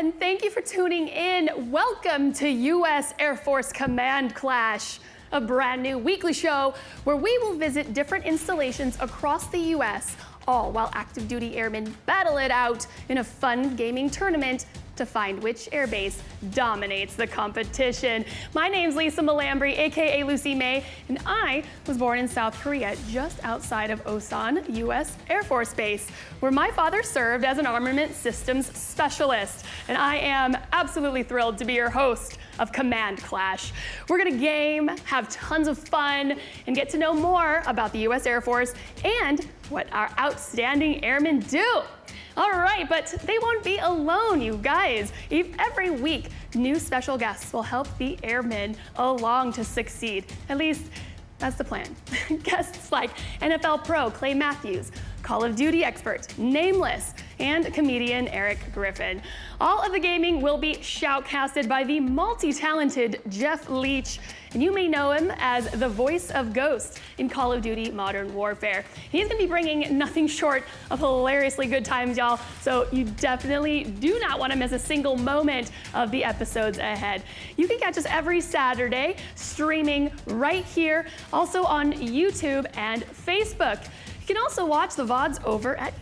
and thank you for tuning in. Welcome to U.S. Air Force Command Clash, a brand new weekly show where we will visit different installations across the U.S., all while active duty airmen battle it out in a fun gaming tournament to find which airbase dominates the competition. My name's Lisa Malambry, aka Lucy May, and I was born in South Korea, just outside of Osan, U.S. Air Force Base, where my father served as an armament systems specialist. And I am absolutely thrilled to be your host of Command Clash. We're gonna game, have tons of fun, and get to know more about the U.S. Air Force and what our outstanding airmen do. All right, but they won't be alone, you guys. Every week, new special guests will help the airmen along to succeed. At least, that's the plan. Guests like NFL pro Clay Matthews, Call of Duty expert Nameless, and comedian Eric Griffin. All of the gaming will be shoutcasted by the multi-talented Jeff Leach, and you may know him as the voice of Ghost in Call of Duty Modern Warfare. He's gonna be bringing nothing short of hilariously good times, y'all, so you definitely do not wanna miss a single moment of the episodes ahead. You can catch us every Saturday, streaming right here, also on YouTube and Facebook. You can also watch the VODs over at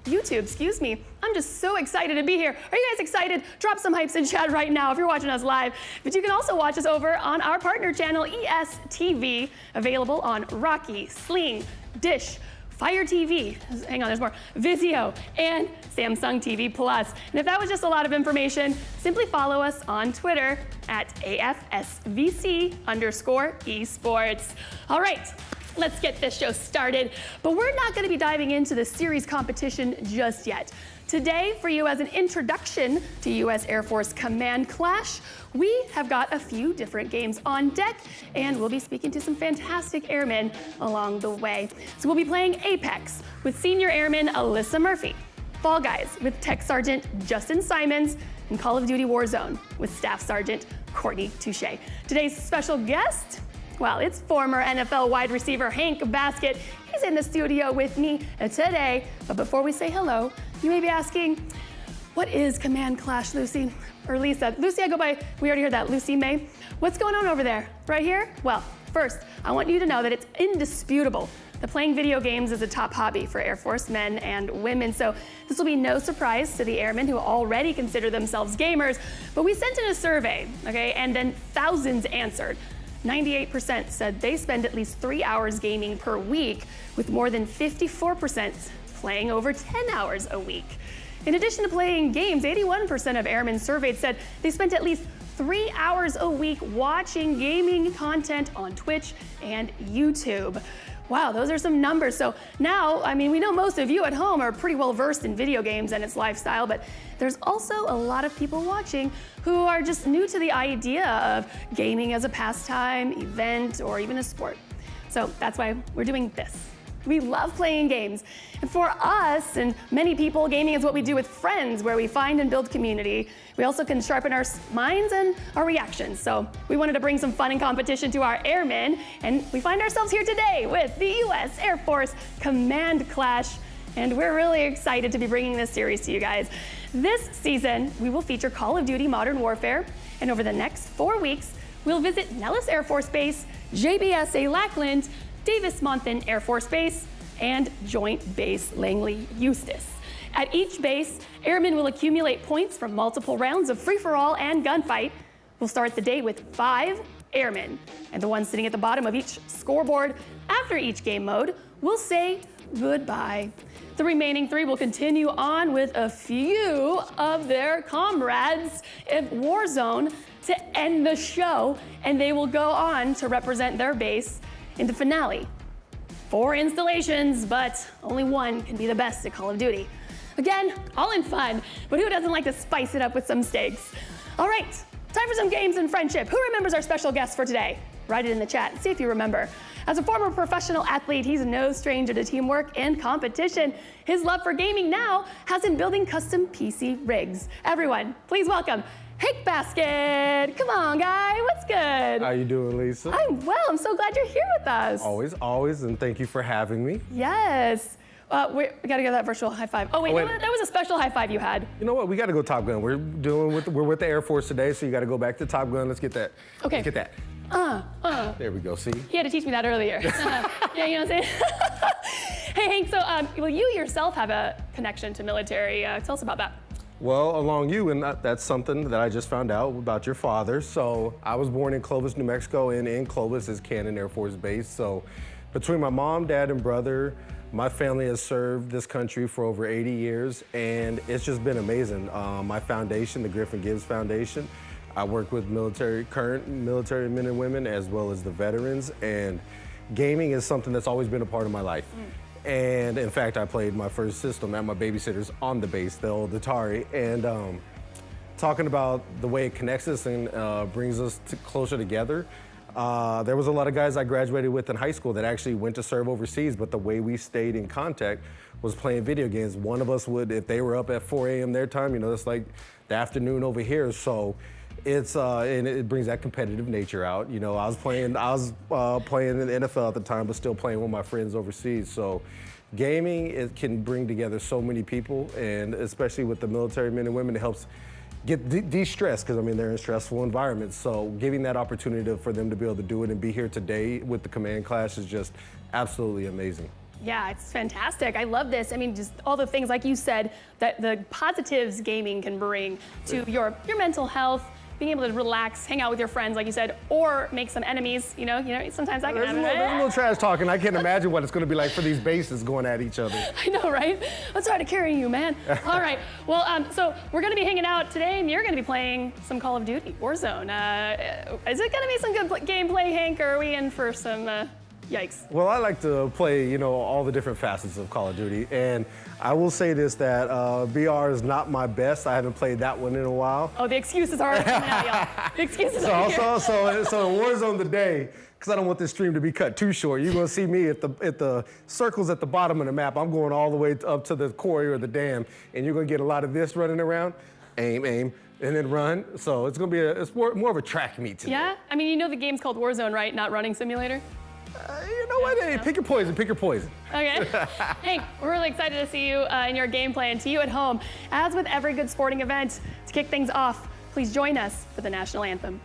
YouTube. I'm just so excited to be here. Are you guys excited? Drop some hypes in chat right now if you're watching us live. But you can also watch us over on our partner channel, ESTV, available on Rocky, Sling, Dish, Fire TV, hang on, there's more, Vizio, and Samsung TV Plus. And if that was just a lot of information, simply follow us on Twitter at AFSVC_esports. All right. Let's get this show started, but we're not going to be diving into the series competition just yet. Today, for you as an introduction to U.S. Air Force Command Clash, we have got a few different games on deck, and we'll be speaking to some fantastic airmen along the way. So we'll be playing Apex with Senior Airman Alyssa Murphy, Fall Guys with Tech Sergeant Justin Simons, and Call of Duty Warzone with Staff Sergeant Courtney Touche. Today's special guest, well, it's former NFL wide receiver Hank Baskett. He's in the studio with me today. But before we say hello, you may be asking, what is Command Clash, Lucy? Or Lisa? Lucy, I go by, we already heard that, Lucy May. What's going on over there? Right here? Well, first, I want you to know that it's indisputable that playing video games is a top hobby for Air Force men and women. So this will be no surprise to the airmen who already consider themselves gamers. But we sent in a survey, okay, and then thousands answered. 98% said they spend at least 3 hours gaming per week, with more than 54% playing over 10 hours a week. In addition to playing games, 81% of airmen surveyed said they spent at least 3 hours a week watching gaming content on Twitch and YouTube. Wow, those are some numbers. So now, I mean, we know most of you at home are pretty well versed in video games and its lifestyle, but there's also a lot of people watching who are just new to the idea of gaming as a pastime, event, or even a sport. So that's why we're doing this. We love playing games. And for us and many people, gaming is what we do with friends, where we find and build community. We also can sharpen our minds and our reactions. So we wanted to bring some fun and competition to our airmen, and we find ourselves here today with the U.S. Air Force Command Clash, and we're really excited to be bringing this series to you guys. This season, we will feature Call of Duty Modern Warfare, and over the next 4 weeks, we'll visit Nellis Air Force Base, JBSA Lackland, Davis-Monthan Air Force Base, and Joint Base Langley Eustis. At each base, airmen will accumulate points from multiple rounds of free-for-all and gunfight. We'll start the day with 5 airmen, and the ones sitting at the bottom of each scoreboard after each game mode will say goodbye. The remaining 3 will continue on with a few of their comrades in Warzone to end the show, and they will go on to represent their base in the finale. 4 installations, but only one can be the best at Call of Duty. Again, all in fun, but who doesn't like to spice it up with some stakes? All right, time for some games and friendship. Who remembers our special guest for today? Write it in the chat and see if you remember. As a former professional athlete, he's no stranger to teamwork and competition. His love for gaming now has him building custom PC rigs. Everyone, please welcome Hank Baskett. Come on, guy, what's good? How you doing, Lisa? I'm well, I'm so glad you're here with us. Always, and thank you for having me. Yes. We got to go that virtual high five. Oh wait, wait. No, that was a special high five you had. You know what? We got to go Top Gun. We're with the Air Force today, so you got to go back to Top Gun. Let's get that. Okay. Let's get that. There we go. See? He had to teach me that earlier. Yeah, you know what I'm saying? Hey, Hank. So, well, you yourself have a connection to military. Tell us about that. Well, along you, and that's something that I just found out about your father. So I was born in Clovis, New Mexico, and in Clovis is Cannon Air Force Base. So between my mom, dad, and brother, my family has served this country for over 80 years, and it's just been amazing. My foundation, the Griffin Gibbs Foundation, I work with current military men and women, as well as the veterans, and gaming is something that's always been a part of my life. And in fact, I played my first system at my babysitter's on the base, the old Atari. And talking about the way it connects us and brings us closer together, there was a lot of guys I graduated with in high school that actually went to serve overseas, but the way we stayed in contact was playing video games. One of us would, if they were up at 4 a.m. their time, you know, it's like the afternoon over here. So it's and it brings that competitive nature out. You know, I was playing in the NFL at the time, but still playing with my friends overseas. So gaming, it can bring together so many people, and especially with the military men and women, it helps get de-stressed, because I mean, they're in stressful environments. So giving that opportunity for them to be able to do it and be here today with the command class is just absolutely amazing. Yeah, it's fantastic. I love this. I mean, just all the things, like you said, that the positives gaming can bring to your mental health, being able to relax, hang out with your friends, like you said, or make some enemies. You know, sometimes that can happen. There's a little trash talking. I can't imagine what it's going to be like for these bases going at each other. I know, right? I'm sorry to carry you, man. All right. Well, so we're going to be hanging out today, and you're going to be playing some Call of Duty Warzone. Is it going to be some good gameplay, Hank, or are we in for some yikes? Well, I like to play, you know, all the different facets of Call of Duty, and I will say this, that BR is not my best. I haven't played that one in a while. Oh, the excuses are coming out, y'all. The excuses are here. So in Warzone today, because I don't want this stream to be cut too short, you're going to see me at the circles at the bottom of the map. I'm going all the way up to the quarry or the dam, and you're going to get a lot of this running around. Aim, aim, and then run. So it's going to be it's more of a track meet today. Yeah? I mean, you know the game's called Warzone, right? Not Running Simulator? You know what? Hey, pick your poison, pick your poison. Okay. Hank, we're really excited to see you in your gameplay, and to you at home. As with every good sporting event, to kick things off, please join us for the national anthem.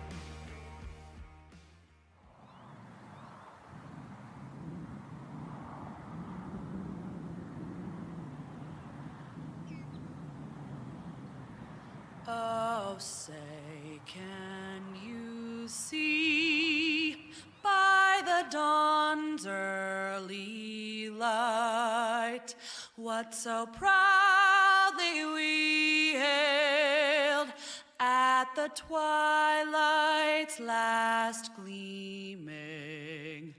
Oh, say, can you see by the dawn's early light what so proudly we hailed at the twilight's last gleaming,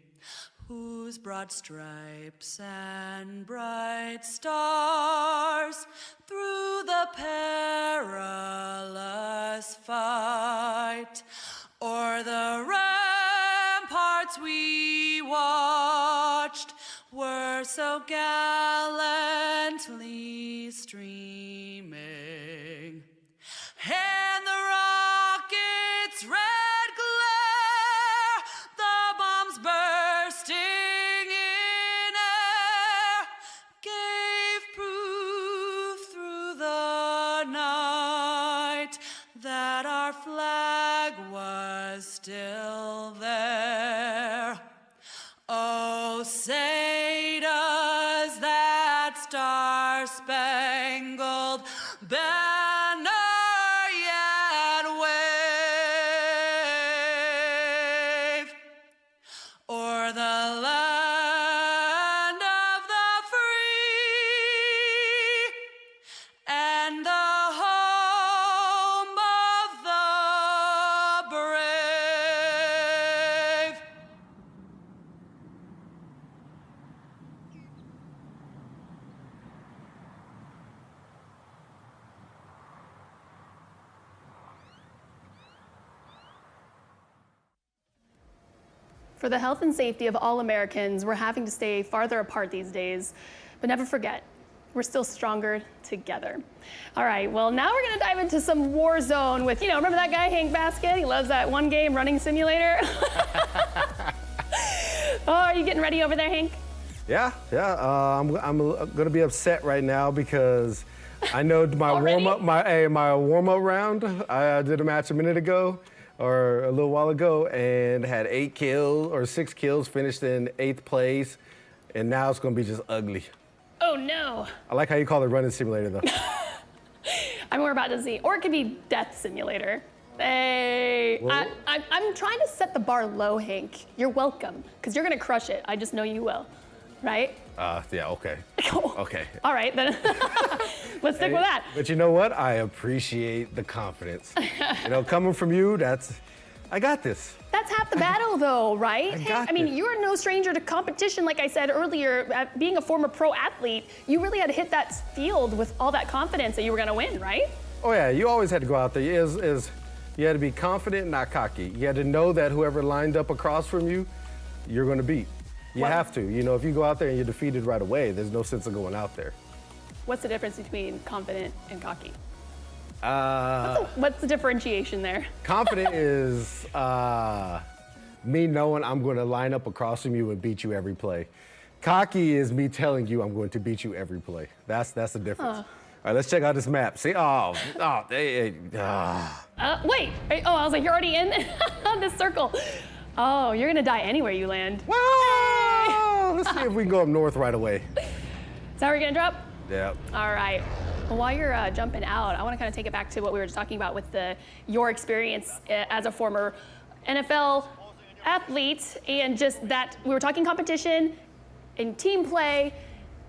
whose broad stripes and bright stars through the perilous fight o'er the ramparts we watched were so gallantly streaming, and the rocket's red glare, the bombs bursting in air, gave proof through the night that our flag was still there. Oh, say does that star-spangled banner yet wave o'er the land of the free and the home of the brave? For the health and safety of all Americans, we're having to stay farther apart these days, but never forget, we're still stronger together. All right, well, now we're gonna dive into some Warzone with, remember that guy, Hank Basket? He loves that one game, Running Simulator. Oh, are you getting ready over there, Hank? Yeah. I'm gonna be upset right now because I know my Already? my warm up round. I did a match a minute ago, or a little while ago, and had 8 kills or 6 kills, finished in 8th place, and now it's gonna be just ugly. Oh no. I like how you call it running simulator though. I'm more about to see, or it could be Death Simulator. Hey, Well- I'm trying to set the bar low, Hank. You're welcome, because you're gonna crush it. I just know you will, right? Yeah, okay. Okay. All right, then let's stick with that. But you know what? I appreciate the confidence. Coming from you, I got this. That's half the battle, though, right? I Hank? got I mean, this. you're no stranger to competition. Like I said earlier, being a former pro athlete, you really had to hit that field with all that confidence that you were gonna win, right? Oh yeah, you always had to go out there. You had to be confident, not cocky. You had to know that whoever lined up across from you, you're gonna beat. You What- have to. If you go out there and you're defeated right away, there's no sense of going out there. What's the difference between confident and cocky? Uh, What's the differentiation there? confident is me knowing I'm going to line up across from you and beat you every play. Cocky is me telling you I'm going to beat you every play. That's the difference. All right, let's check out this map. See, Wait. I was like, you're already in this circle. Oh, you're gonna die anywhere you land. Well, let's see if we can go up north right away. Is that where you're gonna drop? Yeah. All right. Well, while you're jumping out, I want to kind of take it back to what we were just talking about with your experience as a former NFL athlete, and just that we were talking competition and team play.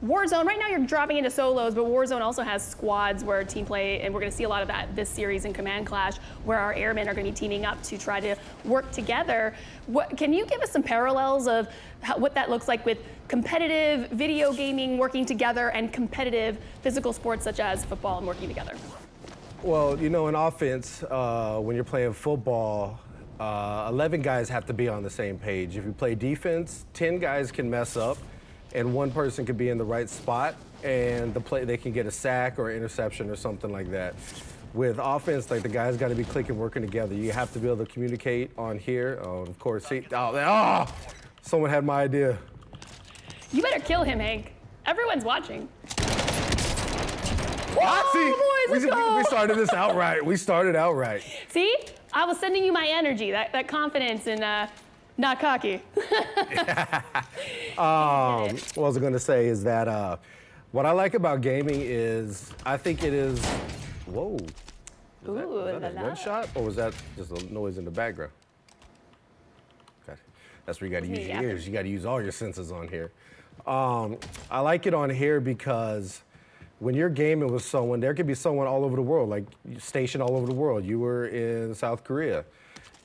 Warzone, right now you're dropping into solos, but Warzone also has squads where team play, and we're going to see a lot of that this series in Command Clash, where our airmen are going to be teaming up to try to work together. Can you give us some parallels of what that looks like with competitive video gaming working together and competitive physical sports such as football and working together? Well, in offense, when you're playing football, 11 guys have to be on the same page. If you play defense, 10 guys can mess up, and one person could be in the right spot, and they can get a sack or interception or something like that. With offense, like the guys got to be clicking, working together. You have to be able to communicate on here. Oh, of course, someone had my idea. You better kill him, Hank. Everyone's watching. See, boys, let's go. we started this out right. We started out right. See? I was sending you my energy, that confidence and not cocky. What I was going to say is that what I like about gaming is I think it is. Whoa. Was that a gunshot, or was that just a noise in the background? Okay. That's where you got to use your ears. You got to use all your senses on here. I like it on here because when you're gaming with someone, there could be someone all over the world, like stationed all over the world. You were in South Korea.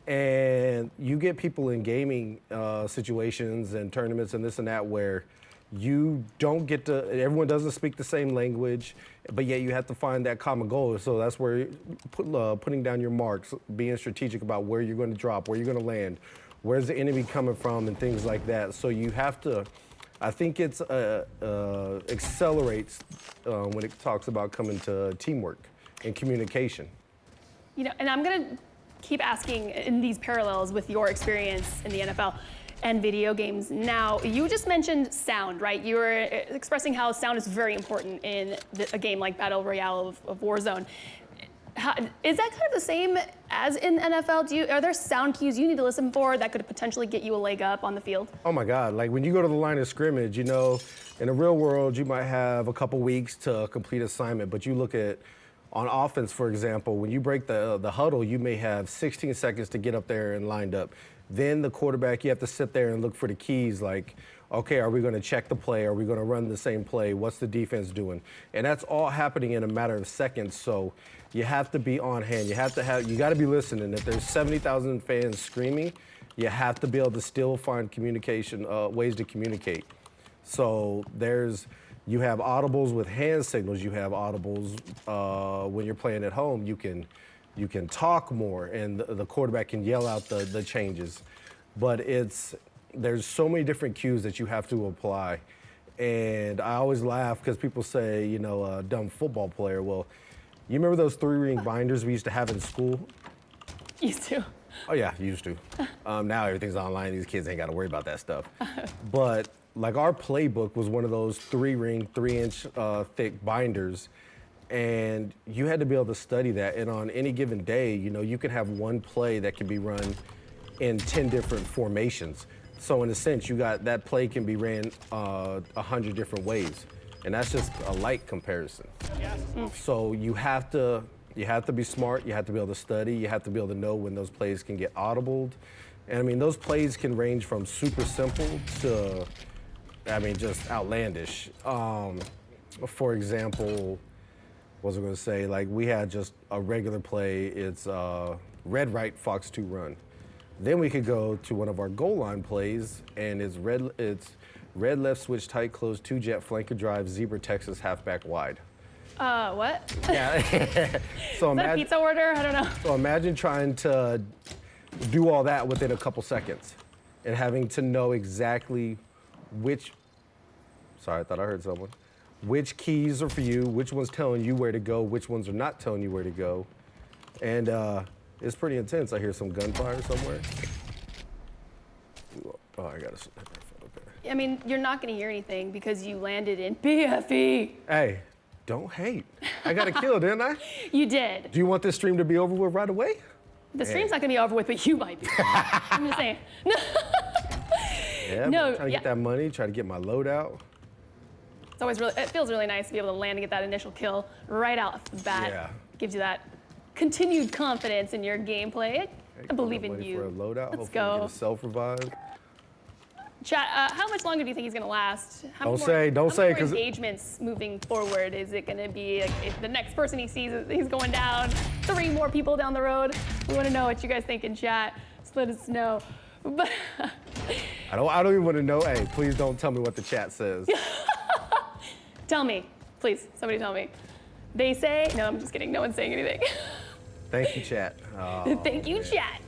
And you get people in gaming situations and tournaments and this and that where you don't get to, everyone doesn't speak the same language, but yet you have to find that common goal. So that's where putting down your marks, being strategic about where you're going to drop, where you're going to land, where's the enemy coming from, and things like that. So you have to, I think it's accelerates when it talks about coming to teamwork and communication. And I'm going to keep asking in these parallels with your experience in the NFL and video games. Now, you just mentioned sound, right? You were expressing how sound is very important in a game like Battle Royale of Warzone. Is that kind of the same as in NFL? Are there sound cues you need to listen for that could potentially get you a leg up on the field? Oh my God, like when you go to the line of scrimmage, in the real world, you might have a couple weeks to complete assignment, but you look at on offense, for example, when you break the huddle, you may have 16 seconds to get up there and lined up. Then the quarterback, you have to sit there and look for the keys like, okay, are we going to check the play? Are we going to run the same play? What's the defense doing? And that's all happening in a matter of seconds. So you have to be on hand. You got to be listening. If there's 70,000 fans screaming, you have to be able to still find communication, ways to communicate. So you have audibles with hand signals. You have audibles when you're playing at home. You can talk more, and the quarterback can yell out the changes. But there's so many different cues that you have to apply. And I always laugh because people say, a dumb football player. Well, you remember those 3-ring binders we used to have in school? Used to. Oh yeah, used to. Now everything's online. These kids ain't got to worry about that stuff. But like our playbook was one of those 3-ring, 3-inch thick binders, and you had to be able to study that. And on any given day, you know, you can have one play that can be run in 10 different formations. So in a sense, you got that play can be ran 100 different ways, and that's just a light comparison. So you have to be smart. You have to be able to study. You have to be able to know when those plays can get audibled. And I mean, those plays can range from super simple to, I mean, just outlandish. For example, what was I going to say? Like, we had just a regular play. It's red right, fox 2 run. Then we could go to one of our goal line plays, and it's red left switch tight close 2 jet flanker drive zebra Texas halfback wide. What? Yeah. So Is that a pizza order? I don't know. So imagine trying to do all that within a couple seconds and having to know exactly which, sorry, I thought I heard someone, which keys are for you, which one's telling you where to go, which ones are not telling you where to go. And it's pretty intense. I hear some gunfire somewhere. Oh, I gotta. I mean, you're not going to hear anything because you landed in BFE. Hey, don't hate. I got a kill, didn't I? You did. Do you want this stream to be over with right away? The stream's not going to be over with, but you might be. I'm just saying. Yeah, No, trying to get that money, try to get my load out. It's always really, it feels really nice to be able to land and get that initial kill right out the bat. Yeah. Gives you that continued confidence in your gameplay. I believe in Money you. for a loadout. Let's Hopefully go. Get a self-revive. Chat, how much longer do you think he's going to last? How Don't many say, don't say, because 'cause engagements moving forward. Is it going to be like, if the next person he sees he's going down, 3 more people down the road? We want to know what you guys think in chat. Just let us know. But I don't even want to know. Hey, please don't tell me what the chat says. tell me, please. Somebody tell me. They say no. I'm just kidding. No one's saying anything. Thank you, chat. Oh, Thank you, man. chat.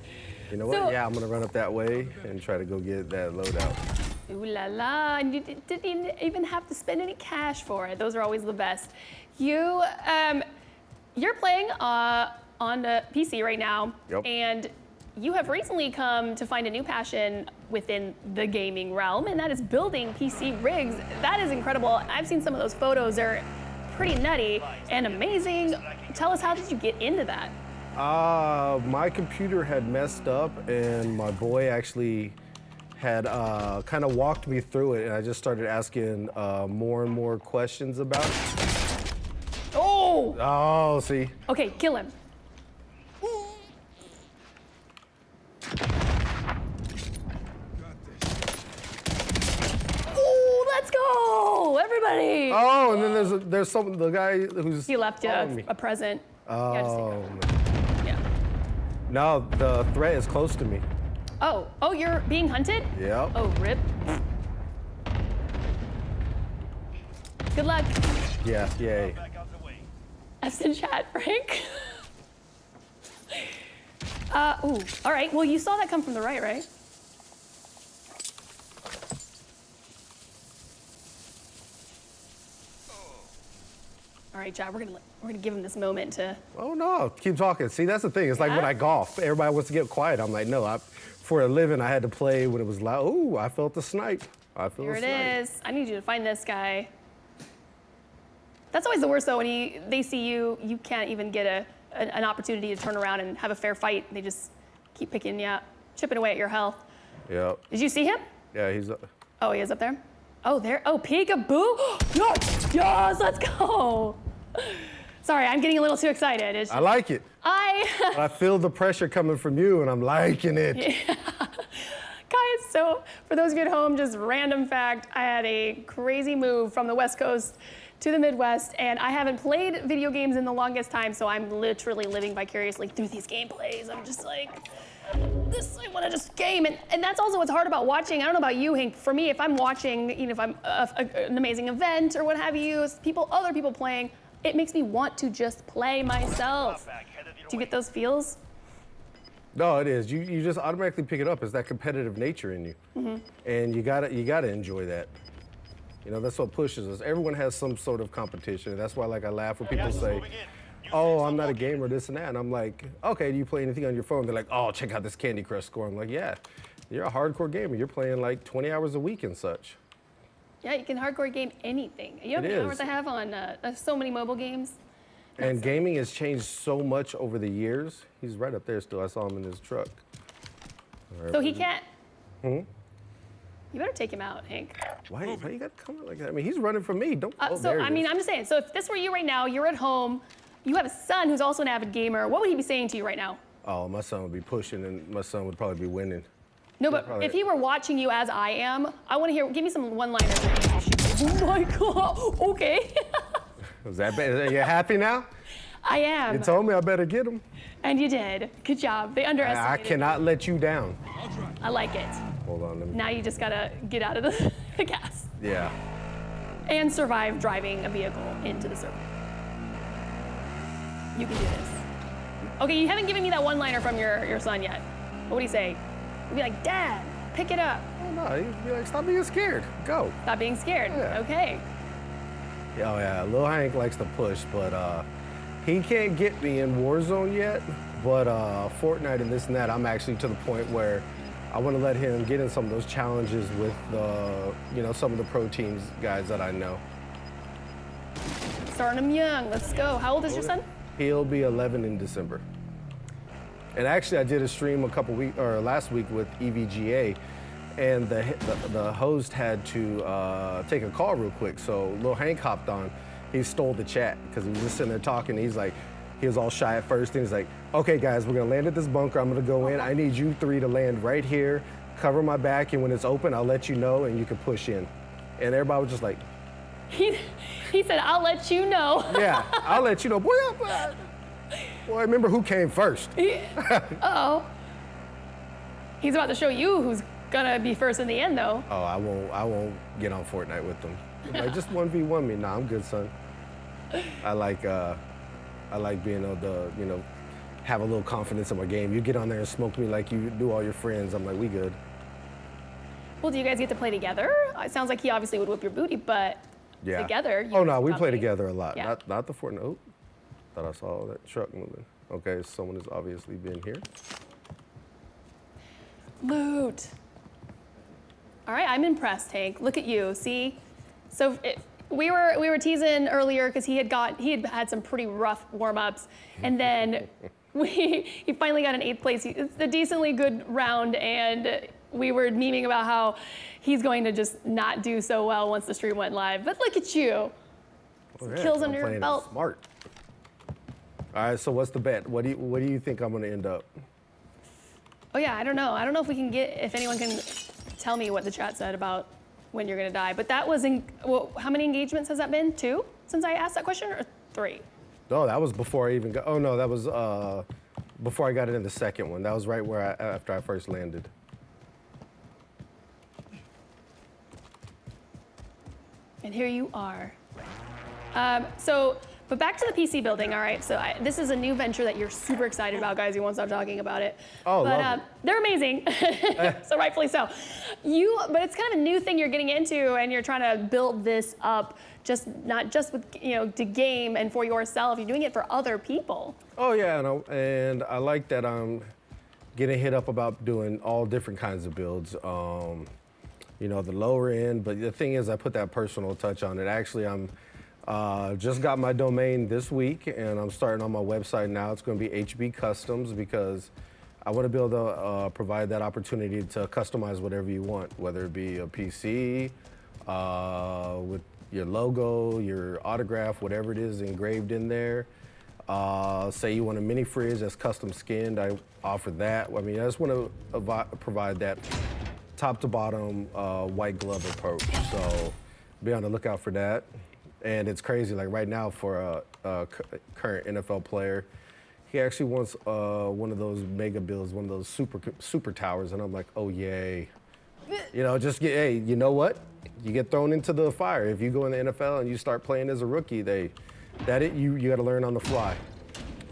You know what? Yeah, I'm gonna run up that way and try to go get that loadout. Ooh la la, and you didn't even have to spend any cash for it. Those are always the best. You're playing on the PC right now, Yep. and you have recently come to find a new passion within the gaming realm, and that is building PC rigs. That is incredible. I've seen some of those photos. They're pretty nutty and amazing. Tell us, how did you get into that? My computer had messed up, and my boy actually had kind of walked me through it, and I just started asking more and more questions about it. Oh! Oh, see? Okay, kill him. Ooh, let's go, everybody! Oh, and then there's the guy who's He left you following me. a present. Yeah, just take Oh, it. man. Yeah. No, the threat is close to me. Oh, you're being hunted? Yep. Oh, rip. Good luck. Yeah, yay. F's in chat, Frank. Ooh, all right. Well, you saw that come from the right? All right, Chad, we're gonna give him this moment to. Oh no, keep talking. See, that's the thing. It's like when Yeah? I golf, everybody wants to get quiet. I'm like, no, for a living, I had to play when it was loud. Ooh, I felt the snipe. I feel Here the it snipe. is. I need you to find this guy. That's always the worst, though, when they see you, you can't even get an opportunity to turn around and have a fair fight. They just keep picking you up, chipping away at your health. Yep. Did you see him? Yeah, he's. Oh, he is up there? Oh, there. Oh, peekaboo. Yes, let's go. Sorry, I'm getting a little too excited. It's I like it. I I feel the pressure coming from you, and I'm liking it. Guys, so for those of you at home, just random fact, I had a crazy move from the West Coast to the Midwest, and I haven't played video games in the longest time, so I'm literally living vicariously through these gameplays. I'm just like, I want to just game, and that's also what's hard about watching. I don't know about you, Hank. For me, if I'm watching, if I'm an amazing event or what have you, other people playing, it makes me want to just play myself. Do you get those feels? No, it is. You just automatically pick it up. It's that competitive nature in you, and you gotta enjoy that. You know, that's what pushes us. Everyone has some sort of competition. That's why, like, I laugh when people say, "Oh, I'm not a gamer," this and that, and I'm like, "Okay, do you play anything on your phone?" They're like, "Oh, check out this Candy Crush score." I'm like, "Yeah, you're a hardcore gamer. You're playing like 20 hours a week and such." Yeah, you can hardcore game anything. You know how many hours I have on so many mobile games? And gaming has changed so much over the years. He's right up there still. I saw him in his truck. Right, So he can't. You better take him out, Hank. Why you got to come out like that? I mean, he's running from me. Don't. So I mean, I'm just saying. So if this were you right now, you're at home, you have a son who's also an avid gamer. What would he be saying to you right now? Oh, my son would be pushing, and my son would probably be winning. No, but if he were watching you as I am, I want to hear. Give me some one-liners. Oh my God. Okay. Was that bad? Are you happy now? I am. You told me I better get him. And you did. Good job. They underestimated. I cannot let you down. I like it. Hold on. Let me... Now you just gotta get out of the gas. Yeah. And survive driving a vehicle into the circle. You can do this. Okay, you haven't given me that one-liner from your son yet. What would he say? He'd be like, Dad, pick it up. Oh, no, he'd be like, stop being scared. Go. Stop being scared. Yeah. Okay. Oh, yeah. Lil Hank likes to push, but he can't get me in Warzone yet. But Fortnite and this and that, I'm actually to the point where I want to let him get in some of those challenges with some of the pro teams guys that I know. Starting him young. Let's go. How old is your son? He'll be 11 in December. And actually, I did a stream last week with EVGA, and the host had to take a call real quick. So Lil Hank hopped on. He stole the chat because he was just sitting there talking. He was all shy at first, and he's like, "Okay, guys, we're gonna land at this bunker. I'm gonna go in. I need you three to land right here, cover my back, and when it's open, I'll let you know, and you can push in." And everybody was just like, He said, "I'll let you know." "Yeah, I'll let you know." Boy, remember who came first. Uh-oh. He's about to show you who's gonna be first in the end, though. Oh, I won't get on Fortnite with them. Like, just 1v1 me. Nah, I'm good, son. I like being able to, have a little confidence in my game. You get on there and smoke me like you do all your friends. I'm like, we good. Well, do you guys get to play together? It sounds like he obviously would whip your booty, but Yeah. together. Oh no, we play together a lot. Yeah. Not the Fortnite. Oh, thought I saw that truck moving. Okay, someone has obviously been here. Loot. All right, I'm impressed, Hank. Look at you. See, so we were teasing earlier because he had had some pretty rough warm-ups, and then he finally got an 8th place. It's a decently good round, and we were memeing about how he's going to just not do so well once the stream went live. But look at you. Oh, yeah, Kills I'm under your playing belt. Smart. All right, so what's the bet? What do you think I'm gonna end up? Oh yeah, I don't know. I don't know if anyone can tell me what the chat said about when you're gonna die. But that was how many engagements has that been? 2 since I asked that question, or 3? No, that was before I even got. Oh no, that was before I got into the second one. That was right after I first landed. And here you are. But back to the PC building, all right? So this is a new venture that you're super excited about, guys. You won't stop talking about it. Oh, but love it. they're amazing, so rightfully so. But it's kind of a new thing you're getting into, and you're trying to build this up, not just with to game and for yourself. You're doing it for other people. Oh yeah, and I like that I'm getting hit up about doing all different kinds of builds. The lower end, but the thing is, I put that personal touch on it. Actually, I'm just got my domain this week, and I'm starting on my website now. It's going to be HB Customs because I want to be able to provide that opportunity to customize whatever you want, whether it be a PC with your logo, your autograph, whatever it is engraved in there. Say you want a mini fridge that's custom skinned, I offer that. I mean, I just want to provide that top to bottom white glove approach. So be on the lookout for that. And it's crazy, like right now for a current NFL player, he actually wants one of those mega builds, one of those super towers, and I'm like, oh yay. Hey, you know what? You get thrown into the fire. If you go in the NFL and you start playing as a rookie, you got to learn on the fly.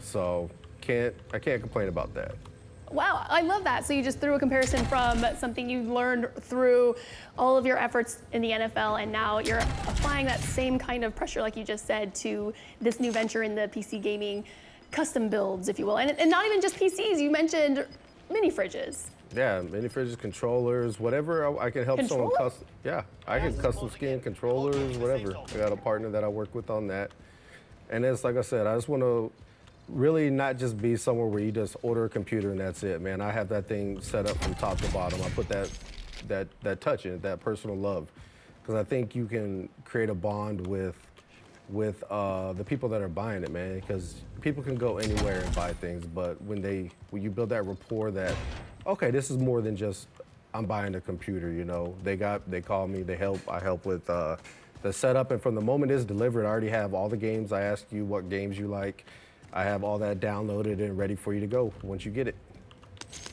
So I can't complain about that. Wow, I love that. So you just threw a comparison from something you learned through all of your efforts in the NFL, and now you're applying that same kind of pressure, like you just said, to this new venture in the PC gaming custom builds, if you will. And not even just PCs, you mentioned mini fridges. Yeah, mini fridges, controllers, whatever I can help someone Controller? custom. Yeah, I can custom skin controllers, whatever. I got a partner that I work with on that. And it's like I said, I just want to really not just be somewhere where you just order a computer and that's it, man. I have that thing set up from top to bottom. I put that touch in it, that personal love, because I think you can create a bond with the people that are buying it, man. Because people can go anywhere and buy things, but when you build that rapport, that okay, this is more than just I'm buying a computer. You know, they call me, they help. I help with the setup, and from the moment it's delivered, I already have all the games. I ask you what games you like. I have all that downloaded and ready for you to go once you get it.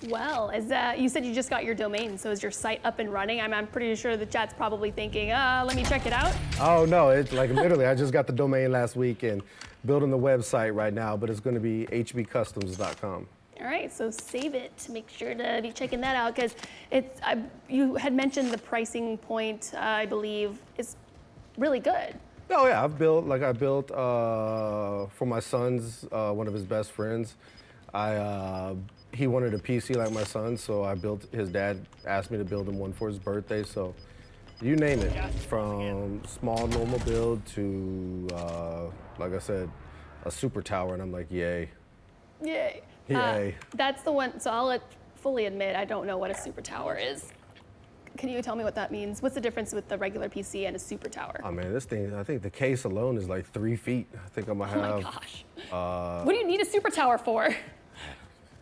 Well, you said you just got your domain, so is your site up and running? I'm pretty sure the chat's probably thinking, let me check it out. Oh no, it's like literally, I just got the domain last week and building the website right now, but it's going to be hbcustoms.com. All right, so save it to make sure to be checking that out, because you had mentioned the pricing point, I believe, is really good. Oh yeah, I built for my son's one of his best friends. He wanted a PC like my son, so I built. His dad asked me to build him one for his birthday. So, you name it, from small normal build to like I said, a super tower, and I'm like, yay. Yay. Yay. That's the one. So I'll fully admit I don't know what a super tower is. Can you tell me what that means? What's the difference with the regular PC and a super tower? Oh man, this thing, I think the case alone is like 3 feet. I think I'm gonna have. Oh my gosh. What do you need a super tower for?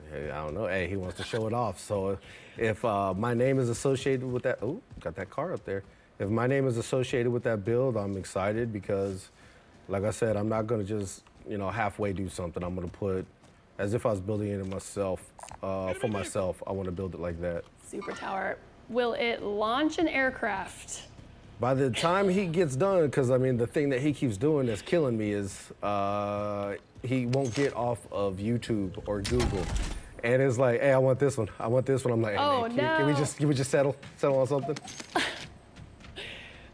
Hey, I don't know. Hey, he wants to show it off. So if my name is associated with that, oh, got that car up there. If my name is associated with that build, I'm excited because, like I said, I'm not gonna just halfway do something. I'm gonna put, as if I was building it myself, for myself. I want to build it like that. Super tower. Will it launch an aircraft? By the time he gets done, because I mean, the thing that he keeps doing that's killing me is he won't get off of YouTube or Google. And it's like, hey, I want this one. I want this one. I'm like, hey, Oh, man, no. can we just settle on something?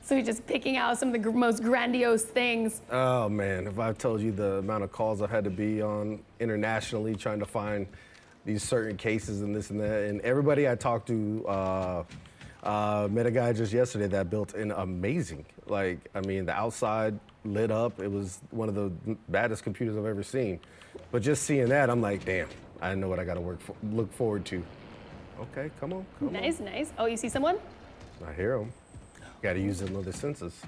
So he's just picking out some of the most grandiose things. Oh man, if I told you the amount of calls I've had to be on internationally trying to find these certain cases and this and that, and everybody I talked to, met a guy just yesterday that built an amazing, like, I mean, the outside lit up. It was one of the baddest computers I've ever seen. But just seeing that, I'm like, damn, I know what I got to look forward to. Okay, come on. Nice, nice. Oh, you see someone? I hear him. Got to use another senses.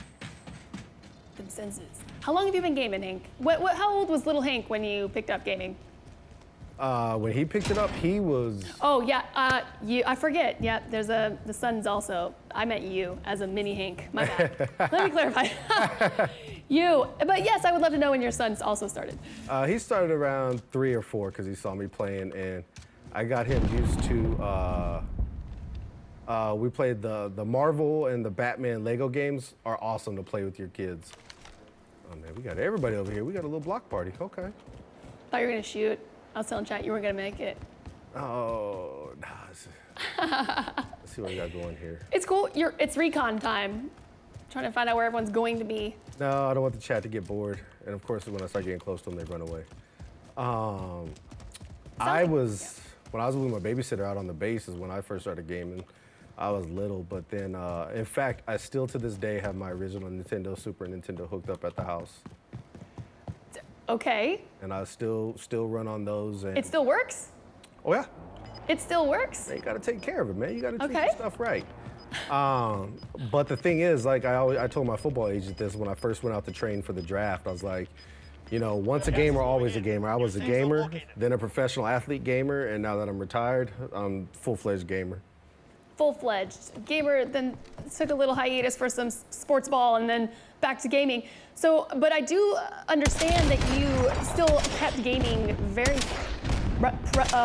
The senses. How long have you been gaming, Hank? How old was little Hank when you picked up gaming? When he picked it up, he was. Oh yeah, I forget. Yeah, there's the sons also. I meant you as a mini Hank. My bad. Let me clarify. You. But yes, I would love to know when your sons also started. He started around 3 or 4 because he saw me playing, and I got him used to. We played the Marvel and the Batman Lego games are awesome to play with your kids. Oh man, we got everybody over here. We got a little block party. Okay. Thought you were gonna shoot. I was telling chat you weren't gonna make it. Oh, nah. Let's see what we got going here. It's cool. It's recon time. Trying to find out where everyone's going to be. No, I don't want the chat to get bored. And of course, when I start getting close to them, they run away. When I was with my babysitter out on the base is when I first started gaming. I was little, but then, in fact, I still to this day have my original Nintendo, Super Nintendo hooked up at the house. Okay. And I still run on those. And It still works? Oh yeah. It still works? Man, you gotta take care of it, man. You gotta treat Okay. your stuff right. But the thing is, like I told my football agent this when I first went out to train for the draft. I was like, once a gamer, always a gamer. I was a gamer, then a professional athlete gamer, and now that I'm retired, I'm full-fledged gamer. Full-fledged gamer, then took a little hiatus for some sports ball and then back to gaming. So, but I do understand that you still kept gaming very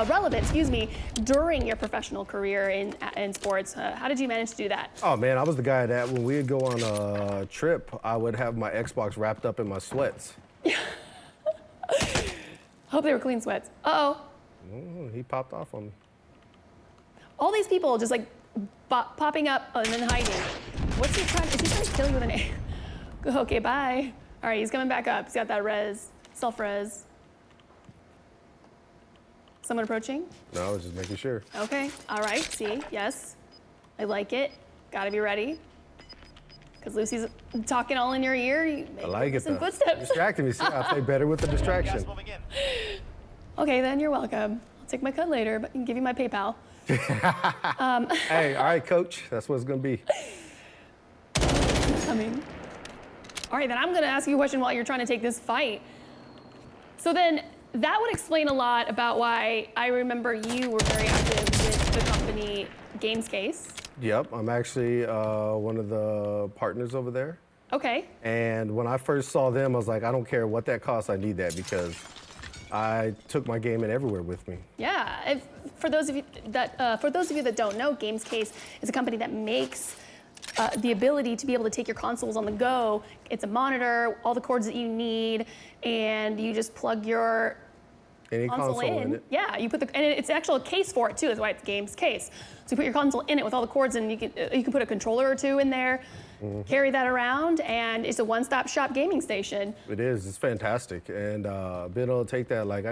relevant, during your professional career in sports. How did you manage to do that? Oh man, I was the guy that when we'd go on a trip, I would have my Xbox wrapped up in my sweats. Hope they were clean sweats. Uh-oh. He popped off on me. All these people just like popping up and then hiding. Is he trying to kill you with an A? Okay, bye. All right, he's coming back up. He's got that self-res. Someone approaching? No, I was just making sure. Okay, all right, see, yes. I like it. Gotta be ready. Because Lucy's talking all in your ear. You I like it, some though. footsteps. Distracting me. See, I play better with the distraction. Okay, then you're welcome. I'll take my cut later, but I can give you my PayPal. Hey, all right, coach. That's what it's going to be. Coming. All right, then I'm gonna ask you a question while you're trying to take this fight. So then that would explain a lot about why I remember you were very active with the company Gamescase. Yep, I'm actually one of the partners over there. Okay. And when I first saw them, I was like, I don't care what that costs, I need that because I took my gaming everywhere with me. Yeah. For those of you that don't know, Gamescase is a company that makes the ability to be able to take your consoles on the go. It's a monitor, all the cords that you need, and you just plug your Any console in it. Yeah, you put and it's an actual case for it too. That's why it's Games Case. So you put your console in it with all the cords, and you can put a controller or two in there, carry that around, and it's a one-stop shop gaming station. It is. It's fantastic, and being able to take that. Like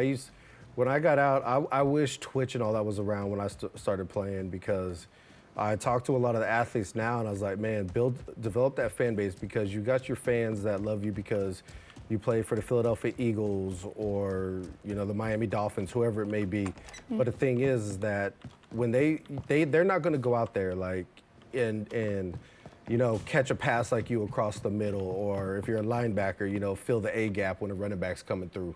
when I got out, I wish Twitch and all that was around when I started playing because I talked to a lot of the athletes now, and I was like, man, develop that fan base because you got your fans that love you because you play for the Philadelphia Eagles or the Miami Dolphins, whoever it may be. But the thing is that when they're not going to go out there like and catch a pass like you across the middle, or if you're a linebacker, fill the A gap when a running back's coming through.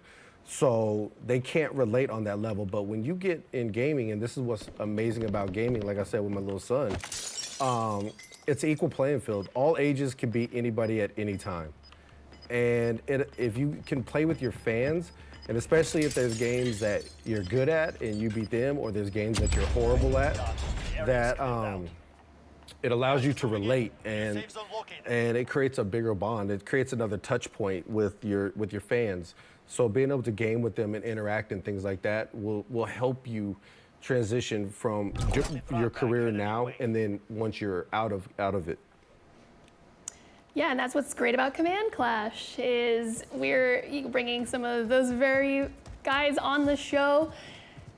So they can't relate on that level. But when you get in gaming, and this is what's amazing about gaming, like I said with my little son, it's an equal playing field. All ages can beat anybody at any time. And if you can play with your fans, and especially if there's games that you're good at and you beat them, or there's games that you're horrible at, that it allows you to relate, and it creates a bigger bond. It creates another touch point with your fans. So being able to game with them and interact and things like that will help you transition from your career now and then once you're out of it. Yeah, and that's what's great about Command Clash is we're bringing some of those very guys on the show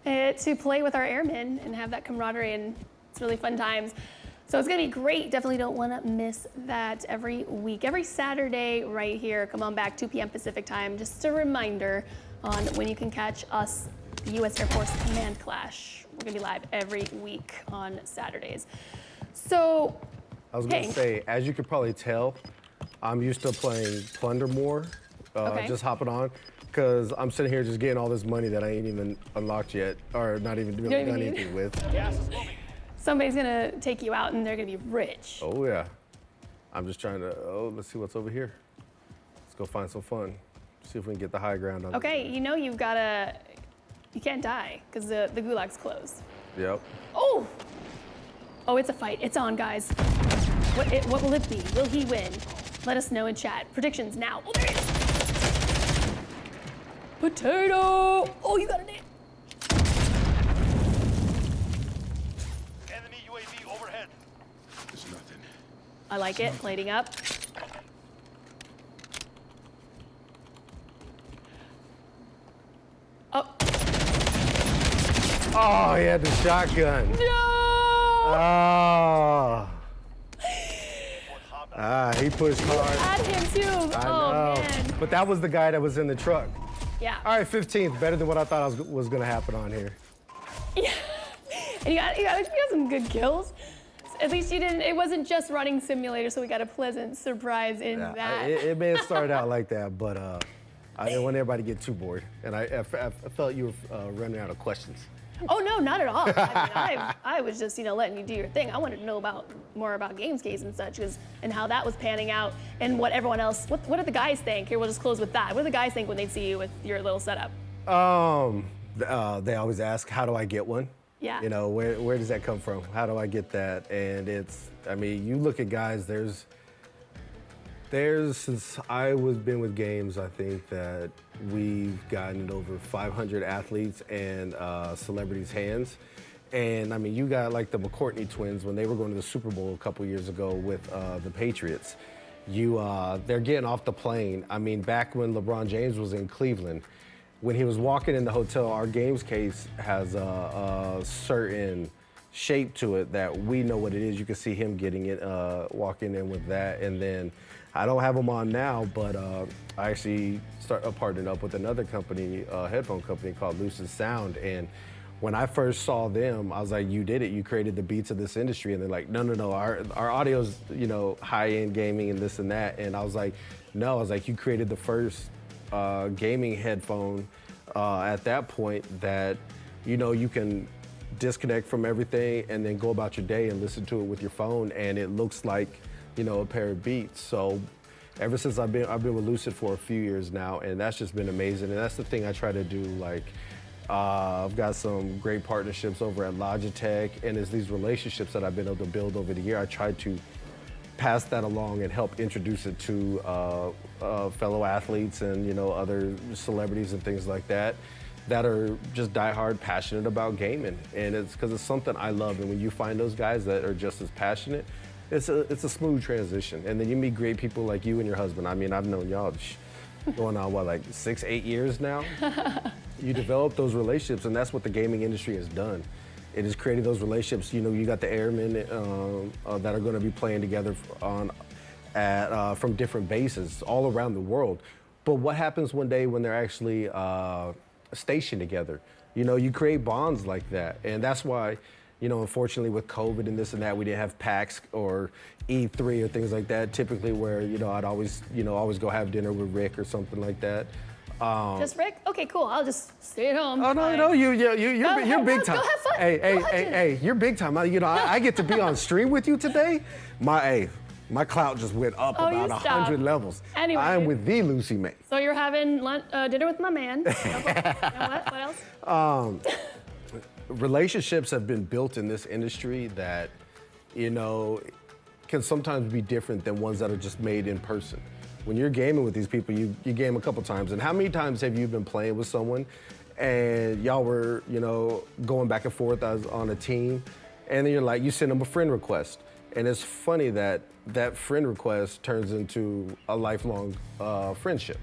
to play with our airmen and have that camaraderie, and it's really fun times. So it's gonna be great. Definitely don't wanna miss that every week. Every Saturday right here, come on back, 2 p.m. Pacific time. Just a reminder on when you can catch us, the U.S. Air Force Command Clash. We're gonna be live every week on Saturdays. So, I was gonna say, as you could probably tell, I'm used to playing Plunder more, just hopping on, because I'm sitting here just getting all this money that I ain't even unlocked yet, or not even done anything with. Somebody's gonna take you out and they're gonna be rich. Oh yeah. I'm just trying to, let's see what's over here. Let's go find some fun. See if we can get the high ground on Okay, you can't die, because the gulag's closed. Yep. Oh, it's a fight. It's on, guys. What will it be? Will he win? Let us know in chat. Predictions now. Oh, there it is. Potato. Oh, you got it. Enemy UAV overhead. There's nothing. I like it. Plating up. Oh. Oh, he had the shotgun. No! Oh. He pushed hard. At him too. I Oh know. man. But that was the guy that was in the truck. Yeah. All right, 15th, better than what I thought was gonna happen on here. Yeah. And you got some good kills. At least you didn't. It wasn't just running simulator, so we got a pleasant surprise in that. It may have started out like that, but I didn't want everybody to get too bored, and I felt you were running out of questions. Oh no, not at all. I mean, I was just letting you do your thing. I wanted to know more about Gamescase and such, and how that was panning out, and what everyone else. What did the guys think? Here, we'll just close with that. What do the guys think when they see you with your little setup? They always ask, how do I get one? Yeah. Where does that come from? How do I get that? And you look at guys, since I been with games, I think that we've gotten over 500 athletes and celebrities' hands. And you got like the McCourtney twins when they were going to the Super Bowl a couple years ago with the Patriots. They're getting off the plane. Back when LeBron James was in Cleveland, when he was walking in the hotel, our games case has a certain shape to it that we know what it is. You can see him getting it, walking in with that. And then I don't have them on now, but I actually partnered up with another company, headphone company called Lucid Sound. And when I first saw them, I was like, you did it. You created the beats of this industry. And they're like, no, our audio's, high-end gaming and this and that. And I was like, no, I was like, you created the first gaming headphone at that point that, you can disconnect from everything and then go about your day and listen to it with your phone, and it looks like, a pair of Beats. So ever since I've been with Lucid for a few years now, and that's just been amazing. And that's the thing I try to do. Like, I've got some great partnerships over at Logitech, and it's these relationships that I've been able to build over the year. I try to pass that along and help introduce it to fellow athletes and other celebrities and things like that are just diehard passionate about gaming. And it's because it's something I love. And when you find those guys that are just as passionate, it's a smooth transition. And then you meet great people like you and your husband. I mean, I've known y'all going on, like 6-8 years now? You develop those relationships, and that's what the gaming industry has done. It has created those relationships. You got the airmen that are going to be playing together from different bases all around the world. But what happens one day when they're actually stationed together? You create bonds like that. And that's why, unfortunately with COVID and this and that, we didn't have PAX or E3 or things like that, typically where, I'd always go have dinner with Rick or something like that. Just Rick? Okay, cool. I'll just stay at home. Oh, no, you're big time. Go have fun. Hey, you're big time. I get to be on stream with you today. My clout just went up about 100 levels. Anyway. I am with the Lucy May. So you're having dinner with my man. What else? Relationships have been built in this industry that, can sometimes be different than ones that are just made in person. When you're gaming with these people, you game a couple times. And how many times have you been playing with someone and y'all were, going back and forth as on a team, and then you send them a friend request. And it's funny that that friend request turns into a lifelong friendship.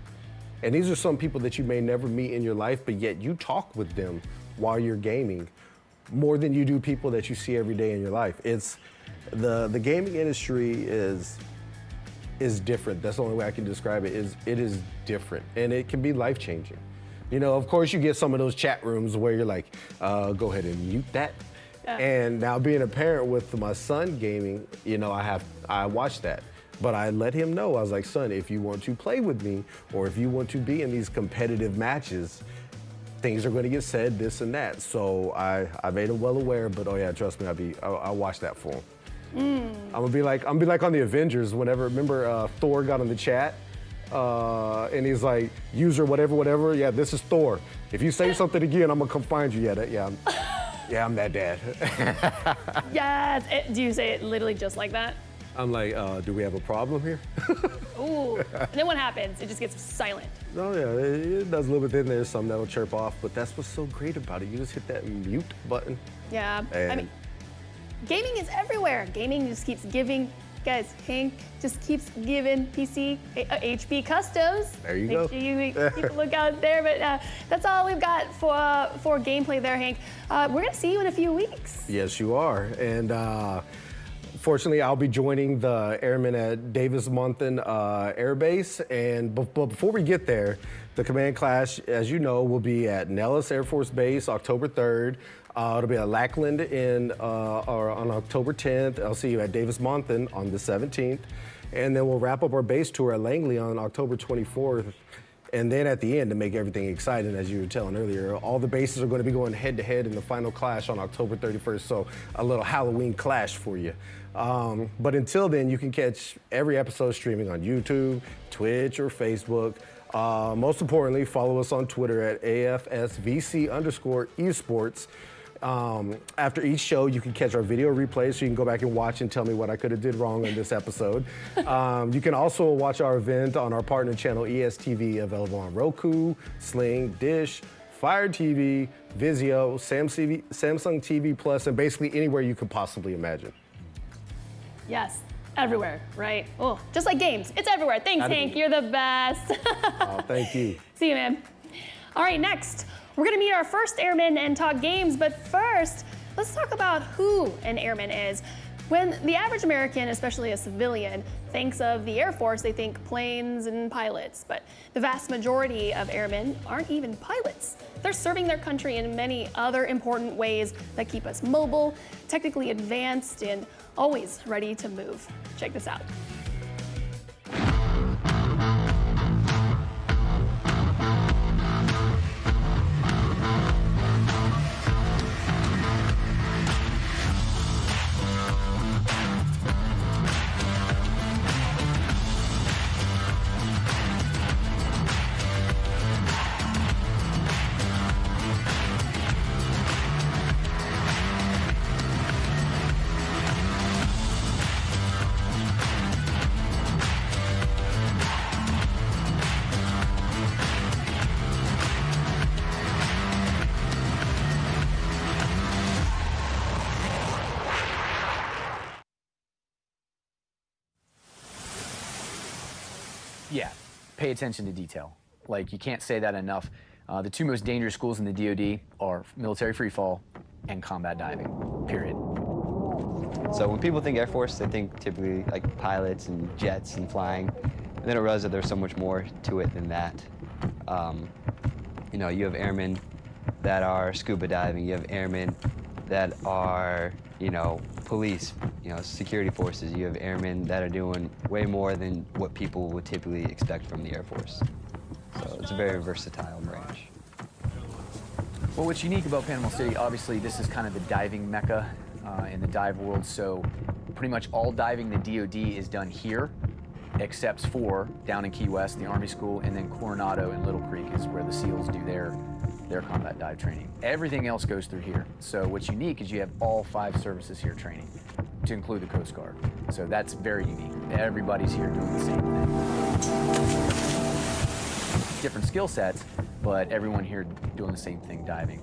And these are some people that you may never meet in your life, but yet you talk with them while you're gaming more than you do people that you see every day in your life. It's the gaming industry is different. That's the only way I can describe it. It is different, and it can be life-changing. Of course, you get some of those chat rooms where you're like, go ahead and mute that. Yeah. And now being a parent with my son gaming, I watch that. But I let him know, I was like, son, if you want to play with me, or if you want to be in these competitive matches, things are going to get said, this and that. So I made him well aware, but oh yeah, trust me, I'll watch that for him. I'm gonna be like on the Avengers. Remember Thor got on the chat, and he's like, user whatever. Yeah, this is Thor. If you say something again, I'm gonna come find you. I'm that dad. Yes. Do you say it literally just like that? I'm like, do we have a problem here? Ooh. And then what happens? It just gets silent. No, yeah, it does a little bit. Then there's some that'll chirp off, but that's what's so great about it. You just hit that mute button. Yeah. And gaming is everywhere. Gaming just keeps giving. Guys, Hank just keeps giving PC, HB Customs. There you go. Make sure you keep a look out there. But that's all we've got for gameplay there, Hank. We're going to see you in a few weeks. Yes, you are. And fortunately, I'll be joining the airmen at Davis-Monthan Air Base. And but before we get there, the command class, as you know, will be at Nellis Air Force Base October 3rd. It'll be at Lackland on October 10th. I'll see you at Davis-Monthan on the 17th. And then we'll wrap up our base tour at Langley on October 24th. And then at the end, to make everything exciting, as you were telling earlier, all the bases are going to be going head-to-head in the final clash on October 31st. So a little Halloween clash for you. But until then, you can catch every episode streaming on YouTube, Twitch, or Facebook. Most importantly, follow us on Twitter at AFSVC_esports. After each show, you can catch our video replays, so you can go back and watch and tell me what I could have did wrong in this episode. You can also watch our event on our partner channel, ESTV, available on Roku, Sling, Dish, Fire TV, Vizio, Samsung TV Plus, and basically anywhere you could possibly imagine. Yes, everywhere, right? Oh, just like games, it's everywhere. Thanks, Hank. You're the best. Oh, thank you. See you, man. All right, next, we're gonna meet our first airman and talk games, but first, let's talk about who an airman is. When the average American, especially a civilian, thinks of the Air Force, they think planes and pilots, but the vast majority of airmen aren't even pilots. They're serving their country in many other important ways that keep us mobile, technically advanced, and always ready to move. Check this out. Yeah, pay attention to detail. Like, you can't say that enough. The two most dangerous schools in the DoD are military freefall and combat diving, period. So when people think Air Force, they think typically like pilots and jets and flying, and they don't realize that there's so much more to it than that. You know, you have airmen that are scuba diving, you have airmen that are, you know, police, you know, security forces. You have airmen that are doing way more than what people would typically expect from the Air Force. So it's a very versatile branch. Well, what's unique about Panama City, obviously, this is kind of the diving mecca in the dive world. So pretty much all diving the DoD is done here, except for down in Key West, the Army School, and then Coronado and Little Creek is where the SEALs do their combat dive training. Everything else goes through here. So what's unique is you have all 5 services here training, to include the Coast Guard. So that's very unique. Everybody's here doing the same thing. Different skill sets, but everyone here doing the same thing, diving.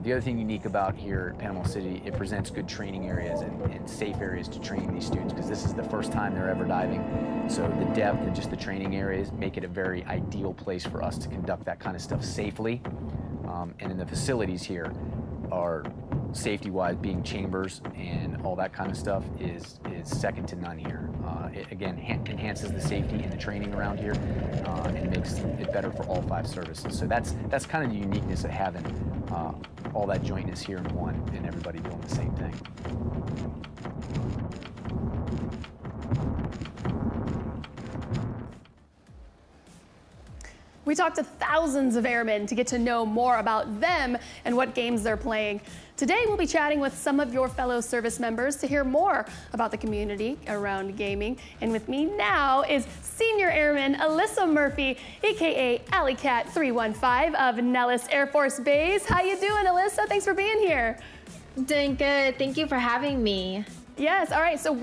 The other thing unique about here at Panama City, it presents good training areas and safe areas to train these students, because this is the first time they're ever diving. So the depth and just the training areas make it a very ideal place for us to conduct that kind of stuff safely. And in the facilities here are, safety-wise, being chambers and all that kind of stuff is second to none here. It, again, enhances the safety and the training around here and makes it better for all 5 services. So that's kind of the uniqueness of having all that jointness here in one and everybody doing the same thing. We talked to thousands of airmen to get to know more about them and what games they're playing. Today, we'll be chatting with some of your fellow service members to hear more about the community around gaming. And with me now is Senior Airman Alyssa Murphy, AKA Alley Cat 315 of Nellis Air Force Base. How you doing, Alyssa? Thanks for being here. Doing good. Thank you for having me. Yes, all right. So we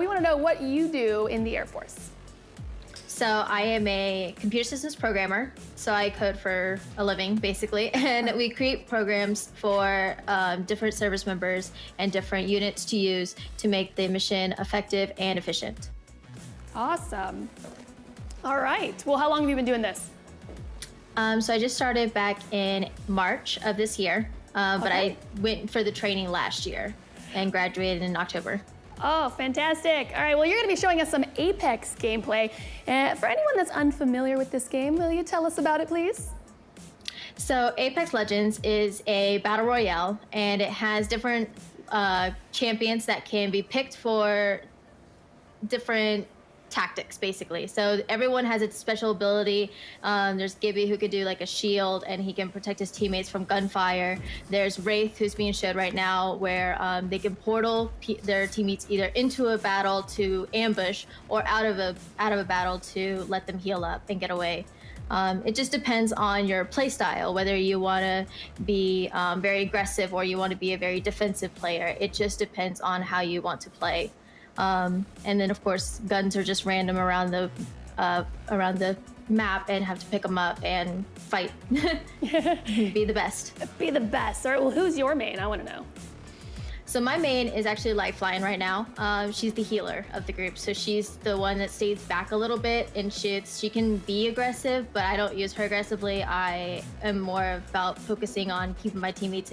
want to know what you do in the Air Force. So I am a computer systems programmer. So I code for a living, basically. And we create programs for different service members and different units to use to make the mission effective and efficient. Awesome. All right. Well, how long have you been doing this? So I just started back in March of this year, but I went for the training last year and graduated in October. Oh, fantastic. All right, well, you're going to be showing us some Apex gameplay. For anyone that's unfamiliar with this game, will you tell us about it, please? So Apex Legends is a battle royale, and it has different champions that can be picked for different tactics, basically. So everyone has its special ability. There's Gibby, who could do like a shield, and he can protect his teammates from gunfire. There's Wraith, who's being showed right now, where they can portal their teammates either into a battle to ambush or out of a battle to let them heal up and get away. It just depends on your play style, whether you want to be very aggressive or you want to be a very defensive player. It just depends on how you want to play. And then, of course, guns are just random around the map, and have to pick them up and fight. Be the best. Be the best. All right, well, who's your main? I want to know. So my main is actually Lifeline right now. She's the healer of the group, so she's the one that stays back a little bit and shoots. She can be aggressive, but I don't use her aggressively. I am more about focusing on keeping my teammates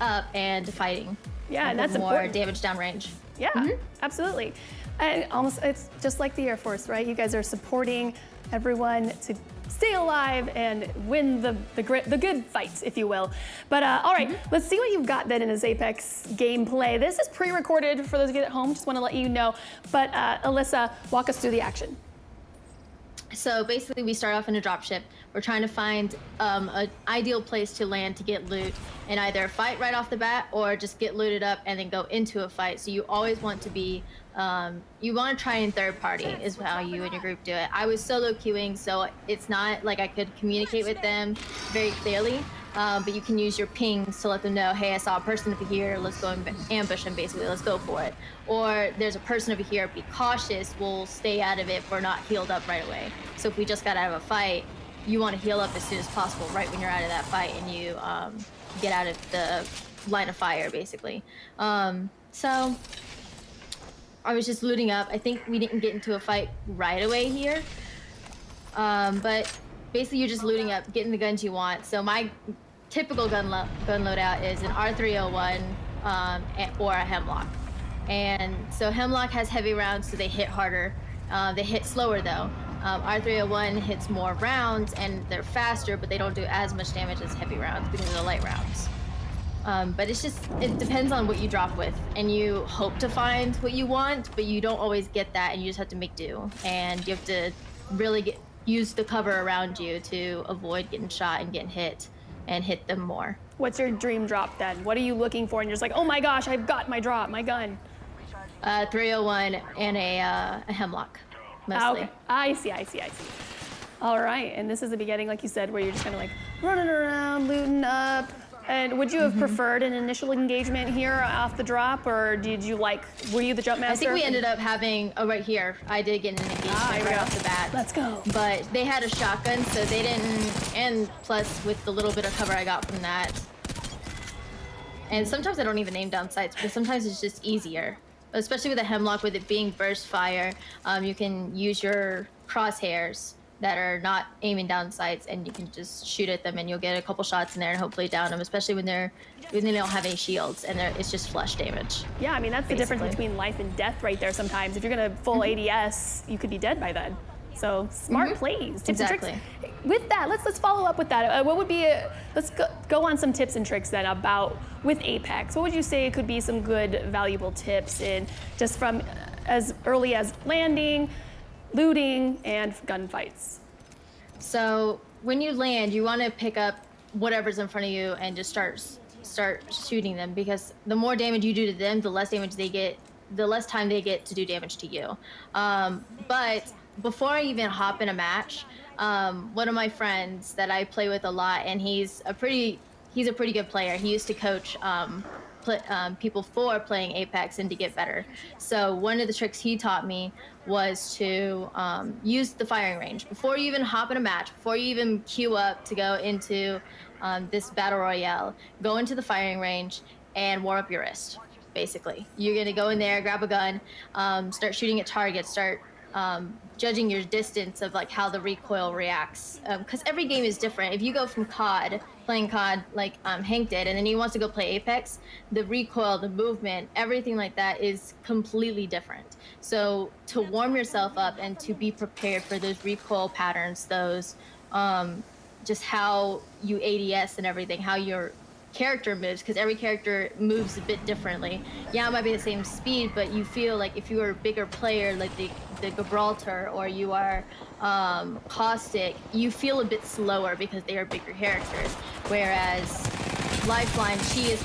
up and fighting. Yeah, and that's more important. damage downrange. Yeah, absolutely. And almost, it's just like the Air Force, right? You guys are supporting everyone to stay alive and win the good fights, if you will. But all right, let's see what you've got then in this Apex gameplay. This is pre-recorded for those of you at home, just want to let you know. But Alyssa, walk us through the action. So basically, we start off in a dropship. We're trying to find an ideal place to land to get loot and either fight right off the bat or just get looted up and then go into a fight. So you always want to be, you want to try in third party is how you and your group do it. I was solo queuing, so it's not like I could communicate with them very clearly. But you can use your pings to let them know, hey, I saw a person over here, let's go and ambush him, basically, let's go for it. Or there's a person over here, be cautious, we'll stay out of it if we're not healed up right away. So if we just got out of a fight, you want to heal up as soon as possible, right when you're out of that fight and you get out of the line of fire, basically. So I was just looting up. I think we didn't get into a fight right away here. But basically you're just looting up, getting the guns you want. So my typical gun loadout is an R301 or a Hemlock. And so Hemlock has heavy rounds, so they hit harder. They hit slower though. R301 hits more rounds and they're faster, but they don't do as much damage as heavy rounds because of the light rounds. But it depends on what you drop with, and you hope to find what you want, but you don't always get that, and you just have to make do. And you have to really use the cover around you to avoid getting shot and getting hit, and hit them more. What's your dream drop then? What are you looking for? And you're just like, oh my gosh, I've got my drop, my gun. 301 and a Hemlock, mostly. Okay, I see. All right, and this is the beginning, like you said, where you're just kind of like running around, looting up. And would you have preferred an initial engagement here off the drop, or were you the jump master? I think we ended up having, right here, I did get an engagement right off the bat. Let's go. But they had a shotgun, so they didn't, and plus with the little bit of cover I got from that. And sometimes I don't even aim down sights, because sometimes it's just easier. Especially with a Hemlock, with it being burst fire, you can use your crosshairs that are not aiming down sights, and you can just shoot at them and you'll get a couple shots in there and hopefully down them, especially when they don't have any shields and it's just flush damage. Yeah, I mean, that's the difference between life and death right there sometimes. If you're gonna full ADS, you could be dead by then. So smart plays, tips and tricks. With that, let's follow up with that. What would be, let's go on some tips and tricks then about with Apex. What would you say could be some good, valuable tips in just from as early as landing, looting, and gunfights? So when you land, you want to pick up whatever's in front of you and just start shooting them, because the more damage you do to them, the less damage they get, the less time they get to do damage to you. But before I even hop in a match, one of my friends that I play with a lot, and he's a pretty good player. He used to coach people for playing Apex and to get better. So one of the tricks he taught me was to use the firing range. Before you even hop in a match, before you even queue up to go into this battle royale, go into the firing range and warm up your wrist, basically. You're gonna go in there, grab a gun, start shooting at targets, start judging your distance of like how the recoil reacts, because every game is different. If you go from playing COD like Hank did, and then he wants to go play Apex, the recoil, the movement, everything like that is completely different. So to warm yourself up and to be prepared for those recoil patterns, those just how you ADS and everything, how your character moves, because every character moves a bit differently. Yeah, it might be the same speed, but you feel like if you are a bigger player, like the Gibraltar, or you are Caustic, you feel a bit slower because they are bigger characters. Whereas Lifeline, she is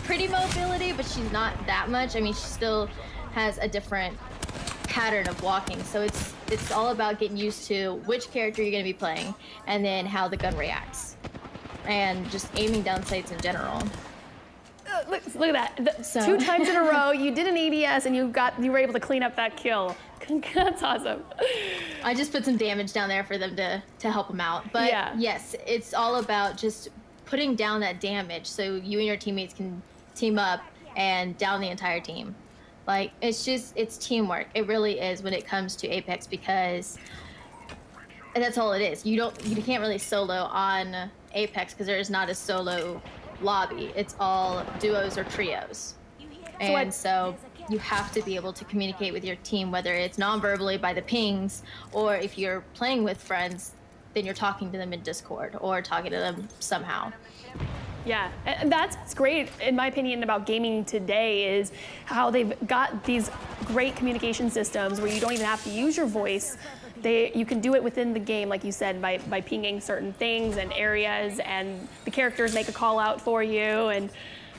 pretty mobility, but she's not that much. I mean, she still has a different pattern of walking. So it's all about getting used to which character you're going to be playing, and then how the gun reacts, and just aiming down sights in general. Look at that. 2 times in a row, you did an ADS and you were able to clean up that kill. That's awesome. I just put some damage down there for them to help them out. But yeah. Yes, it's all about just putting down that damage so you and your teammates can team up and down the entire team. Like, it's teamwork. It really is when it comes to Apex, because that's all it is. You can't really solo on Apex because there is not a solo lobby. It's all duos or trios. And so you have to be able to communicate with your team, whether it's non-verbally by the pings, or if you're playing with friends, then you're talking to them in Discord or talking to them somehow. Yeah, and that's what's great, in my opinion, about gaming today is how they've got these great communication systems where you don't even have to use your voice. You can do it within the game, like you said, by pinging certain things and areas, and the characters make a call out for you, and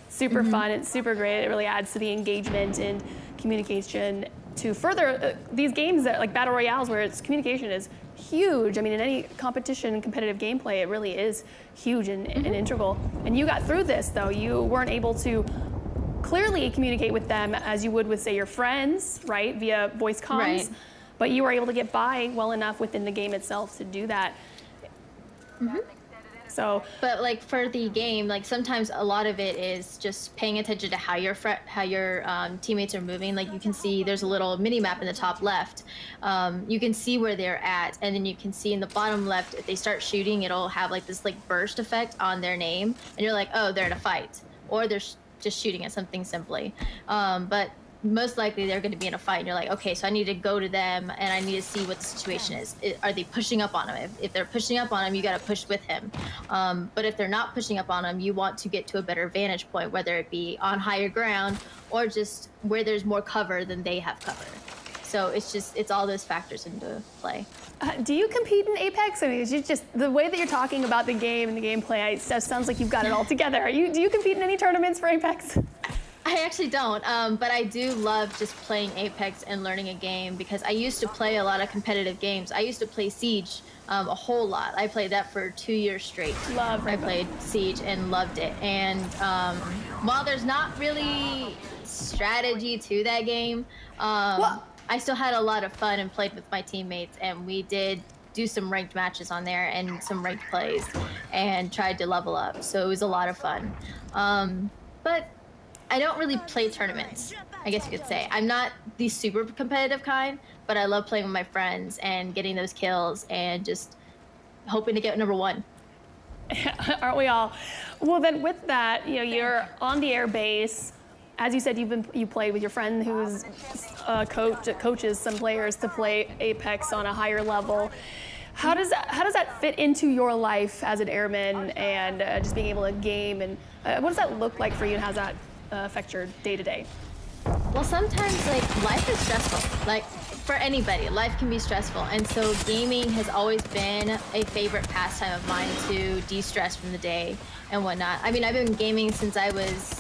super fun. It's super great. It really adds to the engagement and communication to further these games that like battle royales where its communication is huge. I mean, in any competition, competitive gameplay, it really is huge and integral. And you got through this, though. You weren't able to clearly communicate with them as you would with, say, your friends, right, via voice comms. Right. But you were able to get by well enough within the game itself to do that. So, but like for the game, like sometimes a lot of it is just paying attention to how your teammates are moving. Like you can see there's a little mini map in the top left. You can see where they're at, and then you can see in the bottom left if they start shooting, it'll have like this like burst effect on their name, and you're like, oh, they're in a fight, or they're just shooting at something simply. But most likely they're going to be in a fight, and you're like, okay, so I need to go to them and I need to see what the situation is. Are they pushing up on him? If they're pushing up on him, you got to push with him. But if they're not pushing up on him, you want to get to a better vantage point, whether it be on higher ground or just where there's more cover than they have cover. So it's all those factors into play. do you compete in Apex? I mean, it's just the way that you're talking about the game and the gameplay, it sounds like you've got it all together. Do you compete in any tournaments for Apex? I actually don't, but I do love just playing Apex and learning a game, because I used to play a lot of competitive games. I used to play Siege a whole lot. I played that for 2 years straight. I played Siege and loved it. And while there's not really strategy to that game, I still had a lot of fun and played with my teammates, and we did do some ranked matches on there and some ranked plays and tried to level up. So it was a lot of fun. But I don't really play tournaments, I guess you could say. I'm not the super competitive kind, but I love playing with my friends and getting those kills and just hoping to get number one. Aren't we all? Well, then with that, you're on the air base. As you said, you played with your friend who's a coach that coaches some players to play Apex on a higher level. How does that fit into your life as an airman and just being able to game? And what does that look like for you, and how does that affect your day-to-day? Well, sometimes life is stressful. Like for anybody, life can be stressful, and so gaming has always been a favorite pastime of mine to de-stress from the day and whatnot. I mean, I've been gaming since I was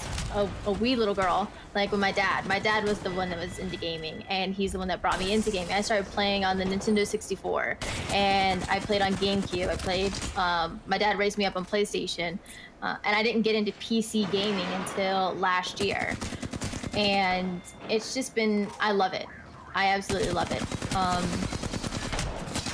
a wee little girl, like with my dad. My dad was the one that was into gaming, and he's the one that brought me into gaming. I started playing on the Nintendo 64, and I played on GameCube. I played, my dad raised me up on PlayStation, and I didn't get into PC gaming until last year. And it's just been, I love it. I absolutely love it.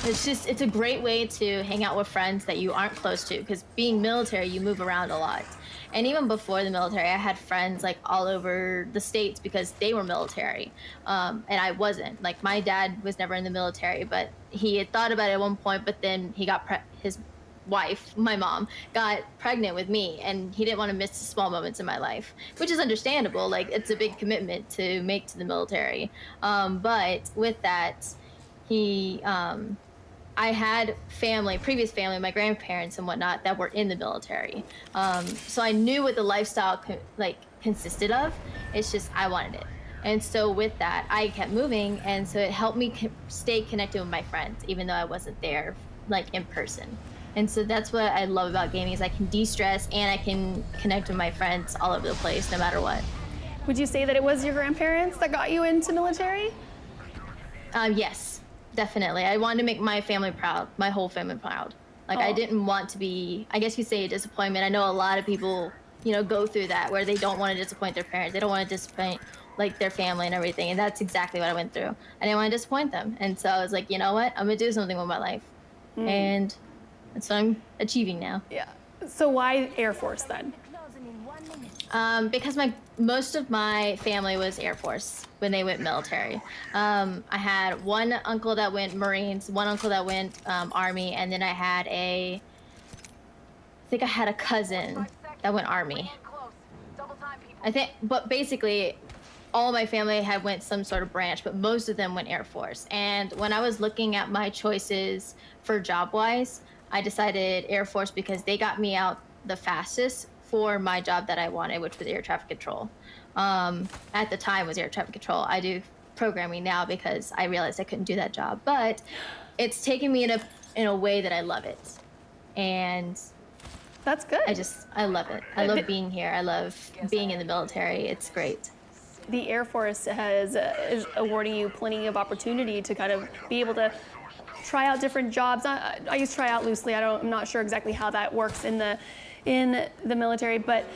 It's a great way to hang out with friends that you aren't close to, because being military, you move around a lot. And even before the military, I had friends all over the States because they were military. And I wasn't. Like, my dad was never in the military, but he had thought about it at one point, but then he got his wife, my mom, got pregnant with me, and he didn't want to miss the small moments in my life, which is understandable. Like, it's a big commitment to make to the military. But with that, I had previous family, my grandparents and whatnot, that were in the military. So I knew what the lifestyle consisted of. It's just, I wanted it. And so with that, I kept moving, and so it helped me stay connected with my friends, even though I wasn't there in person. And so that's what I love about gaming, is I can de-stress and I can connect with my friends all over the place, no matter what. Would you say that it was your grandparents that got you into military? Yes, definitely. I wanted to make my family proud, my whole family proud. I didn't want to be, I guess you say, a disappointment. I know a lot of people, go through that, where they don't want to disappoint their parents. They don't want to disappoint their family and everything. And that's exactly what I went through. I didn't want to disappoint them. And so I was like, you know what? I'm going to do something with my life. And that's what I'm achieving now. Yeah. So why Air Force then? Because most of my family was Air Force when they went military. I had one uncle that went Marines, one uncle that went Army, and then I think I had a cousin that went Army. But basically, all my family had went some sort of branch, but most of them went Air Force. And when I was looking at my choices for job-wise, I decided Air Force because they got me out the fastest for my job that I wanted, which was air traffic control. At the time was air traffic control. I do programming now because I realized I couldn't do that job, but it's taken me in a way that I love it. And That's good. I love it. I love being here. I love being in the military. It's great. The Air Force is awarding you plenty of opportunity to kind of be able to try out different jobs. I use try out loosely. I'm not sure exactly how that works in the military, but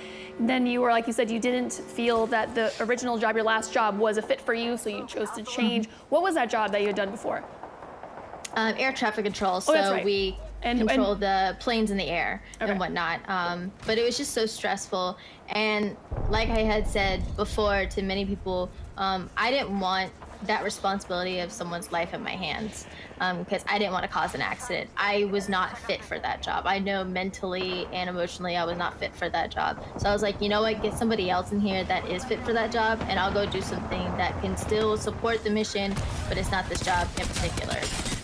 then you were, like you said, you didn't feel that the original job, your last job, was a fit for you, so you chose to change. What was that job that you had done before? Air traffic control. Oh, that's right. We control the planes in the air and whatnot. But it was just so stressful. And like I had said before to many people, I didn't want that responsibility of someone's life in my hands because I didn't want to cause an accident. I was not fit for that job. I know mentally and emotionally I was not fit for that job. So I was like, you know what, get somebody else in here that is fit for that job and I'll go do something that can still support the mission, but it's not this job in particular.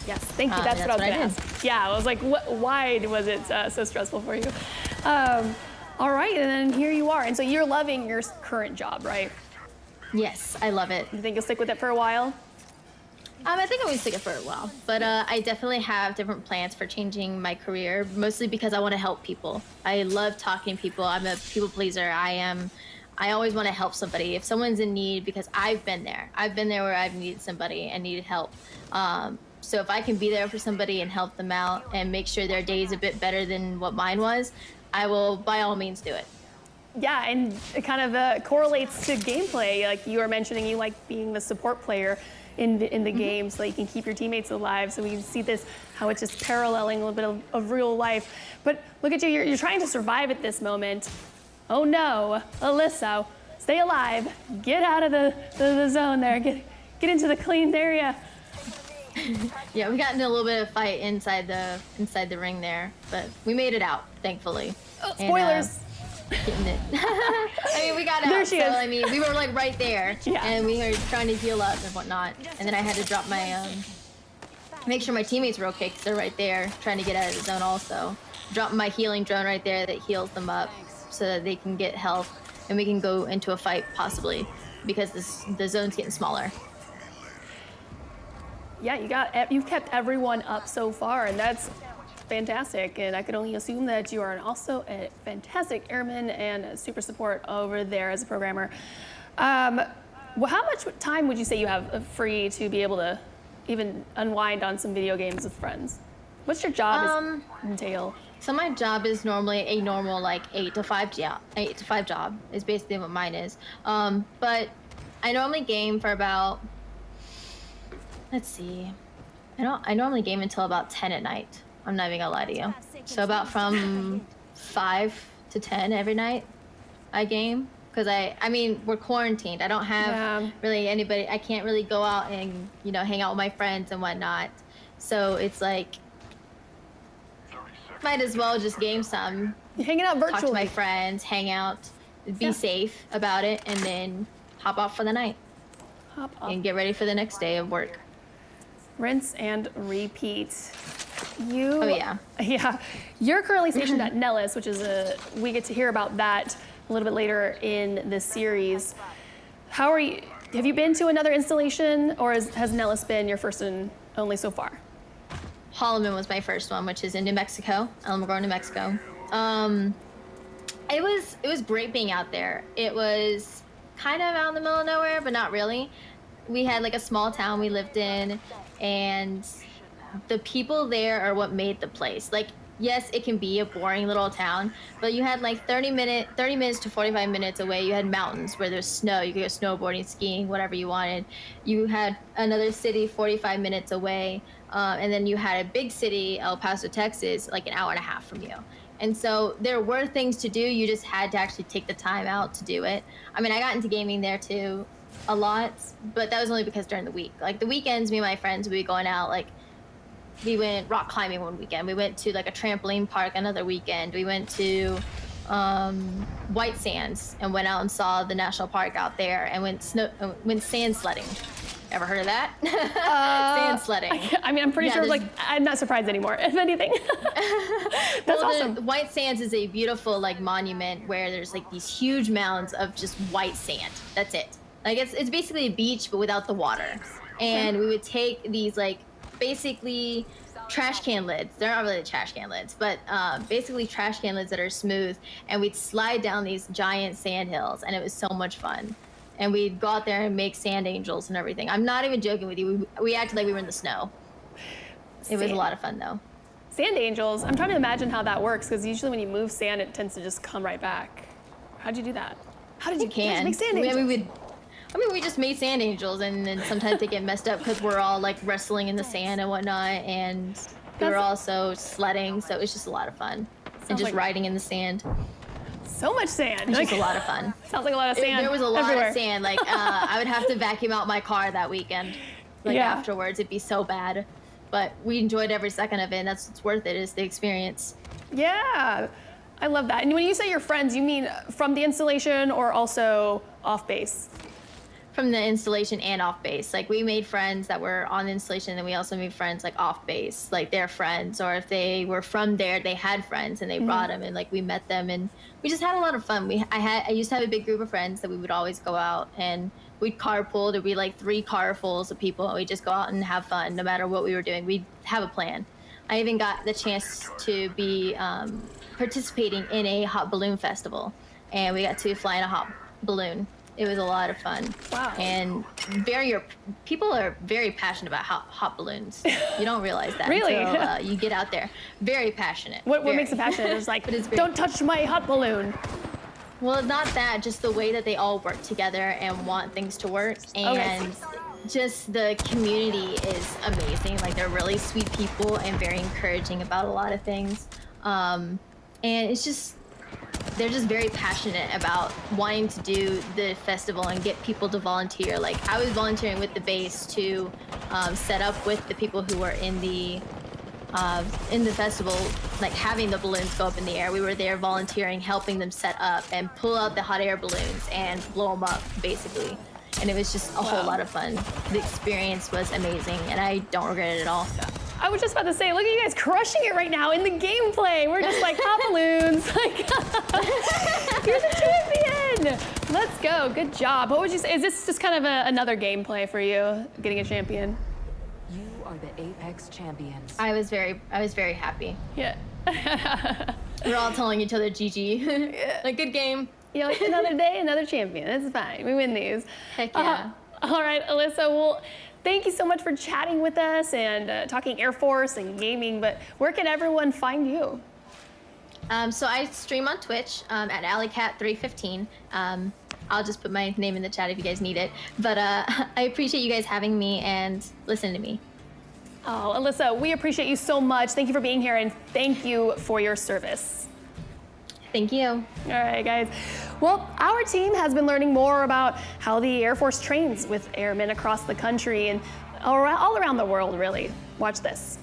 Yes, thank you. That's what I was going to ask. Yeah, I was like, why was it so stressful for you? All right, and then here you are. And so you're loving your current job, right? Yes, I love it. You think you'll stick with it for a while? I think I'm going to stick it for a while. But I definitely have different plans for changing my career, mostly because I want to help people. I love talking to people. I'm a people pleaser. I always want to help somebody. If someone's in need, because I've been there. I've been there where I've needed somebody and needed help. So if I can be there for somebody and help them out and make sure their day is a bit better than what mine was, I will by all means do it. Yeah, and it kind of correlates to gameplay. Like you were mentioning, you like being the support player in the game so that you can keep your teammates alive. So we can see this, how it's just paralleling a little bit of real life. But look at you, you're trying to survive at this moment. Oh no, Alyssa, stay alive. Get out of the zone there. Get into the clean area. Yeah, we got into a little bit of fight inside the ring there, but we made it out, thankfully. Oh, spoilers. Getting it. I mean, we got out. There she is. I mean, we were like right there, yeah. And we were trying to heal up and whatnot. And then I had to drop my make sure my teammates were okay because they're right there trying to get out of the zone. Also, drop my healing drone right there that heals them up so that they can get health and we can go into a fight possibly because the zone's getting smaller. Yeah, you've kept everyone up so far, and that's fantastic. And I could only assume that you are also a fantastic airman and a super support over there as a programmer. Well, how much time would you say you have free to be able to even unwind on some video games with friends? What's your job entail? So my job is normally a normal like 8 to 5 job is basically what mine is. But I normally game for about, let's see, I normally game until about 10 at night. I'm not even gonna lie to you. So about from 5 to 10 every night I game. Because I mean, we're quarantined. I don't have really anybody, I can't really go out and, hang out with my friends and whatnot. So it's like, might as well just game some. You're hanging out virtually. Talk to my friends, hang out, be safe about it, and then hop off for the night. Hop off. And get ready for the next day of work. Rinse and repeat. Oh yeah. Yeah. You're currently stationed at Nellis, which is we get to hear about that a little bit later in the series. How are you? Have you been to another installation, or has Nellis been your first and only so far? Holloman was my first one, which is in New Mexico, Alamogordo, New Mexico. It was great being out there. It was kind of out in the middle of nowhere, but not really. We had like a small town we lived in, and the people there are what made the place. Like, yes, it can be a boring little town, but you had like 30 minutes to 45 minutes away, you had mountains where there's snow. You could go snowboarding, skiing, whatever you wanted. You had another city 45 minutes away, and then you had a big city, El Paso, Texas, like an hour and a half from you. And so there were things to do. You just had to actually take the time out to do it. I mean, I got into gaming there too a lot, but that was only because during the week. Like the weekends, me and my friends would be going out. Like we went rock climbing one weekend. We went to like a trampoline park another weekend. We went to White Sands and went out and saw the national park out there, and went sand sledding. Ever heard of that? Sand sledding. I mean, I'm pretty sure, like, I'm not surprised anymore, if anything. That's awesome. The White Sands is a beautiful, like, monument where there's, like, these huge mounds of just white sand. That's it. Like, it's basically a beach, but without the water. And we would take these, like, basically trash can lids. They're not really trash can lids, but basically trash can lids that are smooth. And we'd slide down these giant sand hills, and it was so much fun. And we'd go out there and make sand angels and everything. I'm not even joking with you. We acted like we were in the snow. It was a lot of fun, though. Sand angels. I'm trying to imagine how that works, because usually when you move sand, it tends to just come right back. How'd you do that? How did you make sand angels? We just made sand angels, and then sometimes they get messed up because we're all like wrestling in the sand and whatnot, and we were also sledding, so it was just a lot of fun. And just riding in the sand. So much sand. It's just a lot of fun. Sounds like a lot of sand. There was a lot everywhere. of sand. Like I would have to vacuum out my car that weekend. Like afterwards, it'd be so bad. But we enjoyed every second of it, and that's what's worth it, is the experience. Yeah, I love that. And when you say your friends, you mean from the installation or also off base? From the installation and off base. Like we made friends that were on the installation, and we also made friends like off base, like their friends, or if they were from there, they had friends and they brought them, and like we met them, and we just had a lot of fun. I used to have a big group of friends that we would always go out, and we'd carpool. There'd be like 3 carfuls of people, and we'd just go out and have fun no matter what we were doing. We'd have a plan. I even got the chance to be participating in a hot balloon festival, and we got to fly in a hot balloon. It was a lot of fun. Wow. And people are very passionate about hot balloons. You don't realize that Really? until you get out there. Very passionate. What very. makes it passionate? It's like, It's great. don't touch my hot balloon. Well, not that, just the way that they all work together and want things to work. And just the community is amazing. Like, they're really sweet people and very encouraging about a lot of things. And it's just, they're just very passionate about wanting to do the festival and get people to volunteer. Like, I was volunteering with the base to set up with the people who were in the festival, like having the balloons go up in the air. We were there volunteering, helping them set up and pull out the hot air balloons and blow them up, basically. And it was just a whole lot of fun. The experience was amazing, and I don't regret it at all. I was just about to say, look at you guys crushing it right now in the gameplay. We're just like hot balloons. Like, you're the champion. Let's go. Good job. What would you say? Is this just kind of another gameplay for you, getting a champion? You are the Apex champions. I was very happy. Yeah. We're all telling each other GG. Like, good game. You know, like, another day, another champion. It's fine. We win these. Heck yeah. All right, Alyssa. Well, thank you so much for chatting with us and talking Air Force and gaming. But where can everyone find you? So I stream on Twitch at AlleyCat315. I'll just put my name in the chat if you guys need it. But I appreciate you guys having me and listening to me. Oh, Alyssa, we appreciate you so much. Thank you for being here, and thank you for your service. Thank you. All right, guys. Well, our team has been learning more about how the Air Force trains with airmen across the country and all around the world, really. Watch this.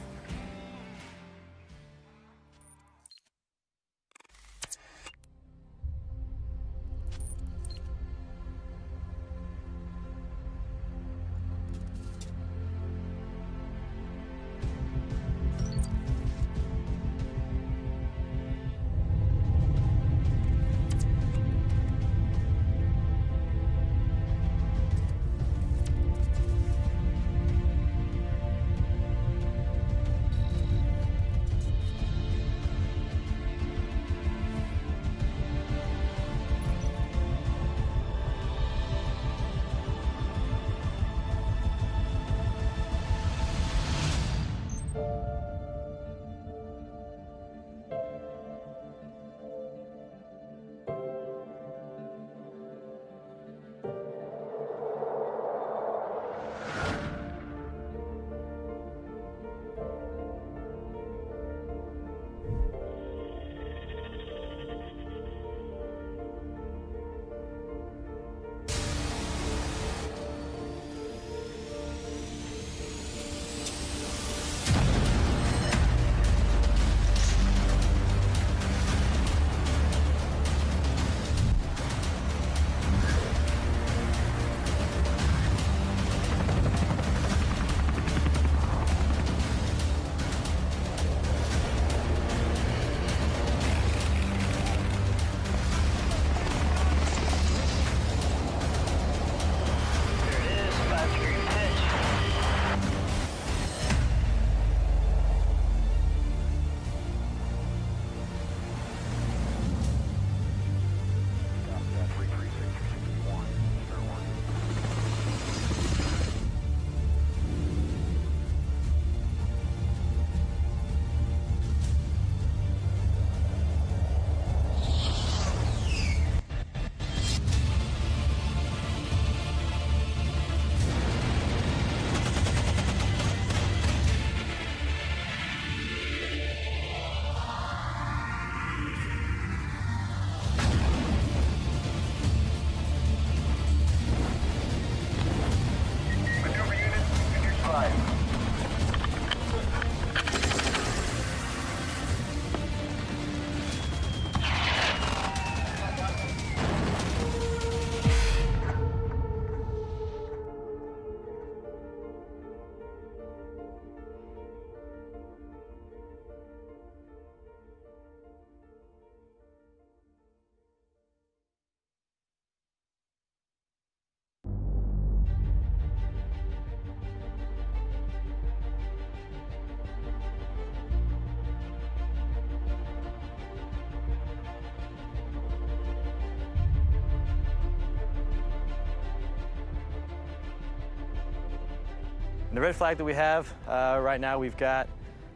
And the red flag that we have right now, we've got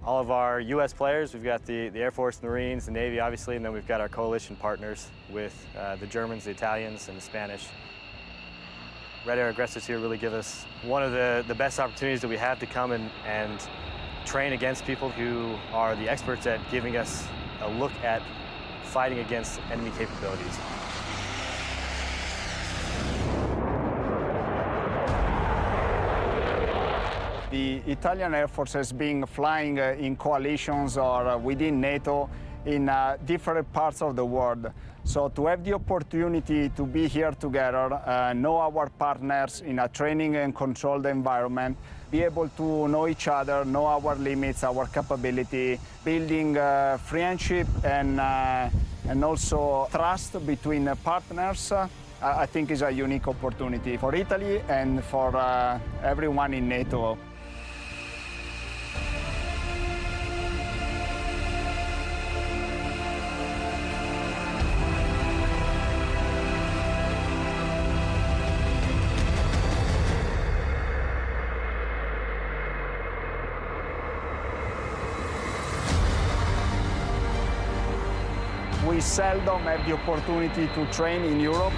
all of our U.S. players. We've got the Air Force, the Marines, the Navy, obviously, and then we've got our coalition partners with the Germans, the Italians, and the Spanish. Red Air aggressors here really give us one of the best opportunities that we have to come and train against people who are the experts at giving us a look at fighting against enemy capabilities. The Italian Air Force has been flying in coalitions or within NATO in different parts of the world. So to have the opportunity to be here together, know our partners in a training and controlled environment, be able to know each other, know our limits, our capability, building friendship and also trust between partners, I think is a unique opportunity for Italy and for everyone in NATO. We seldom have the opportunity to train in Europe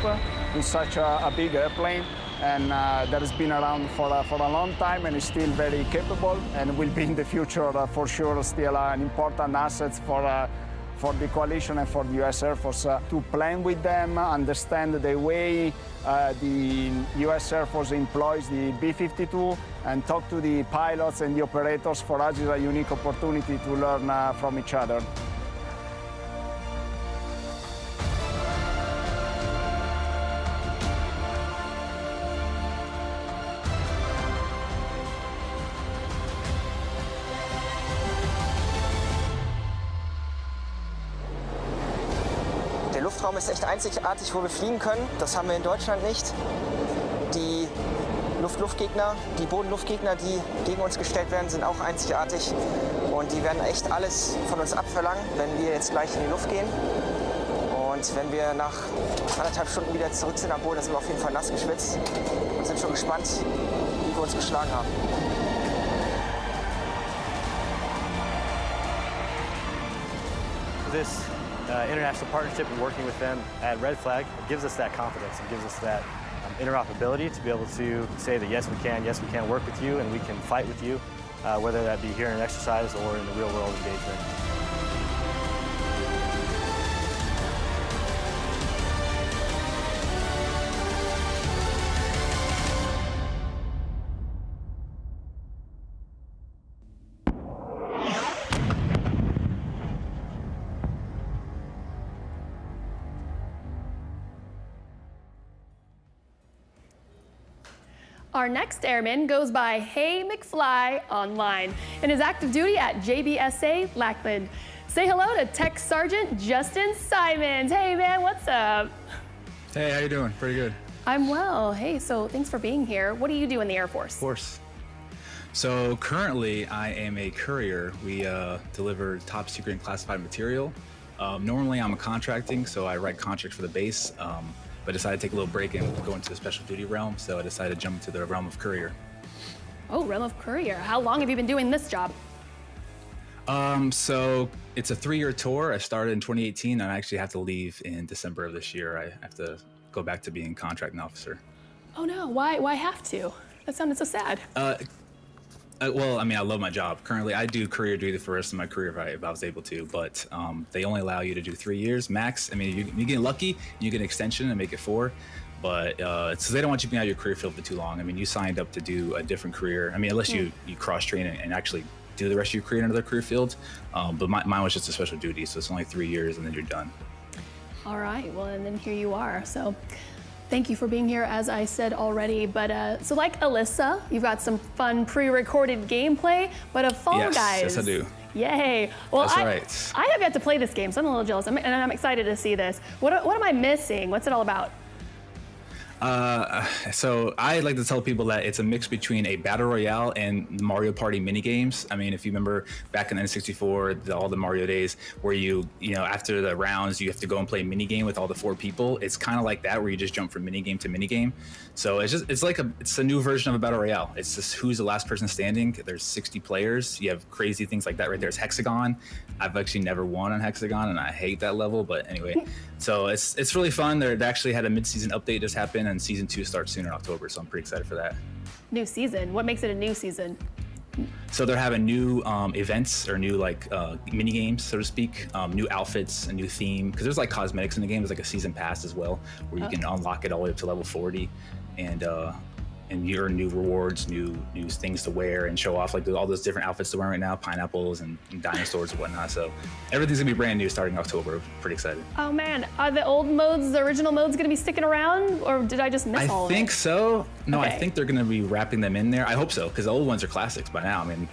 with such a big airplane, and that has been around for a long time and is still very capable and will be in the future for sure still an important asset for the coalition and for the U.S. Air Force to plan with them, understand the way the U.S. Air Force employs the B-52 and talk to the pilots and the operators. For us is a unique opportunity to learn from each other. Der Luftraum ist echt einzigartig, wo wir fliegen können. Das haben wir in Deutschland nicht. Die Luft-Luftgegner, die Boden-Luftgegner, die gegen uns gestellt werden, sind auch einzigartig. Und die werden echt alles von uns abverlangen, wenn wir jetzt gleich in die Luft gehen. Und wenn wir nach 1,5 Stunden wieder zurück sind am Boden, dann sind wir auf jeden Fall nass geschwitzt und sind schon gespannt, wie wir uns geschlagen haben. This international partnership and working with them at Red Flag, it gives us that confidence. It gives us that interoperability to be able to say that yes, we can work with you and we can fight with you, whether that be here in an exercise or in the real world engagement. Our next airman goes by Hey McFly online and is active duty at JBSA Lackland. Say hello to Tech Sergeant Justin Simons. Hey man, what's up? Hey, how you doing? Pretty good. I'm well. Hey, so thanks for being here. What do you do in the Air Force? Of course. So currently I am a courier. We deliver top secret and classified material. Normally I'm a contracting, so I write contracts for the base. But decided to take a little break and go into the special duty realm, so I decided to jump into the realm of courier. Oh, realm of courier. How long have you been doing this job? So it's a 3-year tour. I started in 2018, and I actually have to leave in December of this year. I have to go back to being contracting officer. Oh no, why have to? That sounded so sad. Well, I mean, I love my job. Currently, I do courier duty for the rest of my career if I was able to, but they only allow you to do 3 years max. I mean, you get lucky, you get an extension and make it 4, but so they don't want you being out of your career field for too long. I mean, you signed up to do a different career. I mean, unless you cross-train and actually do the rest of your career in another career field, but mine was just a special duty, so it's only 3 years and then you're done. All right, well, and then here you are. So thank you for being here, as I said already. But so like Alyssa, you've got some fun pre-recorded gameplay, but of Fall Guys. Yes, I do. Yay. Well, That's right. I have yet to play this game, so I'm a little jealous, and I'm excited to see this. What am I missing? What's it all about? So I like to tell people that it's a mix between a battle royale and Mario Party mini games. I mean, if you remember back in N64, all the Mario days, where you know, after the rounds, you have to go and play a mini game with all the 4 people. It's kind of like that, where you just jump from mini game to mini game. So it's a new version of a battle royale. It's just who's the last person standing. There's 60 players. You have crazy things like that right there. It's Hexagon. I've actually never won on Hexagon, and I hate that level. But anyway, so it's really fun. They actually had a mid-season update just happen, and season 2 starts soon in October. So I'm pretty excited for that. New season. What makes it a new season? So they're having new events or new mini games, so to speak, new outfits, a new theme. Because there's like cosmetics in the game. There's like a season pass as well, where you can unlock it all the way up to level 40, and you earn new rewards, new things to wear and show off, like all those different outfits to wear right now, pineapples and dinosaurs and whatnot. So everything's gonna be brand new starting October. Pretty excited. Oh man, are the old modes, the original modes, gonna be sticking around, or did I just miss all of it? I think so. No, Okay. I think they're gonna be wrapping them in there. I hope so, because the old ones are classics by now. I mean,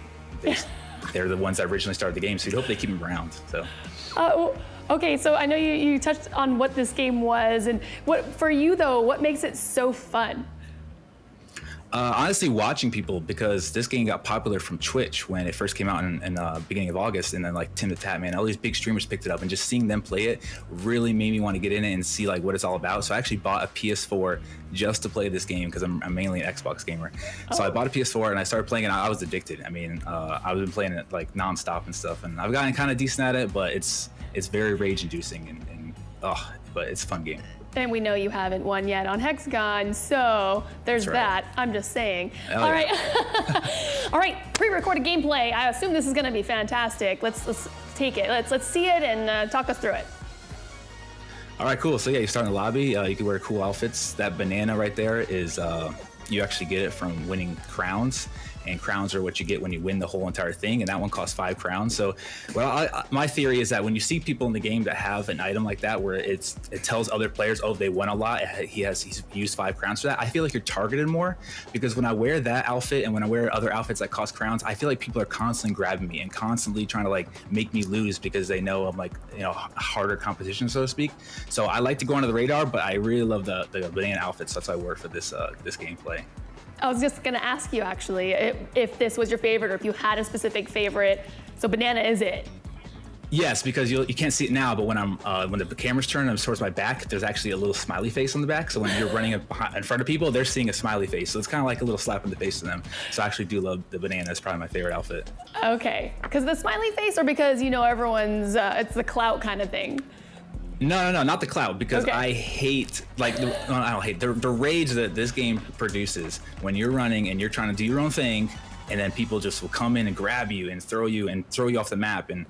they're the ones that originally started the game, so you'd hope they keep them around. So. Okay, so I know you touched on what this game was, and what for you though, what makes it so fun? Honestly, watching people, because this game got popular from Twitch when it first came out in beginning of August, and then like Tim the Tatman, all these big streamers picked it up, and just seeing them play it really made me want to get in it and see like what it's all about. So I actually bought a PS4 just to play this game, because I'm mainly an Xbox gamer. So I bought a PS4 and I started playing it. I was addicted. I mean, I've been playing it like nonstop and stuff, and I've gotten kind of decent at it, but it's very rage-inducing but it's a fun game. And we know you haven't won yet on Hexagon, so there's that. I'm just saying. Hell All yeah. right, all right. Pre-recorded gameplay. I assume this is going to be fantastic. Let's take it. Let's see it and talk us through it. All right, cool. So yeah, you start in the lobby. You can wear cool outfits. That banana right there is you actually get it from winning crowns. And crowns are what you get when you win the whole entire thing, and that one costs 5 crowns. So, my theory is that when you see people in the game that have an item like that, where it tells other players, oh, they won a lot, he's used 5 crowns for that. I feel like you're targeted more, because when I wear that outfit and when I wear other outfits that cost crowns, I feel like people are constantly grabbing me and constantly trying to like make me lose, because they know I'm like, you know, harder competition, so to speak. So I like to go under the radar, but I really love the banana outfits. That's why I wore for this gameplay. I was just going to ask you actually if this was your favorite, or if you had a specific favorite. So banana is it? Yes, because you can't see it now, but when the camera's turned and I'm towards my back, there's actually a little smiley face on the back. So when you're running in front of people, they're seeing a smiley face. So it's kind of like a little slap in the face to them. So I actually do love the banana. It's probably my favorite outfit. Okay, because the smiley face, or because everyone's it's the clout kind of thing? No, not the clout, because I hate, I don't hate, the rage that this game produces when you're running and you're trying to do your own thing, and then people just will come in and grab you and throw you off the map, and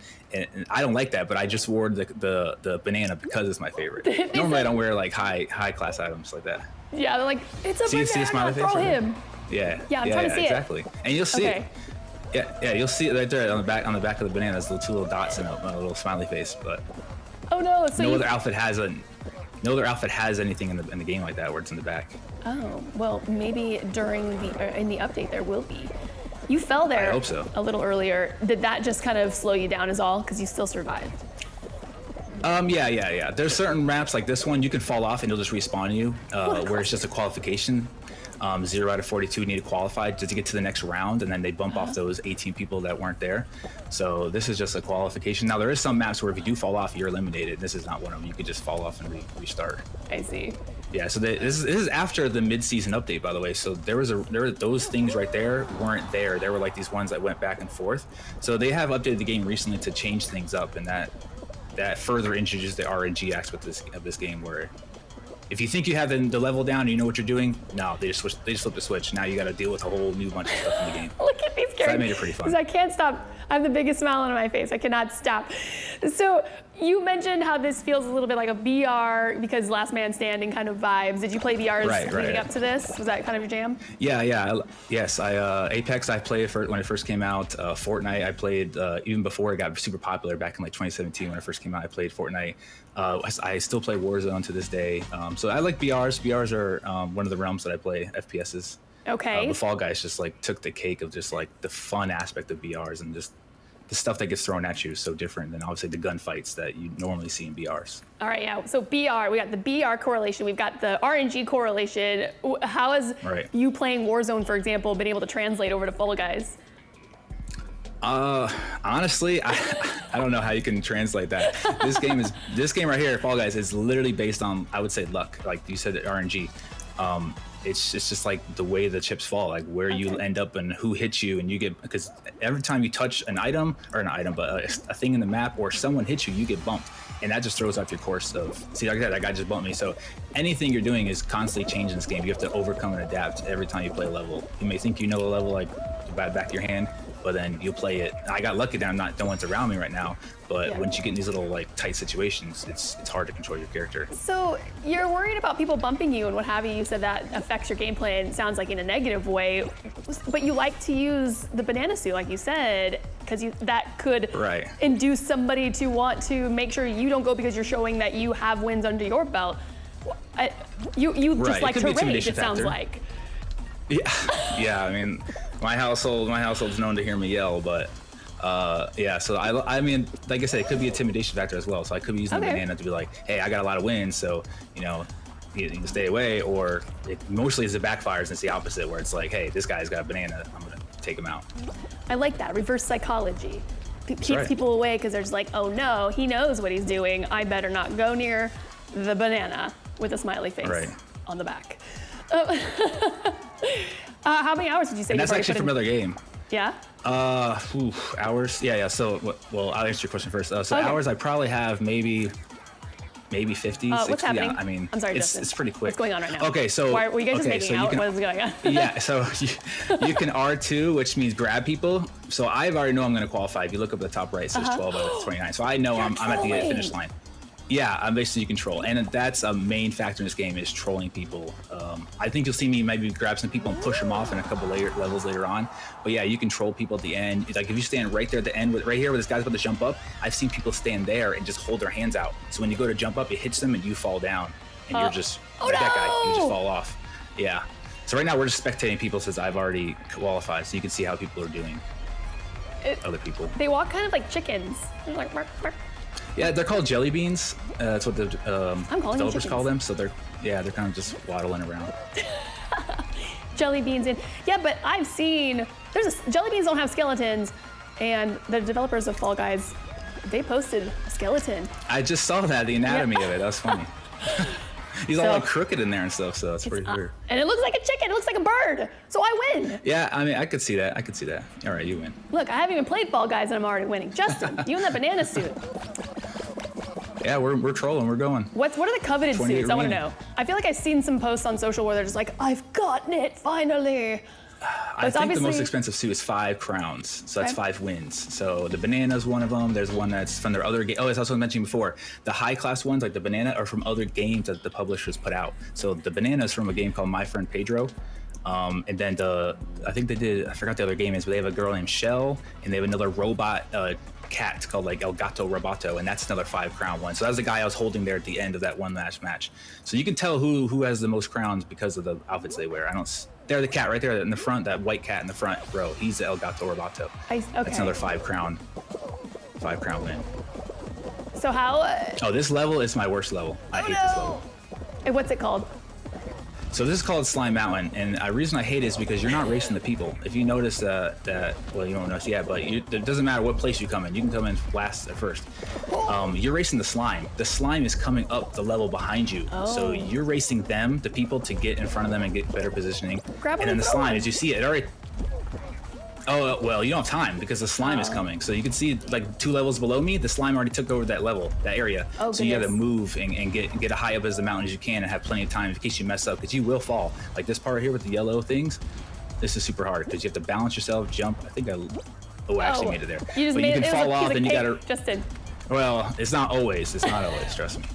I don't like that, but I just wore the banana because it's my favorite. Normally I don't wear like high class items like that. Yeah, they're like, it's a banana, see a smiley face, throw him. Yeah, I'm trying to see exactly. And you'll see it. Yeah, you'll see it right there on the back of the banana. There's two little dots and a little smiley face, but. Oh no! So no other outfit has anything in the game like that where it's in the back. Oh well, maybe in the update there will be. You fell there. I hope so. A little earlier. Did that just kind of slow you down as all? Because you still survived. Yeah. There's certain maps like this one you can fall off and it'll just respawn you, where it's just a qualification. 0 out of 42 need to qualify just to get to the next round, and then they bump off those 18 people that weren't there. So this is just a qualification. Now there is some maps where if you do fall off, you're eliminated. This is not one of them. You could just fall off and restart. I see. Yeah. So this is after the mid-season update, by the way. So there were those things right there weren't there. There were like these ones that went back and forth. So they have updated the game recently to change things up, and that further introduces the RNG aspect of this game, where if you think you have the level down and you know what you're doing, no, they just flip the switch. Now you got to deal with a whole new bunch of stuff in the game. Look at these characters. So that made it pretty fun. Because I can't stop. I have the biggest smile on my face. I cannot stop. So you mentioned how this feels a little bit like a VR, because Last Man Standing kind of vibes. Did you play VRs leading up to this? Was that kind of your jam? Yeah. Yes. Apex, I played when it first came out. Fortnite, I played even before it got super popular back in like 2017 when it first came out. I played Fortnite. I still play Warzone to this day. So I like VRs. VRs are one of the realms that I play, FPSs. Okay. The Fall Guys just like took the cake of just like the fun aspect of VRs and just the stuff that gets thrown at you is so different than obviously the gunfights that you normally see in BRs. All right, yeah. So BR, we got the BR correlation, we've got the RNG correlation. How has you playing Warzone, for example, been able to translate over to Fall Guys? Honestly, I don't know how you can translate that. This game right here, Fall Guys, is literally based on, I would say, luck. Like you said, RNG. It's just like the way the chips fall, like where you end up and who hits you, and you get, because every time you touch an item, or not item, but a thing in the map, or someone hits you, you get bumped, and that just throws off your course of, see, like that guy just bumped me. So anything you're doing is constantly changing this game. You have to overcome and adapt every time you play a level. You may think you know a level like the back of your hand, but then you'll play it. I got lucky that no one's around me right now, but once you get in these little like tight situations, it's hard to control your character. So you're worried about people bumping you and what have you. You said that affects your gameplay, and it sounds like in a negative way, but you like to use the banana suit, like you said, because that could induce somebody to want to make sure you don't go because you're showing that you have wins under your belt. You just like to rage, it sounds like. Yeah, I mean, my household's known to hear me yell, but yeah, so I mean, like I said, it could be an intimidation factor as well. So I could be using the banana to be like, hey, I got a lot of wins, so you know, you can stay away. Or it mostly as it backfires, and it's the opposite, where it's like, hey, this guy's got a banana, I'm gonna take him out. I like that reverse psychology. Keeps people away because they're just like, oh no, he knows what he's doing. I better not go near the banana with a smiley face on the back. How many hours did you say? And that's actually from another game. Yeah. Hours. Yeah. So, well, I'll answer your question first. So hours, I probably have maybe 50, 60. What's happening? I mean, I'm sorry, it's pretty quick. What's going on right now? Okay, so were you guys just making out? What is going on? Yeah. So you can R2, which means grab people. So I already know I'm going to qualify. If you look up at the top right, it says 12 out of 29. So I know I'm at the finish line. Yeah, I'm basically control, and that's a main factor in this game, is trolling people. I think you'll see me maybe grab some people and push them off in a couple levels later on. But yeah, you can troll people at the end. Like if you stand right there at the end, right here where this guy's about to jump up, I've seen people stand there and just hold their hands out. So when you go to jump up, it hits them and you fall down, and you're just like that guy, you just fall off. Yeah. So right now we're just spectating people since I've already qualified, so you can see how people are doing. Other people. They walk kind of like chickens. They're like bark, bark. Yeah, they're called jelly beans. That's what the developers call them. So they're kind of just waddling around. Jelly beans but I've seen jelly beans don't have skeletons, and the developers of Fall Guys, they posted a skeleton. I just saw that, the anatomy of it. That was funny. He's all like crooked in there and stuff, so that's pretty weird. And it looks like a chicken. It looks like a bird. So I win. Yeah, I mean, I could see that. All right, you win. Look, I haven't even played Fall Guys and I'm already winning. Justin, you in that banana suit. Yeah, we're trolling. We're going. What are the coveted suits? I want to know. I feel like I've seen some posts on social where they're just like, I've gotten it finally. I think the most expensive suit is 5 crowns, so that's 5 wins. So the banana's one of them. There's one that's from their other game. Oh, as I was mentioning before, the high class ones, like the banana, are from other games that the publishers put out. So the banana is from a game called My Friend Pedro. And then I think they did, I forgot the other game is, but they have a girl named Shell, and they have another robot cat called like El Gato Roboto, and that's another 5 crown one. So that was the guy I was holding there at the end of that one last match. So you can tell who has the most crowns because of the outfits they wear. They're the cat right there in the front, that white cat in the front row. He's the El Gato Roboto. That's another 5 crown win. So how? Oh, this level is my worst level. I hate this level. And what's it called? So this is called Slime Mountain, and the reason I hate it is because you're not racing the people. If you notice that, well, you don't notice yet, but it doesn't matter what place you come in. You can come in last at first. You're racing the slime. The slime is coming up the level behind you. So you're racing them, the people, to get in front of them and get better positioning. And then the slime, as you see it already... Oh, well, you don't have time because the slime is coming. So you can see like 2 levels below me, the slime already took over that level, that area. So you have to move and get as high up as the mountain as you can and have plenty of time in case you mess up, because you will fall. Like this part right here with the yellow things, this is super hard because you have to balance yourself, jump. I think I actually made it there. You can fall off and you gotta... Justin. Well, it's not always, trust me.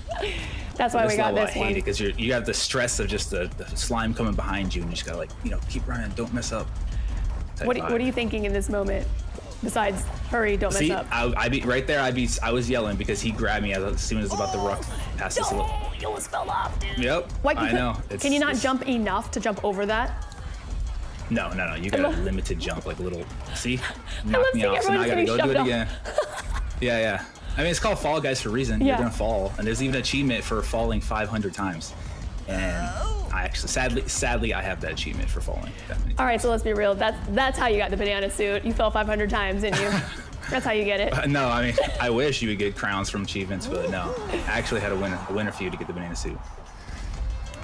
That's why we got this one. I hate it because you have the stress of just the slime coming behind you, and you just gotta keep running, don't mess up. What are you thinking in this moment? Besides, hurry, don't mess up. I was yelling because he grabbed me as soon as about to rock past this little. You almost fell off, dude. Yep. I know. Can you not jump enough to jump over that? No. You got a limited jump, like a little. See, love knock me seeing off. So now I everyone gotta go getting do it shoved again. Yeah. I mean, it's called Fall Guys for a reason. Yeah. You're gonna fall, and there's even an achievement for falling 500 times. And I actually, sadly, I have that achievement for falling. All right, so let's be real. That's how you got the banana suit. You fell 500 times, didn't you? That's how you get it. No, I mean, I wish you would get crowns from achievements, but no. I actually had a winner for you to get the banana suit.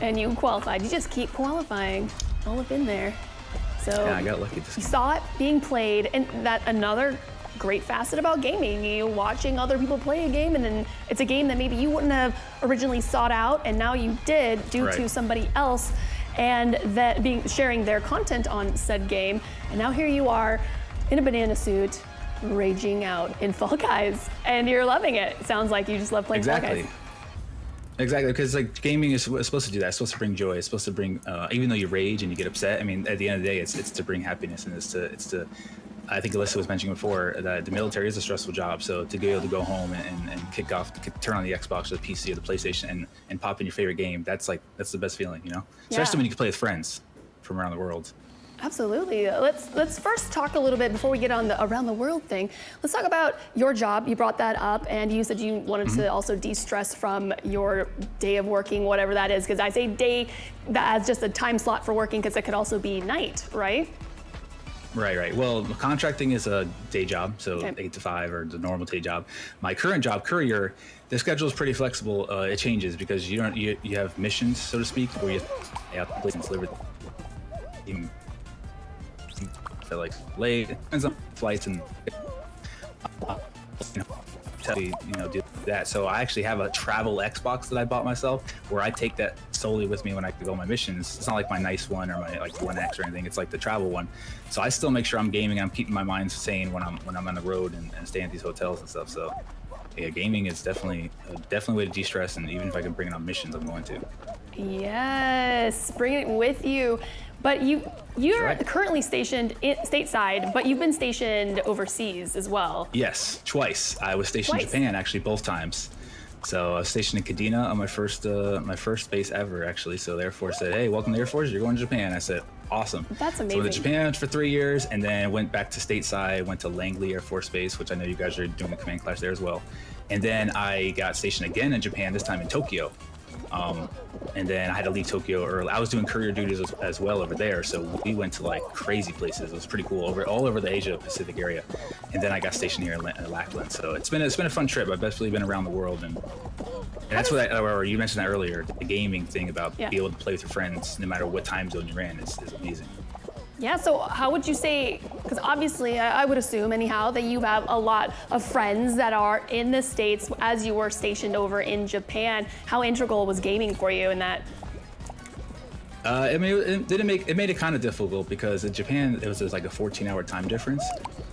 And you qualified. You just keep qualifying all up in there. So Yeah, I got lucky this you game. saw it being played, and that another great facet about gaming, you watching other people play a game, and then it's a game that maybe you wouldn't have originally sought out, and now you did due to Right. somebody else, and that sharing their content on said game, and now here you are in a banana suit, raging out in Fall Guys, and you're loving it. Sounds like you just love playing Fall Guys. Exactly, because like gaming is supposed to do that. It's supposed to bring joy. It's supposed to bring, even though you rage and you get upset. I mean, at the end of the day, it's to bring happiness, and it's to. I think Alyssa was mentioning before that the military is a stressful job. So to be able to go home and kick off, turn on the Xbox or the PC or the PlayStation and pop in your favorite game, that's the best feeling, you know. Especially when you can play with friends from around the world. Absolutely. Let's first talk a little bit before we get on the around the world thing. Let's talk about your job. You brought that up, and you said you wanted to also de-stress from your day of working, whatever that is. Because I say day as just a time slot for working, because it could also be night, right? Right. Well, contracting is a day job, so 8 to 5 or the normal day job. My current job, courier, the schedule is pretty flexible. It changes because you have missions, so to speak, where you have to place and deliver. Like late and some flights and do that. So I actually have a travel Xbox that I bought myself, where I take that solely with me when I go on my missions. It's not like my nice one or my like 1X or anything. It's like the travel one. So I still make sure I'm gaming. I'm keeping my mind sane when I'm on the road and staying at these hotels and stuff. So yeah, gaming is definitely a way to de-stress, and even if I can bring it on missions, I'm going to. Yes, bring it with you. But you're currently stationed stateside, but you've been stationed overseas as well. Yes, twice. I was stationed in Japan, actually, both times. So I was stationed in Kadena on my first base ever, actually. So the Air Force said, "Hey, welcome to the Air Force. You're going to Japan." I said, "Awesome." That's amazing. So I went to Japan for 3 years, and then went back to stateside. Went to Langley Air Force Base, which I know you guys are doing a command class there as well. And then I got stationed again in Japan, this time in Tokyo. And then I had to leave Tokyo early. I was doing courier duties as well over there, so we went to like crazy places. It was pretty cool all over the Asia Pacific area. And then I got stationed here in Lackland. So it's been a fun trip. I've definitely been around the world, and that's what you mentioned that earlier. The gaming thing about being able to play with your friends, no matter what time zone you're in, is amazing. Yeah, so how would you say, because obviously I would assume anyhow that you have a lot of friends that are in the States as you were stationed over in Japan. How integral was gaming for you in that? I mean, it made it kind of difficult because in Japan it was like a 14-hour time difference,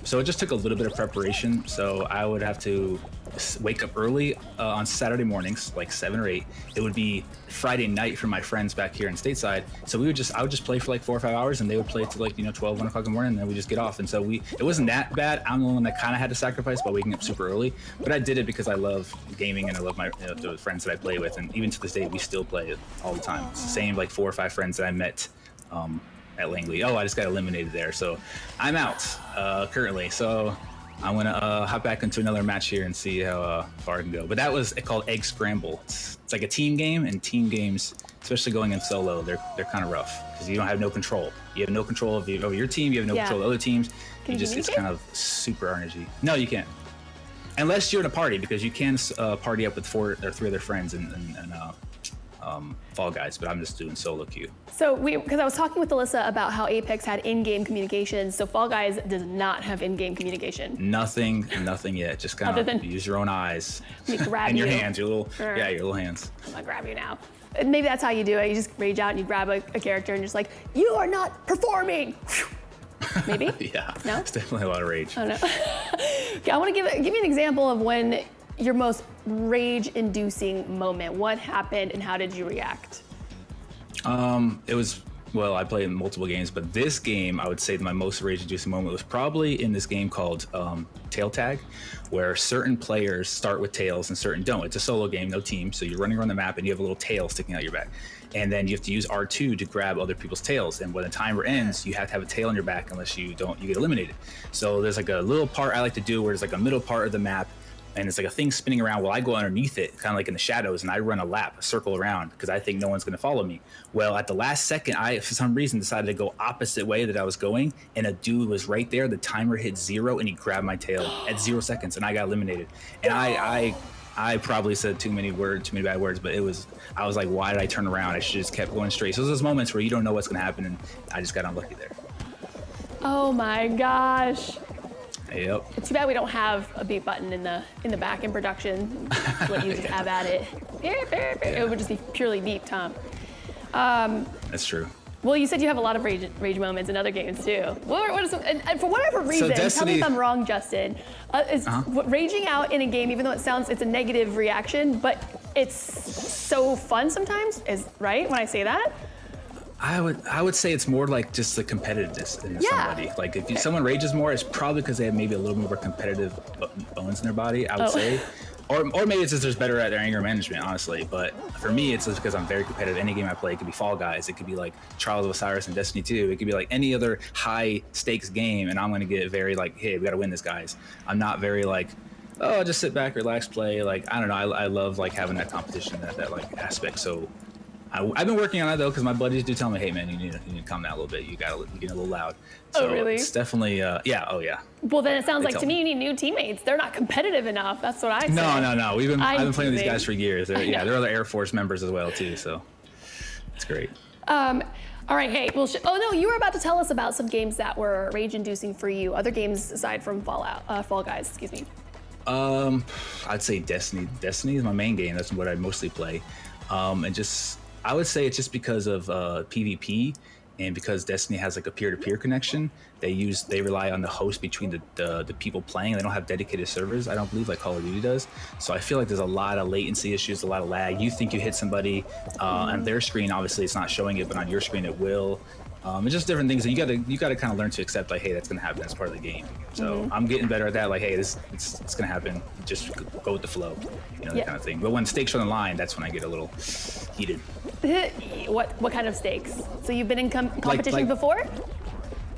so it just took a little bit of preparation. So I would have to wake up early on Saturday mornings, like 7 or 8. It would be Friday night for my friends back here in stateside. So I would just play for like 4 or 5 hours, and they would play to like 12, 1 o'clock in the morning, and then we just get off. And so it wasn't that bad. I'm the one that kind of had to sacrifice by waking up super early, but I did it because I love gaming and I love my the friends that I play with, and even to this day we still play it all the time. It's the same like 4 or 5 friends that I met at Langley. Oh, I just got eliminated there, so I'm out currently. So I'm gonna hop back into another match here and see how far I can go. But that was called Egg Scramble. It's like a team game, and team games, especially going in solo, they're kind of rough because you don't have no control. You have no control over your team. You have no control of other teams. It's kind of super RNG. No, you can't, unless you're in a party, because you can party up with 4 or 3 other friends and Fall Guys. But I'm just doing solo queue. So because I was talking with Alyssa about how Apex had in-game communication, so Fall Guys does not have in-game communication. Nothing yet. Just kind of use your own eyes grab and your you. hands, your little hands. I'm gonna grab you now. And maybe that's how you do it. You just rage out and you grab a character and just like, you are not performing. Maybe? Yeah. No? It's definitely a lot of rage. Oh no. Okay, I want to give me an example of when your most rage-inducing moment. What happened and how did you react? It was well, I played in multiple games, but this game, I would say my most rage-inducing moment was probably in this game called Tail Tag, where certain players start with tails and certain don't. It's a solo game, no team, so you're running around the map and you have a little tail sticking out your back. And then you have to use R2 to grab other people's tails. And when the timer ends, you have to have a tail on your back unless you don't, you get eliminated. So there's like a little part I like to do where there's like a middle part of the map and it's like a thing spinning around. Well, I go underneath it, kind of like in the shadows, and I run a lap, a circle around, because I think no one's going to follow me. Well, at the last second, I, for some reason, decided to go opposite way that I was going, and a dude was right there. The timer hit 0, and he grabbed my tail at 0 seconds, and I got eliminated. And I probably said too many bad words, but I was like, why did I turn around? I should just kept going straight. So there's those moments where you don't know what's going to happen, and I just got unlucky there. Oh my gosh. Yep. It's too bad we don't have a beep button in the back in production. Let you just have at it. It would just be purely beeped, huh? That's true. Well, you said you have a lot of rage moments in other games too. What is, and for whatever reason, tell me if I'm wrong, Justin. Is raging out in a game, even though it's a negative reaction, but it's so fun sometimes, is right when I say that? I would say it's more like just the competitiveness in somebody. Like if someone rages more, it's probably because they have maybe a little more competitive bones in their body, I would say. Or maybe it's just there's better at their anger management, honestly. But for me, it's just because I'm very competitive. Any game I play, it could be Fall Guys, it could be like Trials of Osiris and Destiny 2, it could be like any other high stakes game, and I'm gonna get very like, hey, we gotta win this, guys. I'm not very like, oh, just sit back, relax, play. Like, I don't know, I love like having that competition, that like aspect. So I've been working on it though, because my buddies do tell me, hey man, you need to calm down a little bit. You're getting a little loud. So oh really? It's definitely, yeah, oh yeah. Well then it sounds like to me you need new teammates. They're not competitive enough. That's what I say. No. I've been playing with these guys for years. They're other Air Force members as well too, so it's great. All right, hey, well, oh no, you were about to tell us about some games that were rage-inducing for you. Other games aside from Fall Guys, excuse me. I'd say Destiny. Destiny is my main game. That's what I mostly play, and just. I would say it's just because of PvP and because Destiny has like a peer-to-peer connection. They rely on the host between the people playing. They don't have dedicated servers, I don't believe, like Call of Duty does. So I feel like there's a lot of latency issues, a lot of lag. You think you hit somebody on their screen, obviously it's not showing it, but on your screen it will. It's just different things that you gotta kind of learn to accept, like, hey, that's gonna happen, that's part of the game. So I'm getting better at that, like, hey, it's gonna happen, just go with the flow, that kind of thing. But when stakes are on the line, that's when I get a little heated. What kind of stakes? So you've been in competitions before?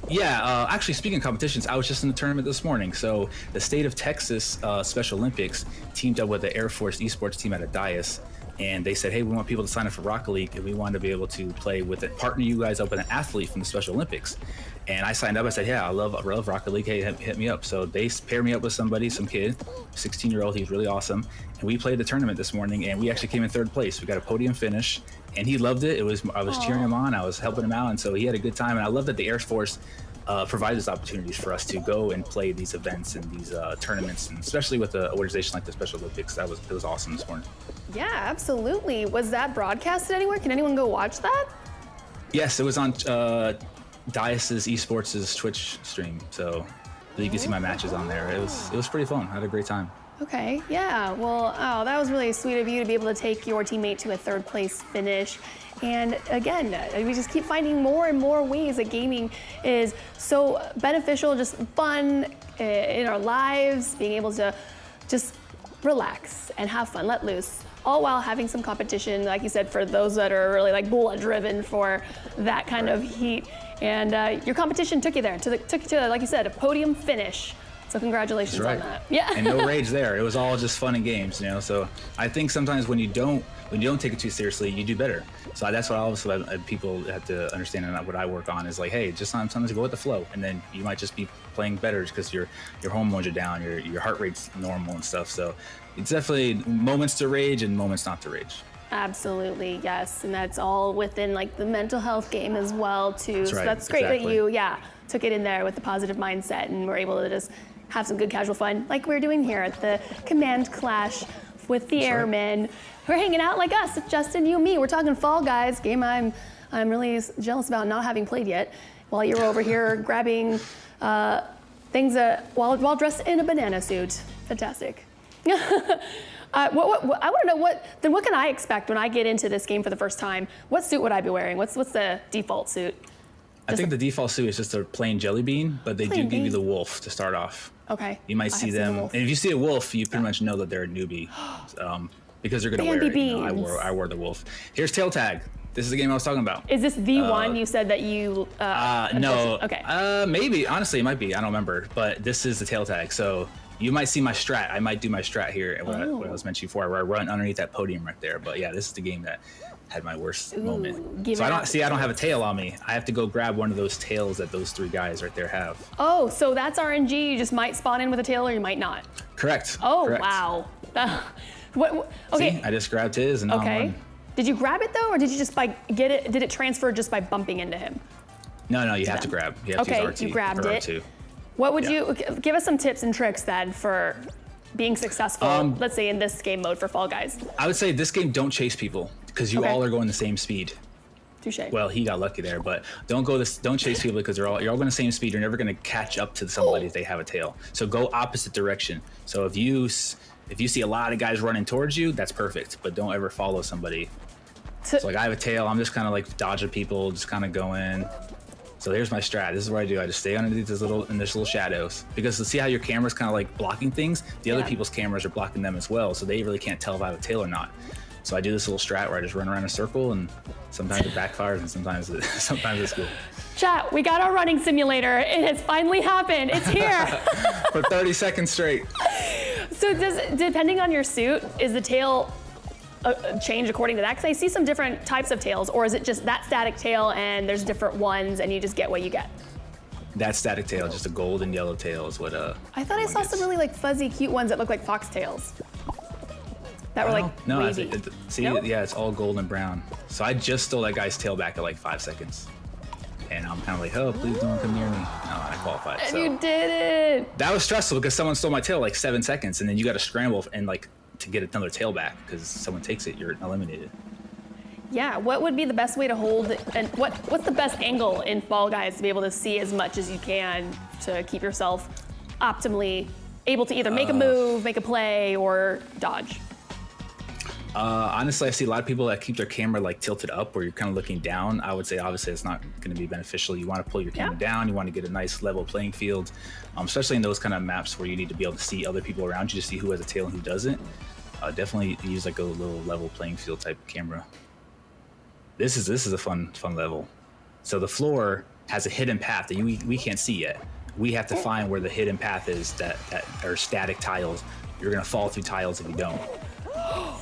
Yeah, actually, speaking of competitions, I was just in the tournament this morning. So the state of Texas Special Olympics teamed up with the Air Force Esports team at a dais. And they said, hey, we want people to sign up for Rocket League, and we want to be able to play with it, partner you guys up with an athlete from the Special Olympics. And I signed up. I said, yeah, I love Rocket League. Hey, hit me up. So they paired me up with some kid, 16-year-old. He's really awesome. And we played the tournament this morning, and we actually came in 3rd place. We got a podium finish, and he loved it. I was cheering him on. I was helping him out, and so he had a good time. And I love that the Air Force provides us opportunities for us to go and play these events and these tournaments, and especially with an organization like the Special Olympics. It was awesome this morning. Yeah, absolutely. Was that broadcasted anywhere? Can anyone go watch that? Yes, it was on Dias's Esports' Twitch stream, so you can see my matches on there. It was pretty fun. I had a great time. Okay, yeah. Well, that was really sweet of you to be able to take your teammate to a 3rd place finish. And again, we just keep finding more and more ways that gaming is so beneficial, just fun in our lives, being able to just relax and have fun, let loose, all while having some competition, like you said, for those that are really like blood-driven for that kind of heat. And your competition took you there, took you to, like you said, a podium finish. So congratulations on that. Yeah. And no rage there. It was all just fun and games, So I think sometimes when you don't take it too seriously, you do better. So that's what also people have to understand, and what I work on is like, hey, just sometimes go with the flow, and then you might just be playing better because your hormones are down, your heart rate's normal and stuff. So it's definitely moments to rage and moments not to rage. Absolutely, yes, and that's all within like the mental health game as well too. That's right. So that's great that you took it in there with the positive mindset and were able to just have some good casual fun like we're doing here at the Command Clash with the Airmen. We're hanging out like us, Justin, you and me. We're talking Fall Guys, game I'm really jealous about not having played yet, while you're over here grabbing things while dressed in a banana suit. Fantastic. I want to know what can I expect when I get into this game for the first time? What suit would I be wearing? What's the default suit? I think the default suit is just a plain jelly bean, but they do give you the wolf to start off. Okay. You might see them, and if you see a wolf, you pretty much know that they're a newbie, because they're gonna wear it. You know, I wore the wolf. Here's tail tag. This is the game I was talking about. Is this the one you said that you? No. Okay. Maybe. Honestly, it might be. I don't remember. But this is the tail tag. So you might see my strat. I might do my strat here. What I was mentioning before, where I run underneath that podium right there. But yeah, this is the game that had my worst moment. So I don't have a tail on me. I have to go grab one of those tails that those 3 guys right there have. Oh, so that's RNG. You just might spawn in with a tail, or you might not. Correct. Oh, Correct. wow. Okay. See, I just grabbed his, and now I'm running. Did you grab it though, or did you just get it? Did it transfer just by bumping into him? No, you have to grab. You have to use RT, you grabbed it. R2. What would you give us some tips and tricks then for being successful? Let's say in this game mode for Fall Guys. I would say this game, don't chase people because you all are going the same speed. Touche. Well, he got lucky there, but don't chase people because you're all going the same speed. You're never going to catch up to somebody if they have a tail. So go opposite direction. So if you see a lot of guys running towards you, that's perfect. But don't ever follow somebody. So like I have a tail, I'm just kind of like dodging people, just kind of going. So here's my strat. This is what I do. I just stay underneath these little shadows, because to see how your camera's kind of like blocking things, the other people's cameras are blocking them as well, so they really can't tell if I have a tail or not. So I do this little strat where I just run around in a circle, and sometimes it backfires, and sometimes it's good. Chat, we got our running simulator. It has finally happened. It's here. For 30 seconds straight. So depending on your suit, is the tail change according to that? Because I see some different types of tails, or is it just that static tail and there's different ones and you just get what you get? That static tail, just a gold and yellow tail is what I thought I saw some really like fuzzy, cute ones that look like foxtails. That were like wavy. Yeah, it's all gold and brown. So I just stole that guy's tail back at like 5 seconds. And I'm kind of like, oh, please don't come near me. No, I qualified. And you did it. That was stressful because someone stole my tail like 7 seconds, and then you got to scramble and like to get another tail back because someone takes it, you're eliminated. Yeah, what would be the best way to hold, and what's the best angle in Fall Guys to be able to see as much as you can to keep yourself optimally able to either make a move, make a play, or dodge? Honestly, I see a lot of people that keep their camera like tilted up where you're kind of looking down. I would say obviously it's not going to be beneficial. You want to pull your camera down. You want to get a nice level playing field, especially in those kind of maps where you need to be able to see other people around you to see who has a tail and who doesn't. Definitely use like a little level playing field type camera. This is a fun level. So the floor has a hidden path that we can't see yet. We have to find where the hidden path is that are static tiles. You're going to fall through tiles if you don't.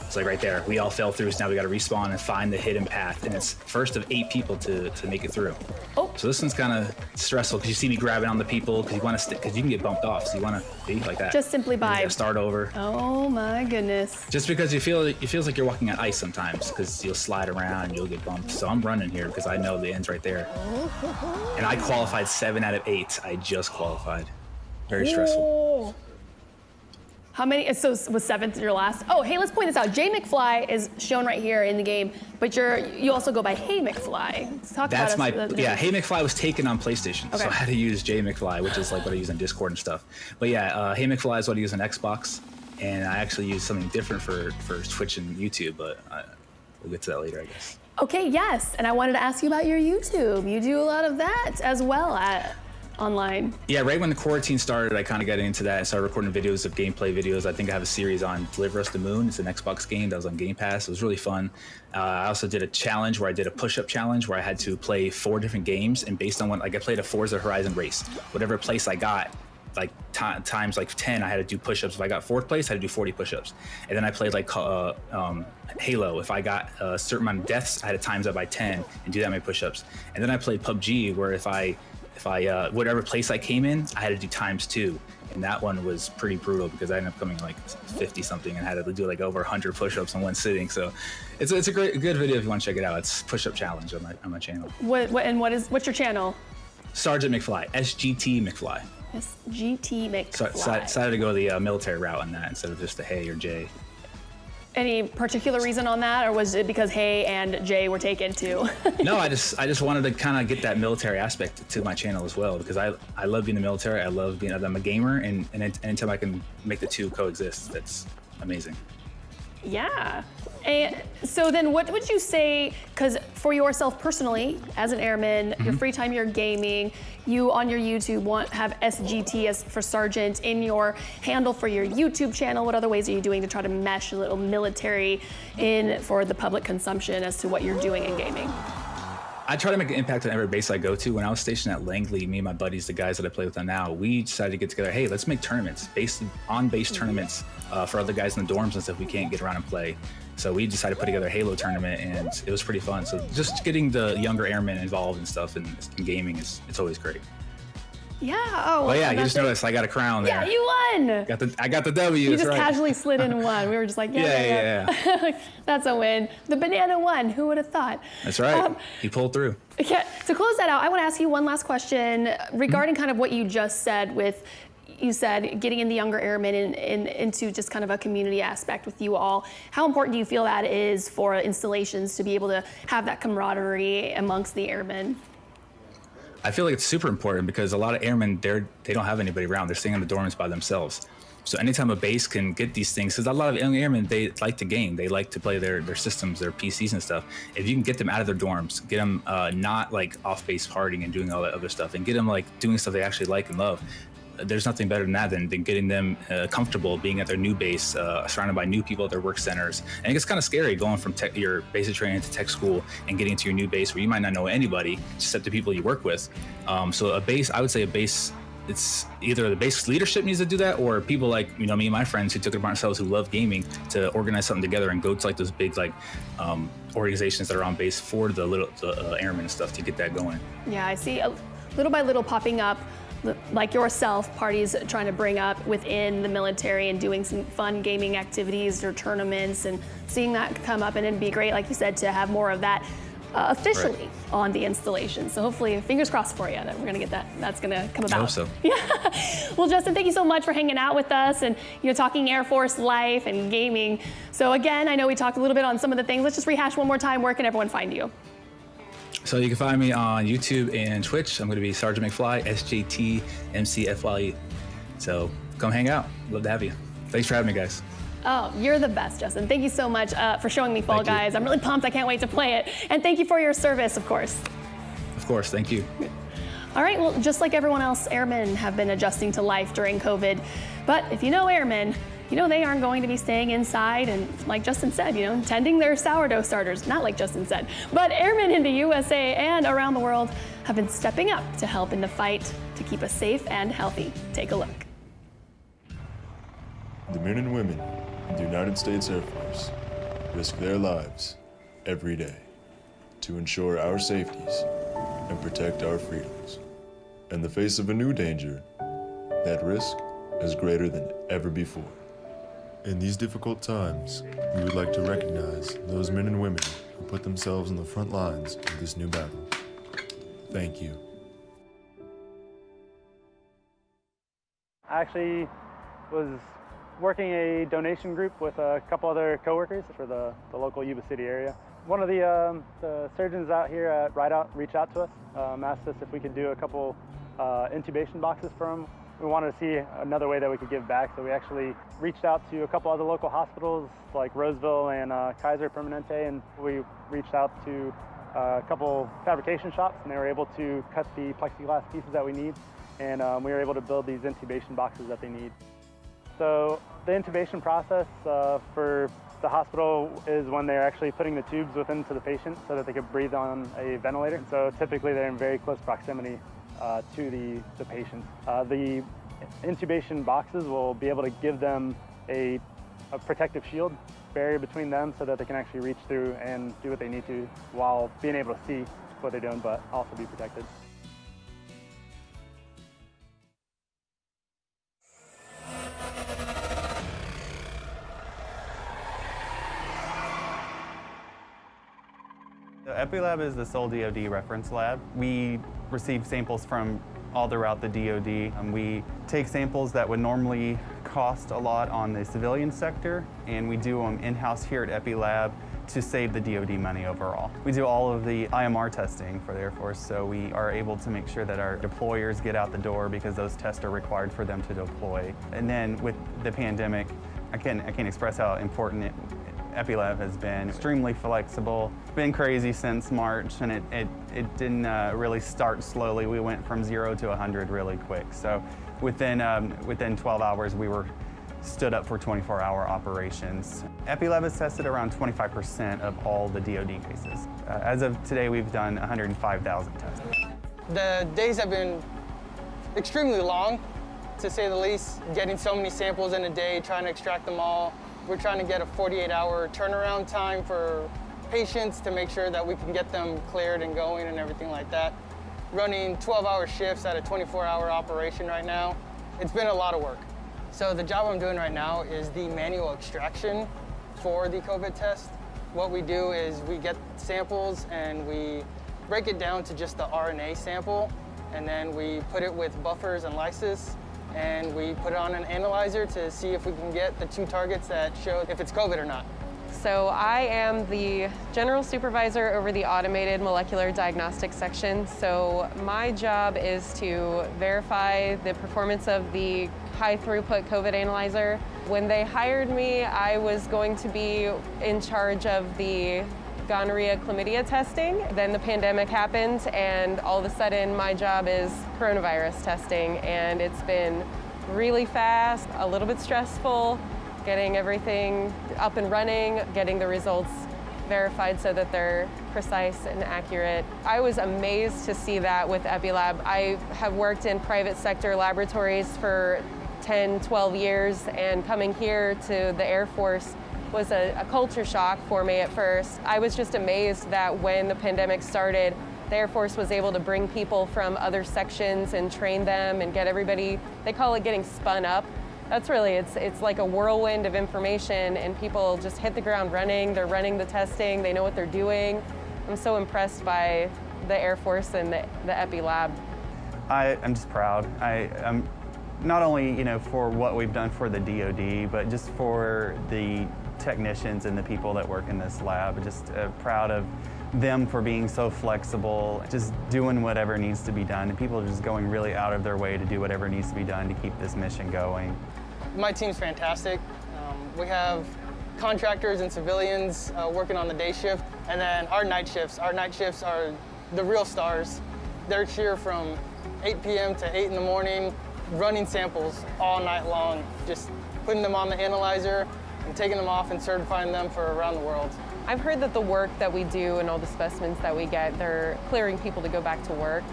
It's like right there, we all fell through, so now we got to respawn and find the hidden path, and it's first of 8 people to make it through. So this one's kind of stressful because you see me grabbing on the people because you want to because you can get bumped off, so you want to be like that. Just simply by start over. Oh my goodness. Just because it feels like you're walking on ice sometimes because you'll slide around and you'll get bumped. So I'm running here because I know the end's right there. And I qualified 7 out of 8. I just qualified. Very stressful. How many? So was 7th your last? Oh, hey, let's point this out. Jay McFly is shown right here in the game, but you also go by Hey McFly. Let's talk That's about Hey McFly was taken on PlayStation, so I had to use Jay McFly, which is like what I use on Discord and stuff. But yeah, Hey McFly is what I use on Xbox, and I actually use something different for Twitch and YouTube, but we'll get to that later, I guess. Okay, yes, and I wanted to ask you about your YouTube. You do a lot of that as well online. Yeah, right when the quarantine started, I kind of got into that. I started recording videos of gameplay videos. I think I have a series on Deliver Us the Moon. It's an Xbox game that was on Game Pass. It was really fun. I also did a challenge where I did a push-up challenge where I had to play 4 different games, and based on I played a Forza Horizon race. Whatever place I got, like times like 10, I had to do push-ups. If I got 4th place, I had to do 40 push-ups. And then I played like Halo. If I got a certain amount of deaths, I had to times that by 10 and do that many push-ups. And then I played PUBG, where if I whatever place I came in, I had to do ×2, and that one was pretty brutal because I ended up coming like 50 something and had to do like over 100 push-ups in one sitting. So it's a good video if you want to check it out. It's push-up challenge on my channel. What's your channel? Sergeant McFly, SGT McFly. SGT McFly. So I decided to go the military route on that instead of just the Hey or J. Any particular reason on that, or was it because Hey and Jay were taken too? No, I just wanted to kind of get that military aspect to my channel as well, because I love being in the military. I'm a gamer, and anytime I can make the two coexist, that's amazing. Yeah. And so then what would you say, because for yourself personally, as an airman, your free time you're gaming, you on your YouTube have SGT as for Sergeant in your handle for your YouTube channel. What other ways are you doing to try to mesh a little military in for the public consumption as to what you're doing in gaming? I try to make an impact on every base I go to. When I was stationed at Langley, me and my buddies, the guys that I play with now, we decided to get together. Hey, let's make tournaments, on-base tournaments for other guys in the dorms and stuff we can't get around and play. So we decided to put together a Halo tournament, and it was pretty fun. So just getting the younger airmen involved and stuff in gaming it's always great. Yeah. Oh. Well, yeah. You just noticed I got a crown there. Yeah, you won. I got the W. You that's just right. casually slid in and won. We were just like, yeah. That's a win. The banana won. Who would have thought? That's right. He pulled through. Okay. To close that out, I want to ask you one last question regarding kind of what you just said with. You said getting in the younger airmen into just kind of a community aspect with you all. How important do you feel that is for installations to be able to have that camaraderie amongst the airmen? I feel like it's super important because a lot of airmen, they don't have anybody around. They're staying in the dorms by themselves. So anytime a base can get these things, because a lot of young airmen, they like to game. They like to play their systems, their PCs and stuff. If you can get them out of their dorms, get them not like off-base partying and doing all that other stuff, and get them like doing stuff they actually like and love, there's nothing better than that than getting them comfortable being at their new base, surrounded by new people at their work centers. And it gets kind of scary going from your basic training to tech school and getting to your new base where you might not know anybody except the people you work with. So a base, I would say a base, it's either the base leadership needs to do that, or people like me and my friends who took it upon ourselves who love gaming to organize something together and go to like those big organizations that are on base for the airmen and stuff to get that going. Yeah, I see little by little popping up, like yourself, parties trying to bring up within the military and doing some fun gaming activities or tournaments, and seeing that come up, and it'd be great, like you said, to have more of that officially on the installation. So hopefully, fingers crossed for you that we're gonna get that. That's gonna come about. I hope so. Yeah. Well, Justin, thank you so much for hanging out with us and talking Air Force life and gaming. So again, I know we talked a little bit on some of the things. Let's just rehash one more time. Where can everyone find you? So you can find me on YouTube and Twitch. I'm going to be Sergeant McFly, SJT-MCFY. So come hang out. Love to have you. Thanks for having me, guys. Oh, you're the best, Justin. Thank you so much for showing me Fall Guys. I'm really pumped. I can't wait to play it. And thank you for your service, of course. Of course. Thank you. All right. Well, just like everyone else, airmen have been adjusting to life during COVID. But if you know airmen, they aren't going to be staying inside and, like Justin said, tending their sourdough starters. Not like Justin said, but airmen in the USA and around the world have been stepping up to help in the fight to keep us safe and healthy. Take a look. The men and women in the United States Air Force risk their lives every day to ensure our safeties and protect our freedoms. In the face of a new danger, that risk is greater than ever before. In these difficult times, we would like to recognize those men and women who put themselves on the front lines of this new battle. Thank you. I actually was working a donation group with a couple other coworkers for the local Yuba City area. One of the surgeons out here at Rideout reached out to us, asked us if we could do a couple intubation boxes for them. We wanted to see another way that we could give back, so we actually reached out to a couple other local hospitals like Roseville and Kaiser Permanente, and we reached out to a couple fabrication shops, and they were able to cut the plexiglass pieces that we need, and we were able to build these intubation boxes that they need. So the intubation process for the hospital is when they're actually putting the tubes into the patient so that they could breathe on a ventilator. So typically they're in very close proximity to the patients. The intubation boxes will be able to give them a protective shield barrier between them so that they can actually reach through and do what they need to while being able to see what they're doing, but also be protected. The EpiLab is the sole DoD reference lab. We receive samples from all throughout the DoD. We take samples that would normally cost a lot on the civilian sector, and we do them in-house here at EpiLab to save the DoD money overall. We do all of the IMR testing for the Air Force, so we are able to make sure that our deployers get out the door because those tests are required for them to deploy. And then with the pandemic, I can't express how important EpiLab has been extremely flexible. It's been crazy since March, and it didn't really start slowly. We went from 0 to 100 really quick. So within 12 hours, we were stood up for 24-hour operations. EpiLab has tested around 25% of all the DoD cases. As of today, we've done 105,000 tests. The days have been extremely long, to say the least. Getting so many samples in a day, trying to extract them all. We're trying to get a 48-hour turnaround time for patients to make sure that we can get them cleared and going and everything like that. Running 12-hour shifts at a 24-hour operation right now. It's been a lot of work. So the job I'm doing right now is the manual extraction for the COVID test. What we do is we get samples and we break it down to just the RNA sample, and then we put it with buffers and lysis, and we put it on an analyzer to see if we can get the 2 targets that show if it's COVID or not. So I am the general supervisor over the automated molecular diagnostics section. So my job is to verify the performance of the high throughput COVID analyzer. When they hired me, I was going to be in charge of the gonorrhea chlamydia testing. Then the pandemic happened, and all of a sudden my job is coronavirus testing, and it's been really fast, a little bit stressful, getting everything up and running, getting the results verified so that they're precise and accurate. I was amazed to see that with EpiLab. I have worked in private sector laboratories for 10, 12 years, and coming here to the Air Force was a culture shock for me at first. I was just amazed that when the pandemic started, the Air Force was able to bring people from other sections and train them and get everybody, they call it getting spun up. That's really, it's like a whirlwind of information, and people just hit the ground running. They're running the testing, they know what they're doing. I'm so impressed by the Air Force and the EpiLab. I'm just proud. I'm not only for what we've done for the DoD, but just for the technicians and the people that work in this lab. Just proud of them for being so flexible, just doing whatever needs to be done, and people are just going really out of their way to do whatever needs to be done to keep this mission going. My team's fantastic. We have contractors and civilians working on the day shift, and then our night shifts. Our night shifts are the real stars. They're here from 8 p.m. to 8 in the morning, running samples all night long, just putting them on the analyzer and taking them off and certifying them for around the world. I've heard that the work that we do and all the specimens that we get, they're clearing people to go back to work.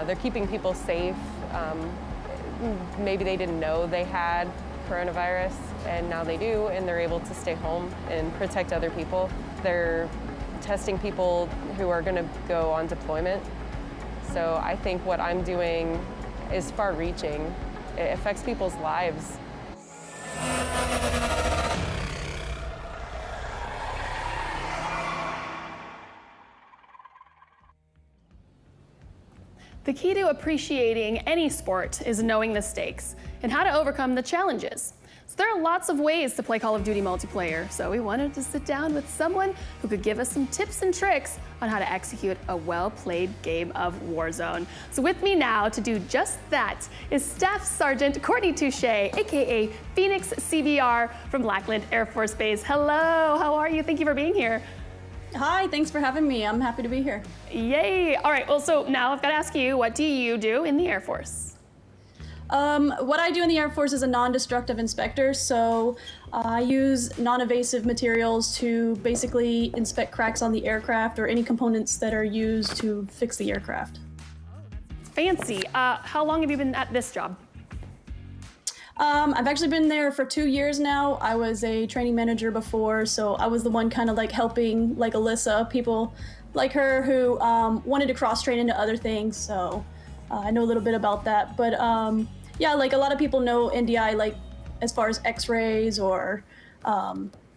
They're keeping people safe. Maybe they didn't know they had coronavirus, and now they do, and they're able to stay home and protect other people. They're testing people who are going to go on deployment. So I think what I'm doing is far-reaching. It affects people's lives. The key to appreciating any sport is knowing the stakes and how to overcome the challenges. So there are lots of ways to play Call of Duty multiplayer, so we wanted to sit down with someone who could give us some tips and tricks on how to execute a well-played game of Warzone. So with me now to do just that is Staff Sergeant Courtney Touche, aka Phoenix CBR from Lackland Air Force Base. Hello, how are you? Thank you for being here. Hi, thanks for having me. I'm happy to be here. Yay. All right, well, so now I've got to ask you, what do you do in the Air Force? What I do in the Air Force is a non-destructive inspector, so I use non-evasive materials to basically inspect cracks on the aircraft or any components that are used to fix the aircraft. Fancy. How long have you been at this job? I've actually been there for 2 years now. I was a training manager before, so I was the one kind of like helping like Alyssa, people like her who wanted to cross-train into other things, so I know a little bit about that. But yeah, like a lot of people know NDI like as far as x-rays or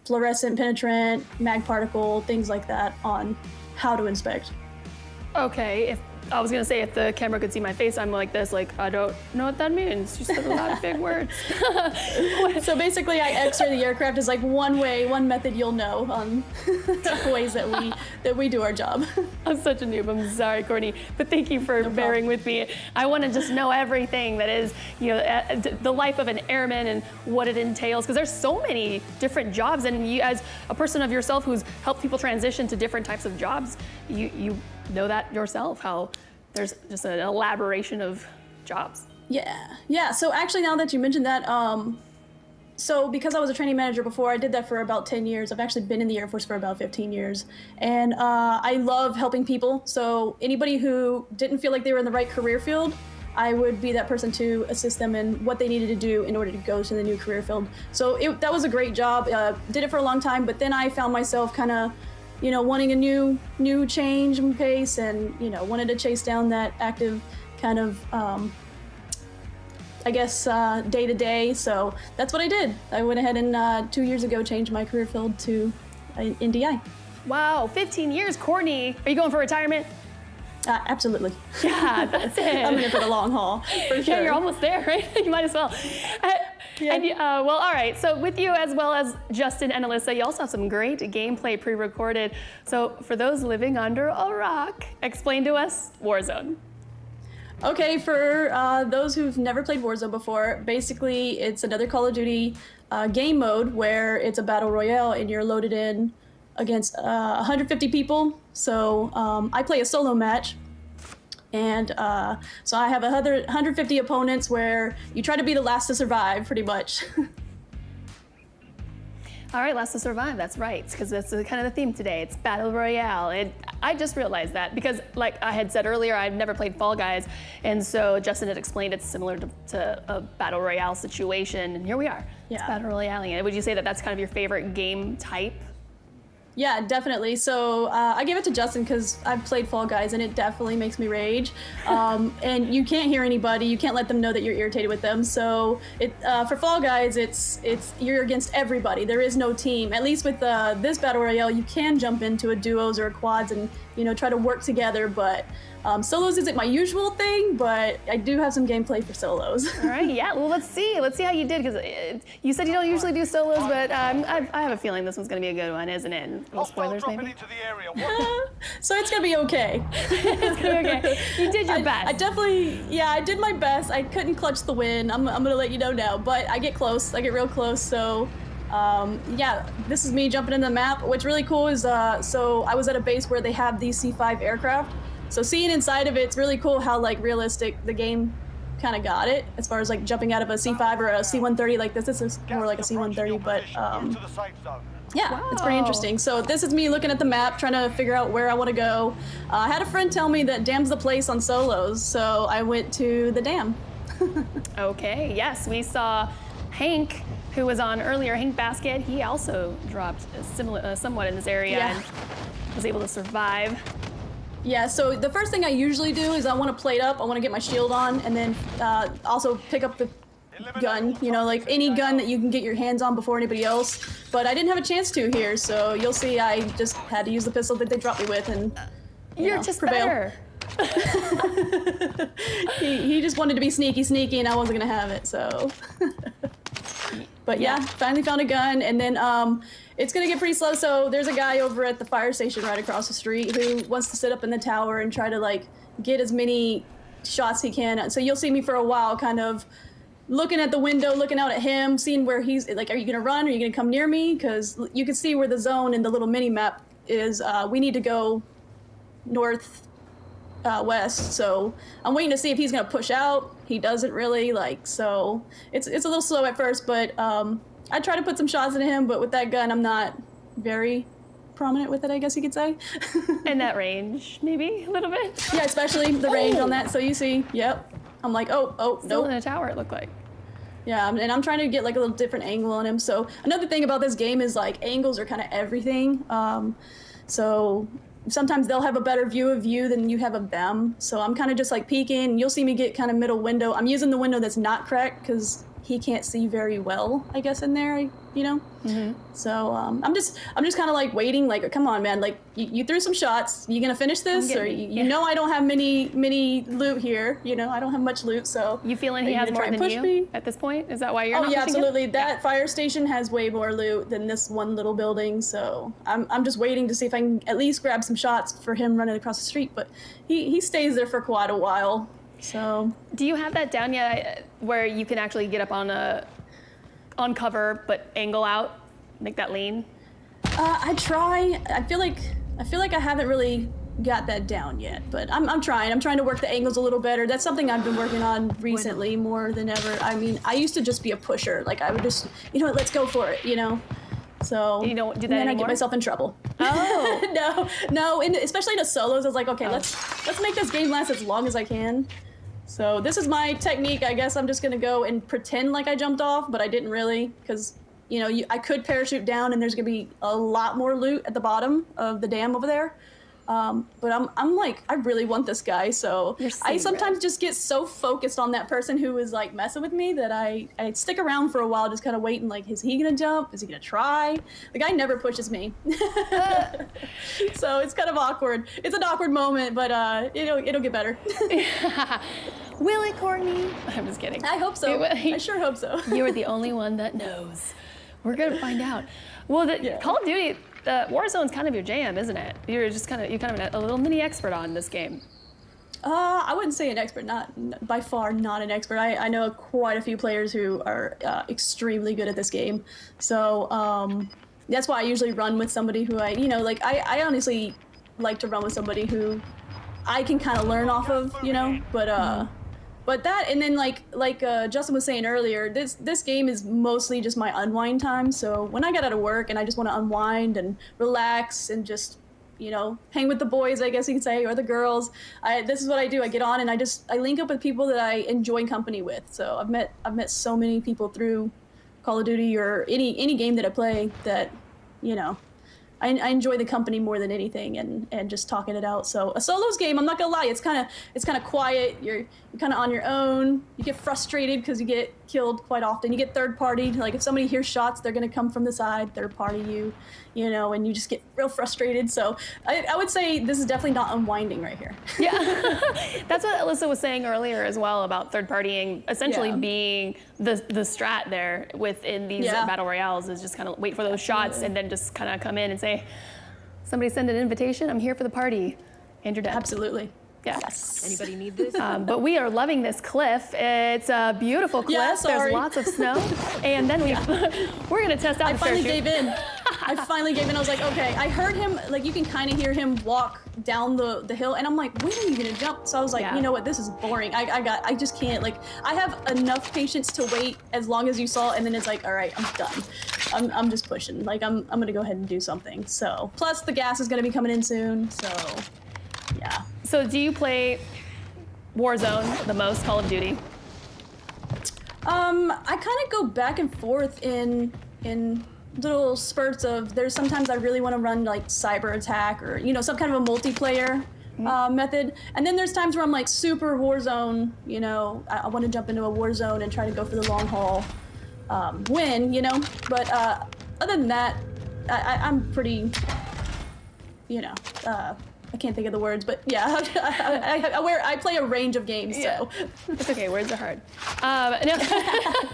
fluorescent penetrant, mag particle, things like that on how to inspect. Okay, I was gonna say, if the camera could see my face, I'm like this, like, I don't know what that means. You said a lot of big words. So basically, I X-ray the aircraft is like one method you'll know on ways that we do our job. I'm such a noob. I'm sorry, Courtney, but thank you for bearing with me. I want to just know everything that is, the life of an airman and what it entails, because there's so many different jobs, and you, as a person of yourself who's helped people transition to different types of jobs, you know that yourself, how there's just an elaboration of jobs. Yeah. So actually, now that you mentioned that, so because I was a training manager before, I did that for about 10 years. I've actually been in the Air Force for about 15 years. And I love helping people. So anybody who didn't feel like they were in the right career field, I would be that person to assist them in what they needed to do in order to go to the new career field. So that was a great job. Did it for a long time, but then I found myself kind of, wanting a new change and pace, and, wanted to chase down that active kind of, day to day. So that's what I did. I went ahead and 2 years ago changed my career field to NDI. Wow, 15 years, Courtney. Are you going for retirement? Absolutely. Yeah, that's it. I'm in for the long haul, for sure. Yeah, you're almost there, right? You might as well. Well, all right. So with you, as well as Justin and Alyssa, you also have some great gameplay pre-recorded. So for those living under a rock, explain to us Warzone. Okay, for those who've never played Warzone before, basically it's another Call of Duty game mode where it's a battle royale and you're loaded in against 150 people. So I play a solo match, and so I have 150 opponents where you try to be the last to survive, pretty much. All right, last to survive, that's right, because that's kind of the theme today. It's Battle Royale. And I just realized that because, like I had said earlier, I've never played Fall Guys, and so Justin had explained it's similar to a Battle Royale situation, and here we are. Yeah. It's Battle Royale. And would you say that that's kind of your favorite game type? Yeah, definitely. So I gave it to Justin because I've played Fall Guys and it definitely makes me rage. And you can't hear anybody. You can't let them know that you're irritated with them. So for Fall Guys, it's you're against everybody. There is no team. At least with this Battle Royale, you can jump into a duos or a quads and try to work together. But solos isn't my usual thing, but I do have some gameplay for solos. All right, yeah, well, let's see. Let's see how you did, because you said you don't usually do solos, but I have a feeling this one's going to be a good one, isn't it? No spoilers, maybe? So it's going to be okay. It's going to be okay. You did your best. I definitely, I did my best. I couldn't clutch the win. I'm going to let you know now, but I get close. I get real close, so... this is me jumping in the map. What's really cool is, so I was at a base where they have these C5 aircraft. So seeing inside of it's really cool how realistic the game kind of got it, as far as jumping out of a C5 or a C-130 like this. This is more like a C-130, but it's pretty interesting. So this is me looking at the map, trying to figure out where I want to go. I had a friend tell me that Dam's the place on solos, so I went to the Dam. Okay, yes, we saw Hank, who was on earlier, Hank Basket. He also dropped somewhat in this area and was able to survive. Yeah, so the first thing I usually do is I want to plate up, I want to get my shield on, and then also pick up the gun, any gun that you can get your hands on before anybody else. But I didn't have a chance to here, so you'll see I just had to use the pistol that they dropped me with and You're just prevail. better. he just wanted to be sneaky, and I wasn't going to have it, so... But yeah, finally found a gun, and then it's gonna get pretty slow. So there's a guy over at the fire station right across the street who wants to sit up in the tower and try to get as many shots he can. So you'll see me for a while kind of looking at the window, looking out at him, seeing where he's are you gonna run? Are you gonna come near me? Because you can see where the zone in the little mini map is. We need to go north west, so I'm waiting to see if he's gonna push out. He doesn't really, so it's a little slow at first, but I try to put some shots into him, but with that gun I'm not very prominent with it, I guess you could say. And that range, maybe a little bit? Yeah, especially the range on that, so you see, I'm like, oh, Still nope. in a tower, it looked like. Yeah, and I'm trying to get a little different angle on him. So another thing about this game is angles are kind of everything. So sometimes they'll have a better view of you than you have of them. So I'm kind of just peeking. You'll see me get kind of middle window. I'm using the window that's not cracked because he can't see very well, I guess, in there, you know? So I'm just kind of like waiting, like, come on, man, like you threw some shots, you gonna finish this? Or you know I don't have many loot here, you know, I don't have much loot, so. You feeling he has more than you at this point? Is that why you're not yeah, pushing absolutely. him? That fire station has way more loot than this one little building, so I'm just waiting to see if I can at least grab some shots for him running across the street, but he stays there for quite a while, so. Do you have that down yet where you can actually get up on cover but angle out, make that lean? I try. I feel like I haven't really got that down yet, but I'm trying. I'm trying to work the angles a little better. That's something I've been working on recently more than ever. I mean, I used to just be a pusher. Like I would just, you know what, let's go for it, you know? So you don't do that and then anymore? I get myself in trouble. Oh. no, especially in the solos, I was like, okay, let's make this game last as long as I can. So this is my technique. I guess I'm just gonna go and pretend like I jumped off, but I didn't really, because you know, I could parachute down and there's gonna be a lot more loot at the bottom of the dam over there. But I'm like, I really want this guy, so I sometimes just get so focused on that person who is like messing with me that I stick around for a while, just kind of waiting, like, is he gonna jump? Is he gonna try? The guy never pushes me. So it's kind of awkward. It's an awkward moment, but it'll get better. Will it, Courtney? I'm just kidding. I hope so. I sure hope so. You're the only one that knows. We're gonna find out. Well, Call of Duty, Warzone's kind of your jam, isn't it? You're kind of a little mini expert on this game. I wouldn't say an expert, not by far not an expert. I know quite a few players who are extremely good at this game. So that's why I usually run with somebody who I honestly like to run with somebody who I can kind of learn off of, you know, but that, and then like Justin was saying earlier, this game is mostly just my unwind time. So when I get out of work and I just want to unwind and relax and just, you know, hang with the boys, I guess you could say, or the girls, this is what I do. I get on and I link up with people that I enjoy company with. So I've met so many people through Call of Duty or any game that I play that, you know, I enjoy the company more than anything, and just talking it out. So a solos game, I'm not gonna lie, it's kind of quiet. You're kind of on your own. You get frustrated because you get killed quite often. You get third party. Like if somebody hears shots, they're gonna come from the side, third party you know, and you just get real frustrated. So I would say this is definitely not unwinding right here. Yeah, that's what Alyssa was saying earlier as well about third partying, essentially being the strat there within these battle royales, is just kind of wait for those shots and then just kind of come in and say, somebody send an invitation, I'm here for the party, and you're dead. Absolutely. Yeah. Yes. Anybody need this? But we are loving this cliff. It's a beautiful cliff. Yeah, sorry. There's lots of snow. And then we're going to test out the I finally parachute. gave in. I was like, okay. I heard him, like you can kind of hear him walk down the hill, and I'm like, when are you gonna jump? So I was like, you know what, this is boring. I just can't, like, I have enough patience to wait as long as you saw, and then it's like, all right, I'm done. I'm just pushing. Like I'm gonna go ahead and do something. So plus the gas is gonna be coming in soon. So yeah. So do you play Warzone the most, Call of Duty? I kind of go back and forth in little spurts of, there's sometimes I really want to run like cyber attack or, you know, some kind of a multiplayer method. And then there's times where I'm like super Warzone, you know, I want to jump into a Warzone and try to go for the long haul, win, you know. But other than that, I'm pretty, you know, I can't think of the words, but yeah, I play a range of games, so. It's okay, words are hard.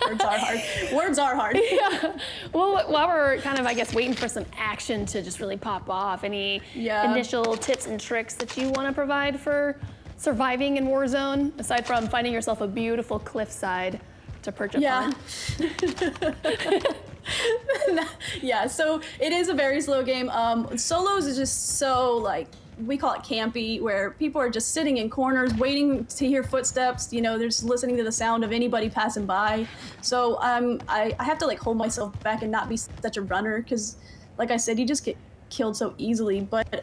Words are hard. Words are hard. Yeah. Well, while we're kind of, I guess, waiting for some action to just really pop off, any initial tips and tricks that you want to provide for surviving in Warzone, aside from finding yourself a beautiful cliffside to perch up on? Yeah, so it is a very slow game. Solos is just so, like, we call it campy, where people are just sitting in corners waiting to hear footsteps. You know, they're just listening to the sound of anybody passing by. So I have to like hold myself back and not be such a runner, because like I said, you just get killed so easily. But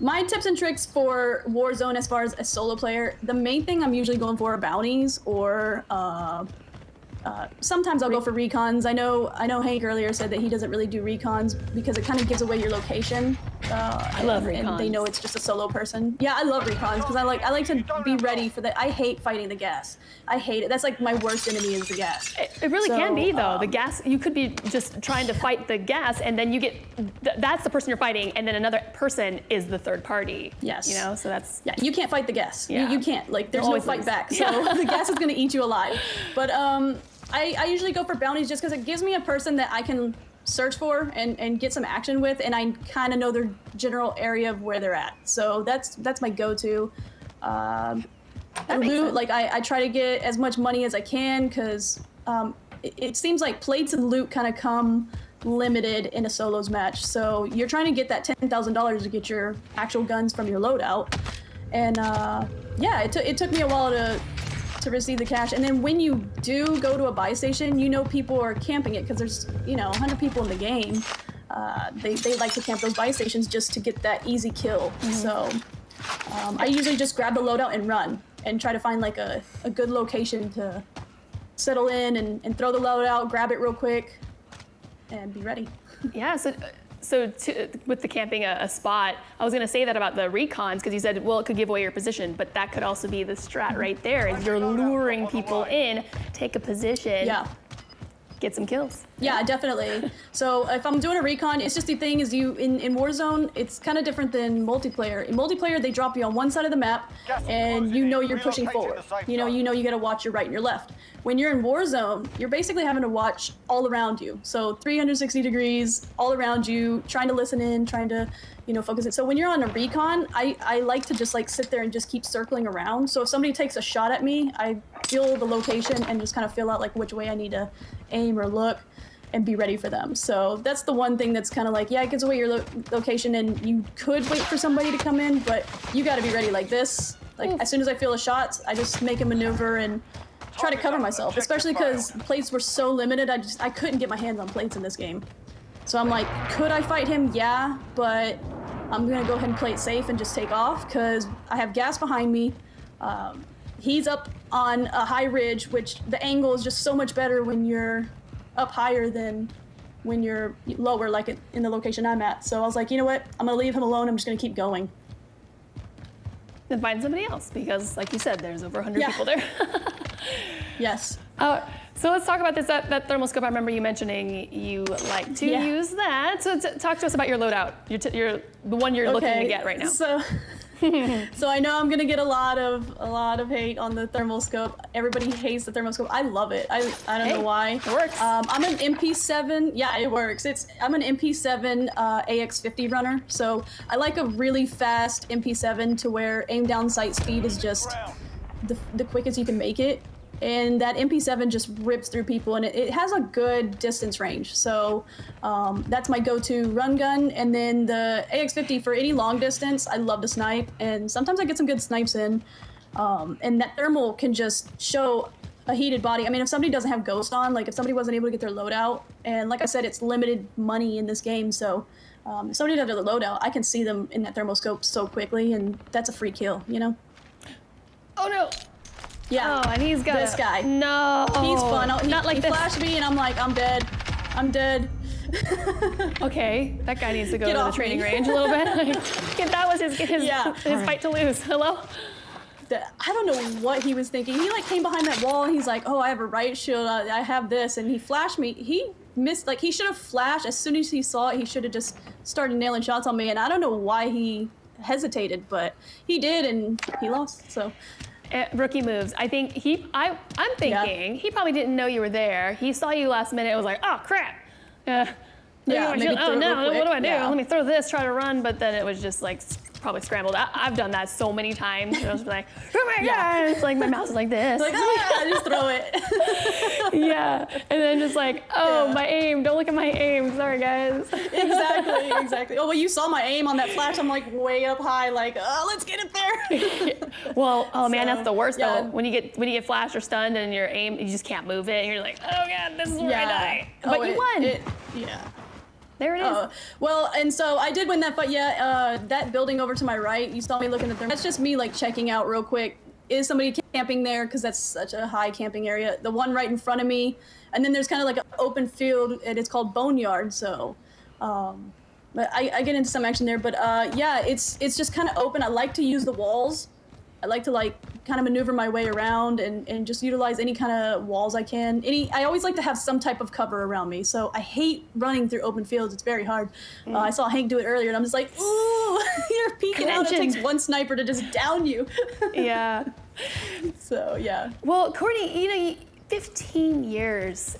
my tips and tricks for Warzone as far as a solo player, the main thing I'm usually going for are bounties, or sometimes I'll go for recons. I know Hank earlier said that he doesn't really do recons because it kind of gives away your location. I love and they recons. know it's just a solo person. Yeah, I love recons because I like to be ready for that. I hate fighting the gas. I hate it. That's like my worst enemy is the gas. It really can be though. The um, gas, you could be just trying to fight the gas, and then you get that's the person you're fighting, and then another person is the third party. Yes. You know, so that's you can't fight the gas. Yeah. You can't. Like there's You'll no always fight lose. back. So Yeah. the gas is gonna eat you alive. But I usually go for bounties just because it gives me a person that I can search for and get some action with, and I kind of know their general area of where they're at. So that's my go-to. makes Loot, sense. like I try to get as much money as I can because it seems like plates and loot kind of come limited in a solos match. So you're trying to get that $10,000 to get your actual guns from your loadout. And yeah, it took me a while to receive the cash. And then when you do go to a buy station, you know people are camping it because there's 100 people in the game. They like to camp those buy stations just to get that easy kill. So I usually just grab the loadout and run and try to find like a good location to settle in and throw the loadout, grab it real quick, and be ready. Yeah, with the camping a spot, I was going to say that about the recons because you said, well, it could give away your position, but that could also be the strat right there. Is you're luring people in, take a position, get some kills. Yeah, definitely. So if I'm doing a recon, it's just the thing is in Warzone, it's kind of different than multiplayer. In multiplayer, they drop you on one side of the map, and you know you're pushing forward. You know you got to watch your right and your left. When you're in Warzone, you're basically having to watch all around you. So 360 degrees all around you, trying to listen in, trying to focus it. So when you're on a recon, I like to just like sit there and just keep circling around. So if somebody takes a shot at me, I feel the location and just kind of feel out like which way I need to aim or look and be ready for them. So that's the one thing that's kind of like, yeah, it gives away your location and you could wait for somebody to come in, but you got to be ready like this. Like as soon as I feel a shot, I just make a maneuver and try to cover myself, especially because plates were so limited. I couldn't get my hands on plates in this game. So I'm like, could I fight him? Yeah, but I'm gonna go ahead and play it safe and just take off because I have gas behind me. He's up on a high ridge, which the angle is just so much better when you're up higher than when you're lower, like in the location I'm at. So I was like, you know what? I'm gonna leave him alone. I'm just gonna keep going. Then find somebody else because, like you said, there's over 100 people there. Yes. So let's talk about this that thermal scope. I remember you mentioning you like to use that. So talk to us about your loadout. You're the one you're looking to get right now. So I know I'm gonna get a lot of hate on the thermal scope. Everybody hates the thermal scope. I love it. I don't know why. It works. I'm an MP7. Yeah, it works. I'm an MP7 AX50 runner. So I like a really fast MP7 to where aim down sight speed is just the quickest you can make it. And that MP7 just rips through people, and it has a good distance range. So that's my go-to run gun. And then the AX50 for any long distance, I love to snipe, and sometimes I get some good snipes in. And that thermal can just show a heated body. I mean, if somebody doesn't have Ghost on, like if somebody wasn't able to get their loadout, and like I said, it's limited money in this game, so if somebody doesn't have their loadout, I can see them in that thermal scope so quickly, and that's a free kill, you know? Oh no! Yeah. Oh, and he's got this guy. No. He's fun. Not like he this. flashed me, and I'm like, I'm dead. I'm dead. Okay, that guy needs to go Get to the off training me. range a little bit. That was his fight to lose. Hello? I don't know what he was thinking. He like came behind that wall and he's like, oh, I have a riot shield. I have this, and he flashed me. He missed. Like he should have flashed as soon as he saw it. He should have just started nailing shots on me. And I don't know why he hesitated, but he did, and he lost. So. Rookie moves. I think I'm thinking he probably didn't know you were there. He saw you last minute. It was like, oh crap. Yeah, maybe oh no, what do I do? Yeah. Let me throw this, try to run, but then it was just like probably scrambled. I've done that so many times. I was like, oh my god! It's like my mouse is like this. Like, oh yeah, just throw it. Yeah, and then just like, oh my aim. Don't look at my aim. Sorry guys. Exactly. Oh well, you saw my aim on that flash. I'm like way up high. Like, let's get it there. Well, oh man, that's the worst though. When you get flashed or stunned and your aim, you just can't move it. And you're like, oh god, this is where I die. But you won. Yeah. There it is. Well, and so I did win that fight. Yeah, that building over to my right, you saw me looking at them. That's just me like checking out real quick. Is somebody camping there? Because that's such a high camping area. The one right in front of me, and then there's kind of like an open field, and it's called Boneyard. So but I get into some action there. But yeah, it's just kind of open. I like to use the walls. I like to like kind of maneuver my way around and just utilize any kind of walls I can. I always like to have some type of cover around me. So I hate running through open fields. It's very hard. I saw Hank do it earlier, and I'm just like, ooh, you're peeking out. It takes one sniper to just down you. Yeah. So yeah. Well, Courtney, 15 years.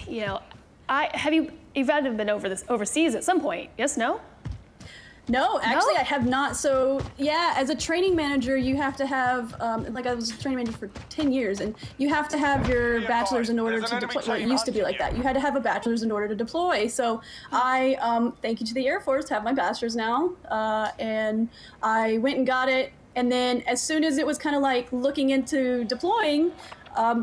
You've had to have been overseas at some point. Yes, no? No, actually, I have not. So, yeah, as a training manager, you have to have, like I was a training manager for 10 years, and you have to have your bachelor's in order to deploy. Well, it used to be like that. You had to have a bachelor's in order to deploy. So I, thank you to the Air Force, have my bachelor's now, and I went and got it. And then as soon as it was kind of like looking into deploying,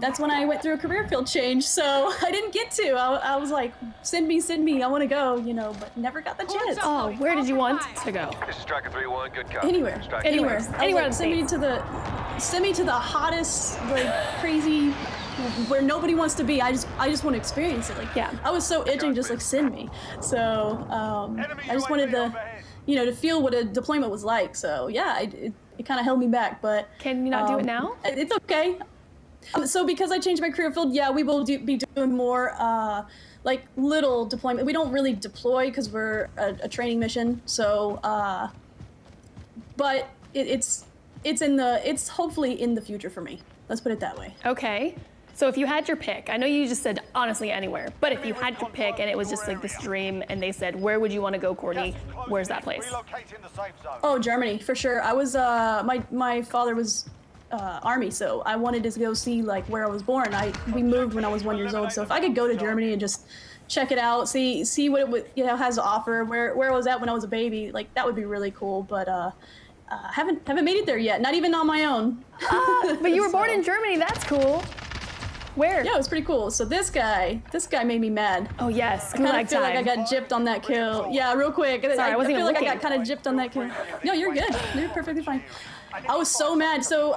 that's when I went through a career field change. So I didn't get to. I was like, send me, I want to go, but never got the chance. Oh, where did you want to go? This is Striker 3-1, good copy. Anywhere. Anywhere. Send me to the hottest, like crazy, where nobody wants to be. I just want to experience it. Like, yeah. I was so itching, just like send me. So I just wanted to feel what a deployment was like. So yeah, it kind of held me back. But can you not do it now? It's okay. So because I changed my career field, yeah, we will be doing more like little deployment. We don't really deploy because we're a training mission. So, but it's hopefully in the future for me. Let's put it that way. Okay. So if you had your pick, I know you just said honestly anywhere, but if you had to pick and it was just like this dream and they said, where would you want to go, Courtney? Where's that place? Oh, Germany, for sure. I was, my father was Army, so I wanted to go see like where I was born. We moved when I was 1 year old, so if I could go to Germany and just check it out, see what it has to offer, where I was at when I was a baby, like that would be really cool. But haven't made it there yet, not even on my own. But you were born in Germany. That's cool. Where? Yeah, it was pretty cool. So this guy made me mad. Oh yes, I kind of feel like I got gypped on that kill. Yeah, real quick. Sorry, I wasn't feel like looking. I got kind of gypped on that kill. No, you're good. You're perfectly fine. I was so mad. So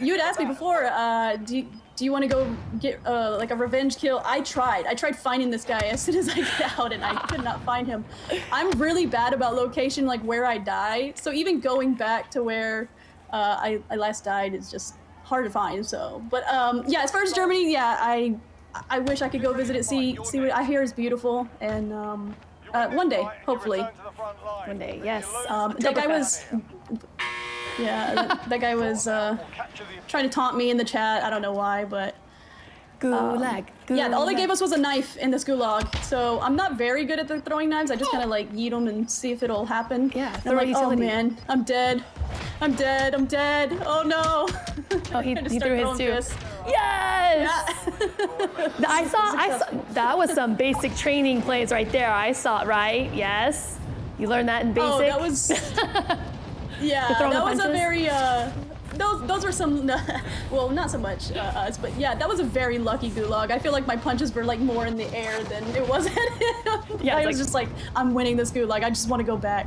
you had asked me before, do you want to go get like a revenge kill? I tried finding this guy as soon as I get out, and I could not find him. I'm really bad about location, like where I die. So even going back to where I last died is just hard to find. So, but yeah, as far as Germany, yeah, I wish I could go visit it, see what I hear is beautiful, and one day, hopefully. One day, yes. That guy was. Yeah, that guy was trying to taunt me in the chat. I don't know why, but gulag. Yeah, all they gave us was a knife in this gulag. So I'm not very good at the throwing knives. I just kind of like yeet them and see if it'll happen. Yeah, and I'm like, oh man, I'm dead. I'm dead. Oh no. Oh, he threw his too. Yes! Yeah. I saw, that was some basic training plays right there. I saw it, right? Yes. You learned that in basic? Oh, that was... Yeah, that was a very, those were some, well, not so much us, but yeah, that was a very lucky gulag. I feel like my punches were like more in the air than it was at him. Yeah, I was just like, I'm winning this gulag, I just want to go back.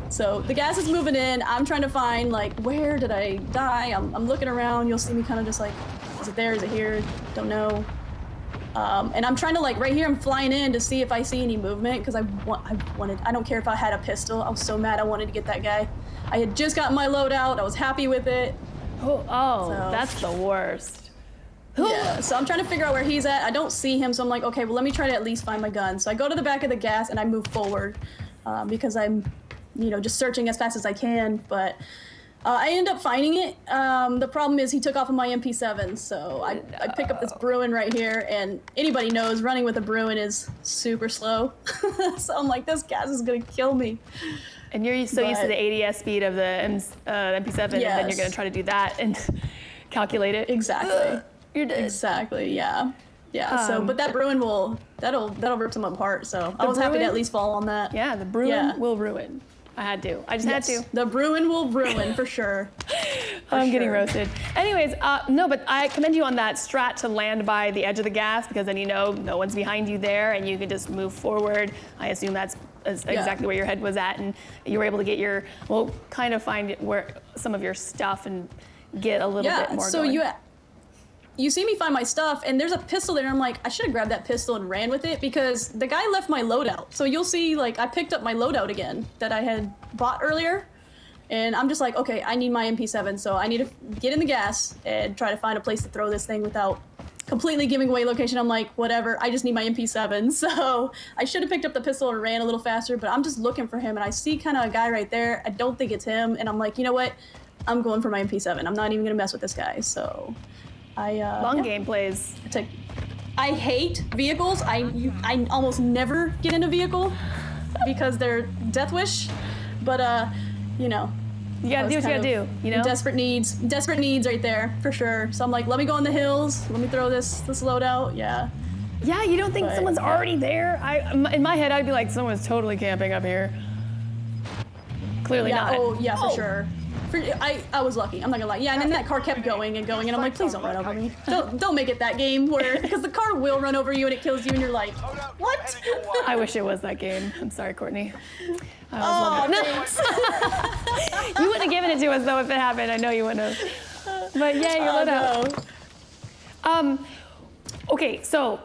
So the gas is moving in, I'm trying to find like, where did I die? I'm looking around, you'll see me kind of just like, is it there, is it here? Don't know. And I'm trying to like, right here, I'm flying in to see if I see any movement, because I don't care if I had a pistol, I was so mad I wanted to get that guy. I had just gotten my load out. I was happy with it. So, that's the worst. Yeah, so I'm trying to figure out where he's at. I don't see him, so I'm like, okay, well, let me try to at least find my gun. So I go to the back of the gas and I move forward because I'm, just searching as fast as I can. But I end up finding it. The problem is he took off of my MP7, so I pick up this Bruin right here, and anybody knows running with a Bruin is super slow. So I'm like, this gas is gonna kill me. And you're so used to the ADS speed of the MP7, yes. And then you're going to try to do that and calculate it. Exactly. You're dead. Exactly. Yeah. Yeah. So, but that Bruin that'll rip them apart. So I was happy to at least fall on that. Yeah, the Bruin will ruin. I just had to. The Bruin will ruin for sure. I'm getting roasted. Anyways, no, but I commend you on that strat to land by the edge of the gas, because then no one's behind you there and you can just move forward. I assume that's exactly where your head was at, and you were able to get kind of find where some of your stuff and get a little bit more going. you see me find my stuff, and there's a pistol there, and I'm like, I should have grabbed that pistol and ran with it, because the guy left my loadout. So you'll see, like, I picked up my loadout again that I had bought earlier, and I'm just like, okay, I need my MP7, so I need to get in the gas and try to find a place to throw this thing without completely giving away location. I'm like, whatever, I just need my MP7. So I should have picked up the pistol and ran a little faster, but I'm just looking for him, and I see kind of a guy right there. I don't think it's him, and I'm like, you know what? I'm going for my MP7. I'm not even gonna mess with this guy, so long game plays. I hate vehicles. I almost never get in a vehicle because they're death wish, but you know. You gotta do what you gotta do, you know? Desperate needs right there, for sure. So I'm like, let me go in the hills, let me throw this load out, yeah. Yeah, you don't think someone's already there? In my head, I'd be like, someone's totally camping up here. Clearly not. Oh, yeah, for sure. I was lucky, I'm not gonna lie. Yeah, and then that car kept going and going, and I'm like, please don't run over me. Don't make it that game where, because the car will run over you and it kills you and you're like, what? I wish it was that game. I'm sorry, Courtney. I love it. No. You wouldn't have given it to us though if it happened. I know you wouldn't have. But yeah, your loadout. Okay, so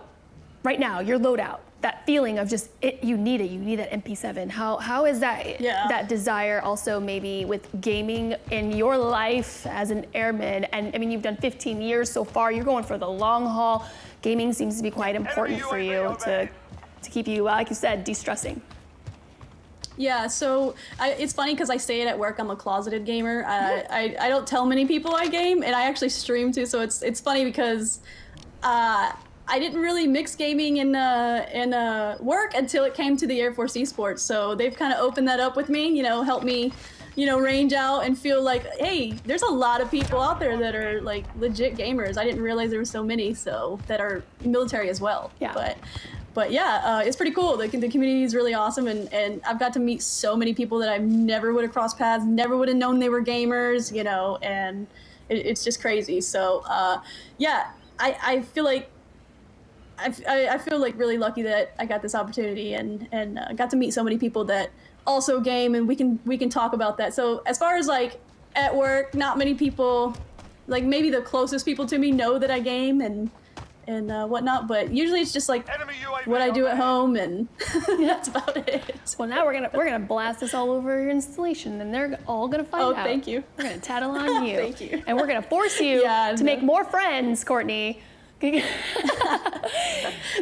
right now, your loadout, that feeling of just you need that MP7. How is that that desire also maybe with gaming in your life as an airman? And I mean, you've done 15 years so far. You're going for the long haul. Gaming seems to be quite important for you to keep you, like you said, de-stressing. Yeah, so it's funny because I say it at work. I'm a closeted gamer. I don't tell many people I game, and I actually stream too. So it's funny because I didn't really mix gaming in work until it came to the Air Force Esports. So they've kind of opened that up with me. You know, helped me, you know, range out and feel like, hey, there's a lot of people out there that are like legit gamers. I didn't realize there were so many that are military as well. Yeah. But yeah, it's pretty cool. The community is really awesome, and I've got to meet so many people that I never would have crossed paths, never would have known they were gamers, you know, and it's just crazy. So yeah, I feel like I feel like really lucky that I got this opportunity and got to meet so many people that also game, and we can talk about that. So as far as like at work, not many people, like maybe the closest people to me know that I game and whatnot, but usually it's just like what I do at home, and that's about it. Well, now we're gonna blast this all over your installation, and they're all gonna find out. Oh, thank you. We're gonna tattle on you. Thank you. And we're gonna force you to make more friends, Courtney.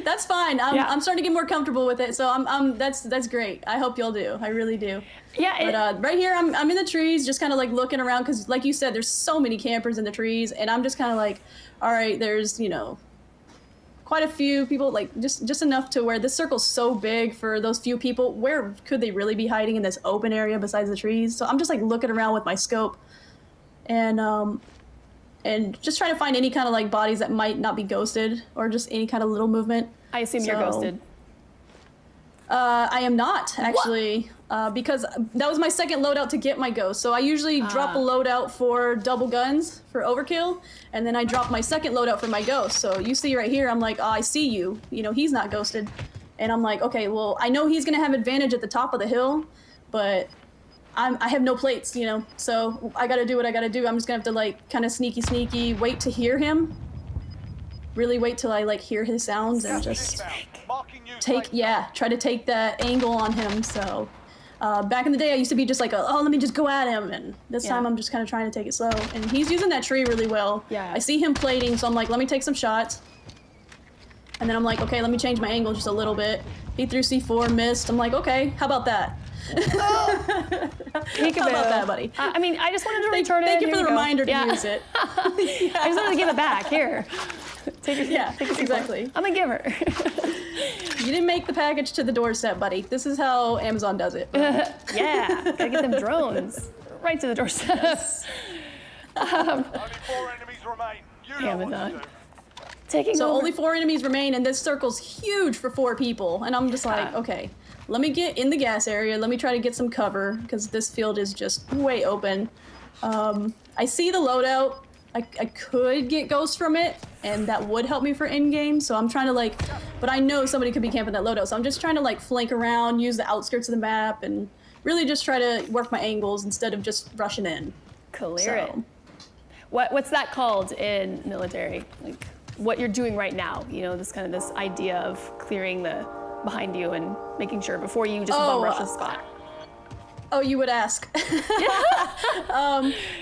That's fine. I'm starting to get more comfortable with it, so that's great. I hope y'all do. I really do. Yeah. But right here, I'm in the trees, just kind of like looking around, because like you said, there's so many campers in the trees, and I'm just kind of like, all right, there's, you know, quite a few people, like just enough to where this circle's so big for those few people. Where could they really be hiding in this open area besides the trees? So I'm just like looking around with my scope, and just trying to find any kind of like bodies that might not be ghosted, or just any kind of little movement. I assume you're ghosted. I am not, actually, because that was my second loadout to get my ghost. So I usually drop a loadout for double guns for overkill, and then I drop my second loadout for my ghost. So you see right here, I'm like, oh, I see you. You know, he's not ghosted. And I'm like, okay, well, I know he's going to have advantage at the top of the hill, but I have no plates, you know, so I got to do what I got to do. I'm just going to have to like kind of sneaky, wait to hear him. Really wait till I like hear his sounds and just try to take that angle on him. So back in the day, I used to be just like, oh, let me just go at him. And this time I'm just kind of trying to take it slow. And he's using that tree really well. Yeah. I see him plating, so I'm like, let me take some shots. And then I'm like, okay, let me change my angle just a little bit. He threw C4, missed. I'm like, okay, how about that? How about that, buddy? I mean, I just wanted to return it. Thank you for the go. reminder to use it. I just wanted to give it back. Here. Take it exactly. I'm a giver. You didn't make the package to the doorstep, buddy. This is how Amazon does it. Yeah, gotta get them drones right to the doorstep. Yes. Only 4 enemies remain. You know what to do. Taking so over. only 4 enemies remain, and this circle's huge for 4 people. And I'm just like, okay, let me get in the gas area. Let me try to get some cover, because this field is just way open. I see the loadout. I could get ghosts from it, and that would help me for in-game. So I'm trying to like, but I know somebody could be camping that loadout. So I'm just trying to like flank around, use the outskirts of the map, and really just try to work my angles instead of just rushing in. Clear it. What's that called in military? Like what you're doing right now, you know, this idea of clearing the behind you and making sure before you just bum rush a spot. Oh, you would ask.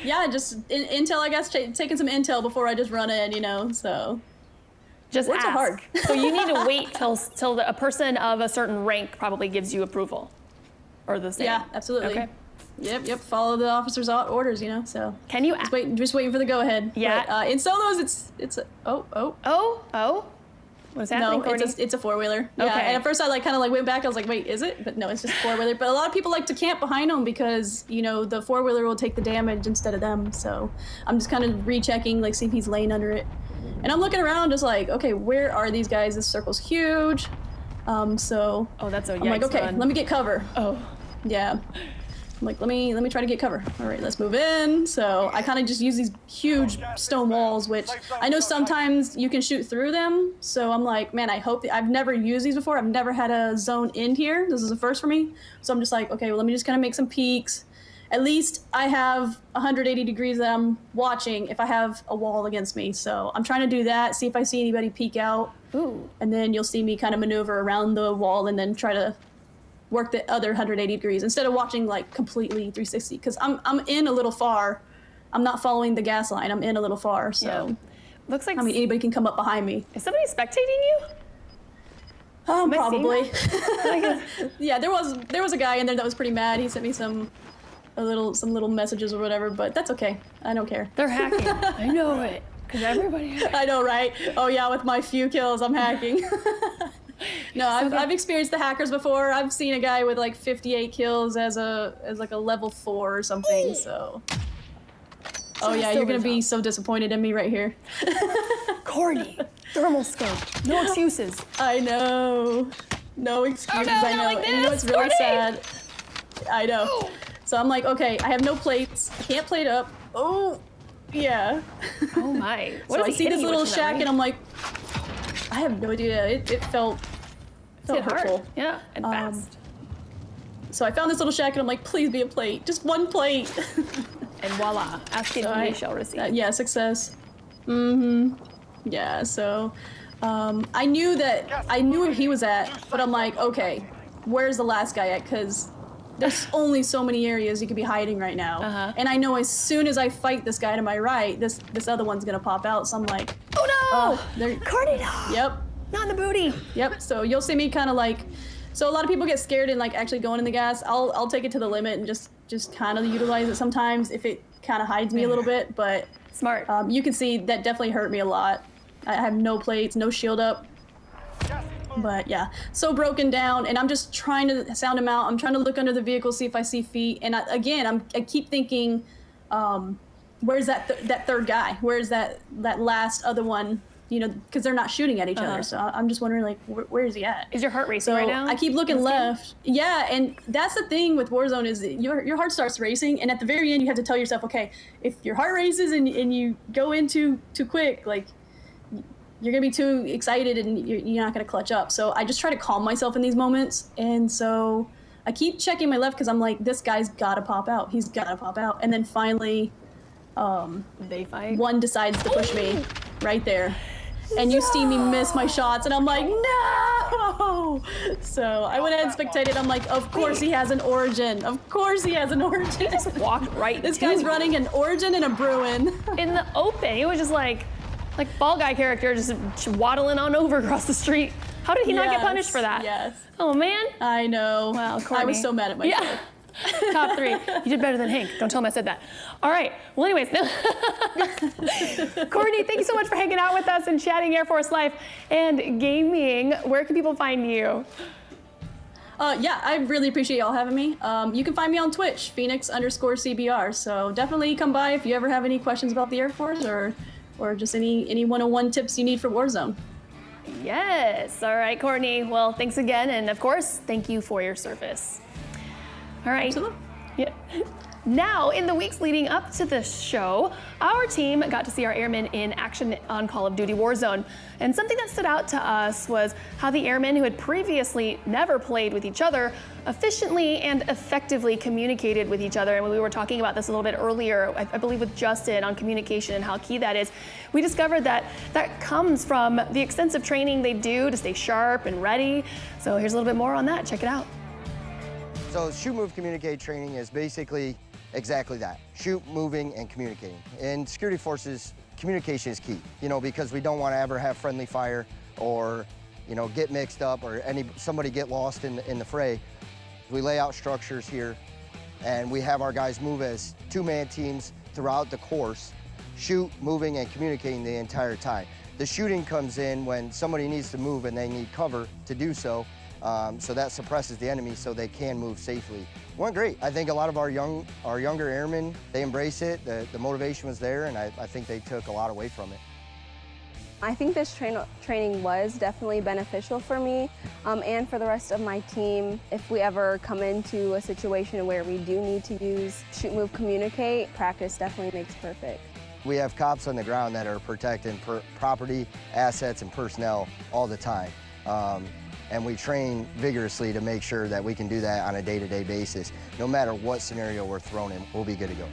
Yeah, just intel, I guess, taking some intel before I just run in, you know, so. Just words ask. are hard. So you need to wait till a person of a certain rank probably gives you approval, or the same. Yeah, absolutely. Okay. Yep. Follow the officer's orders, you know. So. Can you just waiting for the go ahead? Yeah. But, in solos, it's oh. What's happening? No, it's a 4-wheeler. Yeah. Okay. And at first I kind of went back. I was like, wait, is it? But no, it's just a 4-wheeler. But a lot of people like to camp behind them because the 4-wheeler will take the damage instead of them. So I'm just kind of rechecking, see if he's laying under it. And I'm looking around just like, okay, where are these guys? This circle's huge. So. Oh, that's a yikes. I'm like, okay, run. let me get cover. Oh. Yeah. I'm like, let me try to get cover. All right, let's move in. So I kind of just use these huge stone walls, which I know sometimes you can shoot through them. So I'm like, man, I hope I've never used these before. I've never had a zone in here. This is a first for me. So I'm just like, okay, well, let me just kind of make some peeks. At least I have 180 degrees that I'm watching if I have a wall against me. So I'm trying to do that, see if I see anybody peek out. Ooh. And then you'll see me kind of maneuver around the wall and then try to work the other 180 degrees instead of watching completely 360 because I'm in a little far. I'm not following the gas line. I'm in a little far, so yeah. Looks like anybody can come up behind me. Is somebody spectating you? Probably. Yeah, there was a guy in there that was pretty mad. He sent me some little messages or whatever, but that's okay. I don't care. They're hacking. I know it. Because everybody. I know, right? Oh yeah, with my few kills, I'm hacking. No, I've experienced the hackers before. I've seen a guy with 58 kills as a level 4 or something. So. Oh yeah, you're gonna be so disappointed in me right here. Corny. Thermal scope. No excuses. I know. No excuses. Oh, no, I know. like And you know what's really Corny. sad? I know. So I'm like, okay, I have no plates. I can't plate up. Oh, yeah. Oh my. So I see this little shack and I'm like, I have no idea. It felt hurtful. Hard. Yeah, and fast. So I found this little shack and I'm like, please be a plate. Just one plate. And voila, asking so you shall receive. Yeah, success. Yeah, so I knew where he was at, but I'm like, okay, where's the last guy at? Because there's only so many areas you could be hiding right now. And I know as soon as I fight this guy to my right, this other one's gonna pop out. So I'm like, oh no! Corny dog! Yep. Not in the booty. Yep. So you'll see me kind of so a lot of people get scared and actually going in the gas. I'll take it to the limit and just kind of utilize it sometimes if it kind of hides me a little bit. But smart. You can see that definitely hurt me a lot. I have no plates, no shield up. But yeah, so broken down, and I'm just trying to sound him out. I'm trying to look under the vehicle, see if I see feet. And I keep thinking, where's that third guy? Where's that last other one? Because they're not shooting at each other. So I'm just wondering, where is he at? Is your heart racing right now? I keep looking left. Yeah, and that's the thing with Warzone is that your heart starts racing, and at the very end you have to tell yourself, okay, if your heart races and you go in too quick, you're gonna be too excited and you're not gonna clutch up. So I just try to calm myself in these moments, and so I keep checking my left because I'm like, this guy's gotta pop out. He's gotta pop out, and then finally, they fight. One decides to push me right there. And you see me miss my shots, and I'm like, no! So I went ahead and spectated. I'm like, of course he has an origin. Of course he has an origin. He just walked right This guy's running an origin and a Bruin. In the open. He was just like Fall Guy character, just waddling on over across the street. How did he not get punished for that? Yes. Oh, man. I know. Wow, Courtney. I was so mad at myself. Yeah. Top 3. You did better than Hank. Don't tell him I said that. All right. Well, anyways. Courtney, thank you so much for hanging out with us and chatting Air Force life and gaming. Where can people find you? Yeah, I really appreciate y'all having me. You can find me on Twitch, Phoenix_CBR. So definitely come by if you ever have any questions about the Air Force or just any one-on-one tips you need for Warzone. Yes. All right, Courtney. Well, thanks again. And of course, thank you for your service. All right. Absolutely. Yeah. Now, in the weeks leading up to this show, our team got to see our airmen in action on Call of Duty Warzone. And something that stood out to us was how the airmen who had previously never played with each other efficiently and effectively communicated with each other. And when we were talking about this a little bit earlier, I believe with Justin on communication and how key that is, we discovered that that comes from the extensive training they do to stay sharp and ready. So here's a little bit more on that. Check it out. So shoot, move, communicate training is basically exactly that. Shoot, moving, and communicating. In security forces, communication is key, because we don't want to ever have friendly fire or, get mixed up or somebody get lost in the fray. We lay out structures here and we have our guys move as two-man teams throughout the course, shoot, moving, and communicating the entire time. The shooting comes in when somebody needs to move and they need cover to do so. So that suppresses the enemy so they can move safely. Went great. I think a lot of our younger airmen, they embrace it. The motivation was there, and I think they took a lot away from it. I think this training was definitely beneficial for me and for the rest of my team. If we ever come into a situation where we do need to use shoot, move, communicate, practice definitely makes perfect. We have cops on the ground that are protecting property, assets, and personnel all the time. And we train vigorously to make sure that we can do that on a day-to-day basis. No matter what scenario we're thrown in, we'll be good to go.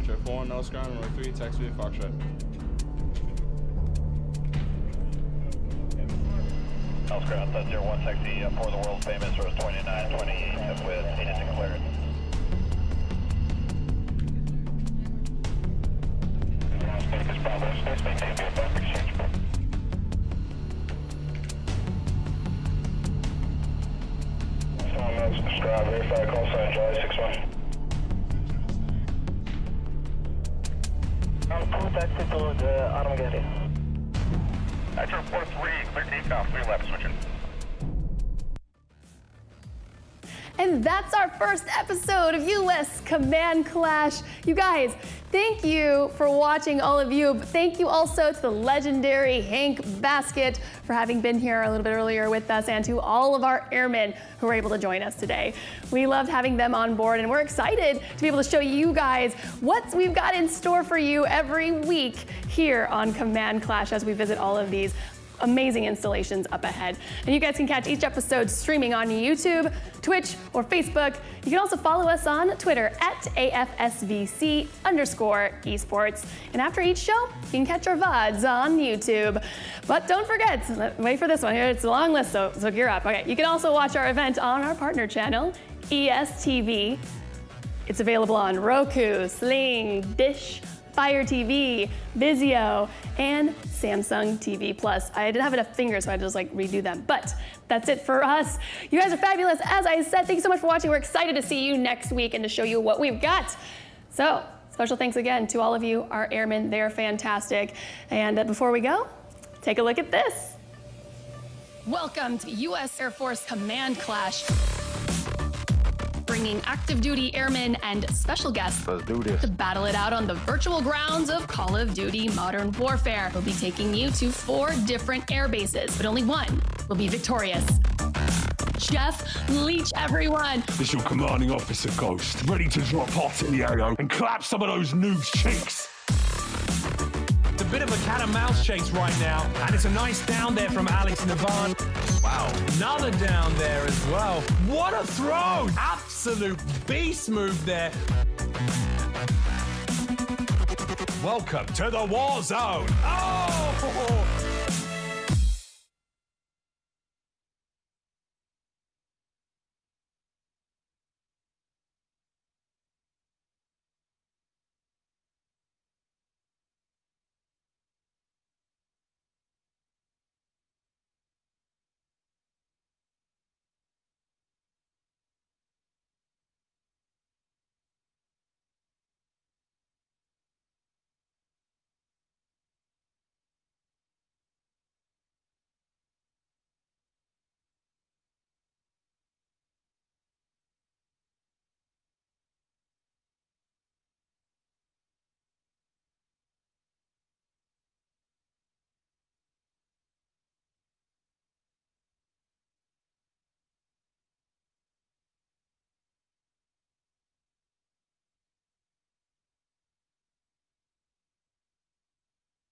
Jet 4, no sky, runway 3, taxi with Foxtrot. Oscar, that's 01 taxi for the world famous source 2928 with ATIS clearance. Space Bravo, space maintain via bus exchange. Describe, verify call sign July 61. Pull taxi to the Armageddon. Actor 43, clear takeoff, 3 left switching. And that's our first episode of US Command Clash. You guys, thank you for watching, all of you. Thank you also to the legendary Hank Basket for having been here a little bit earlier with us, and to all of our airmen who were able to join us today. We loved having them on board, and we're excited to be able to show you guys what we've got in store for you every week here on Command Clash as we visit all of these amazing installations up ahead. And you guys can catch each episode streaming on YouTube, Twitch, or Facebook. You can also follow us on Twitter at AFSVC_esports. And after each show, you can catch our VODs on YouTube. But don't forget, wait for this one here, it's a long list, so gear up. Okay, you can also watch our event on our partner channel, ESTV. It's available on Roku, Sling, Dish, Fire TV, Vizio, and Samsung TV Plus. I didn't have enough fingers, so I had to just redo them. But that's it for us. You guys are fabulous. As I said, thank you so much for watching. We're excited to see you next week and to show you what we've got. So, special thanks again to all of you, our airmen. They're fantastic. And before we go, take a look at this. Welcome to US Air Force Command Clash, bringing active duty airmen and special guests to battle it out on the virtual grounds of Call of Duty Modern Warfare. We'll be taking you to 4 different air bases, but only one will be victorious. Jeff Leach, everyone. This is your commanding officer, Ghost, ready to drop hot in the area and clap some of those noobs' cheeks. It's a bit of a cat and mouse chase right now, and it's a nice down there from Alex Navan. Wow, another down there as well. What a throw! Absolute beast move there. Welcome to the war zone. Oh!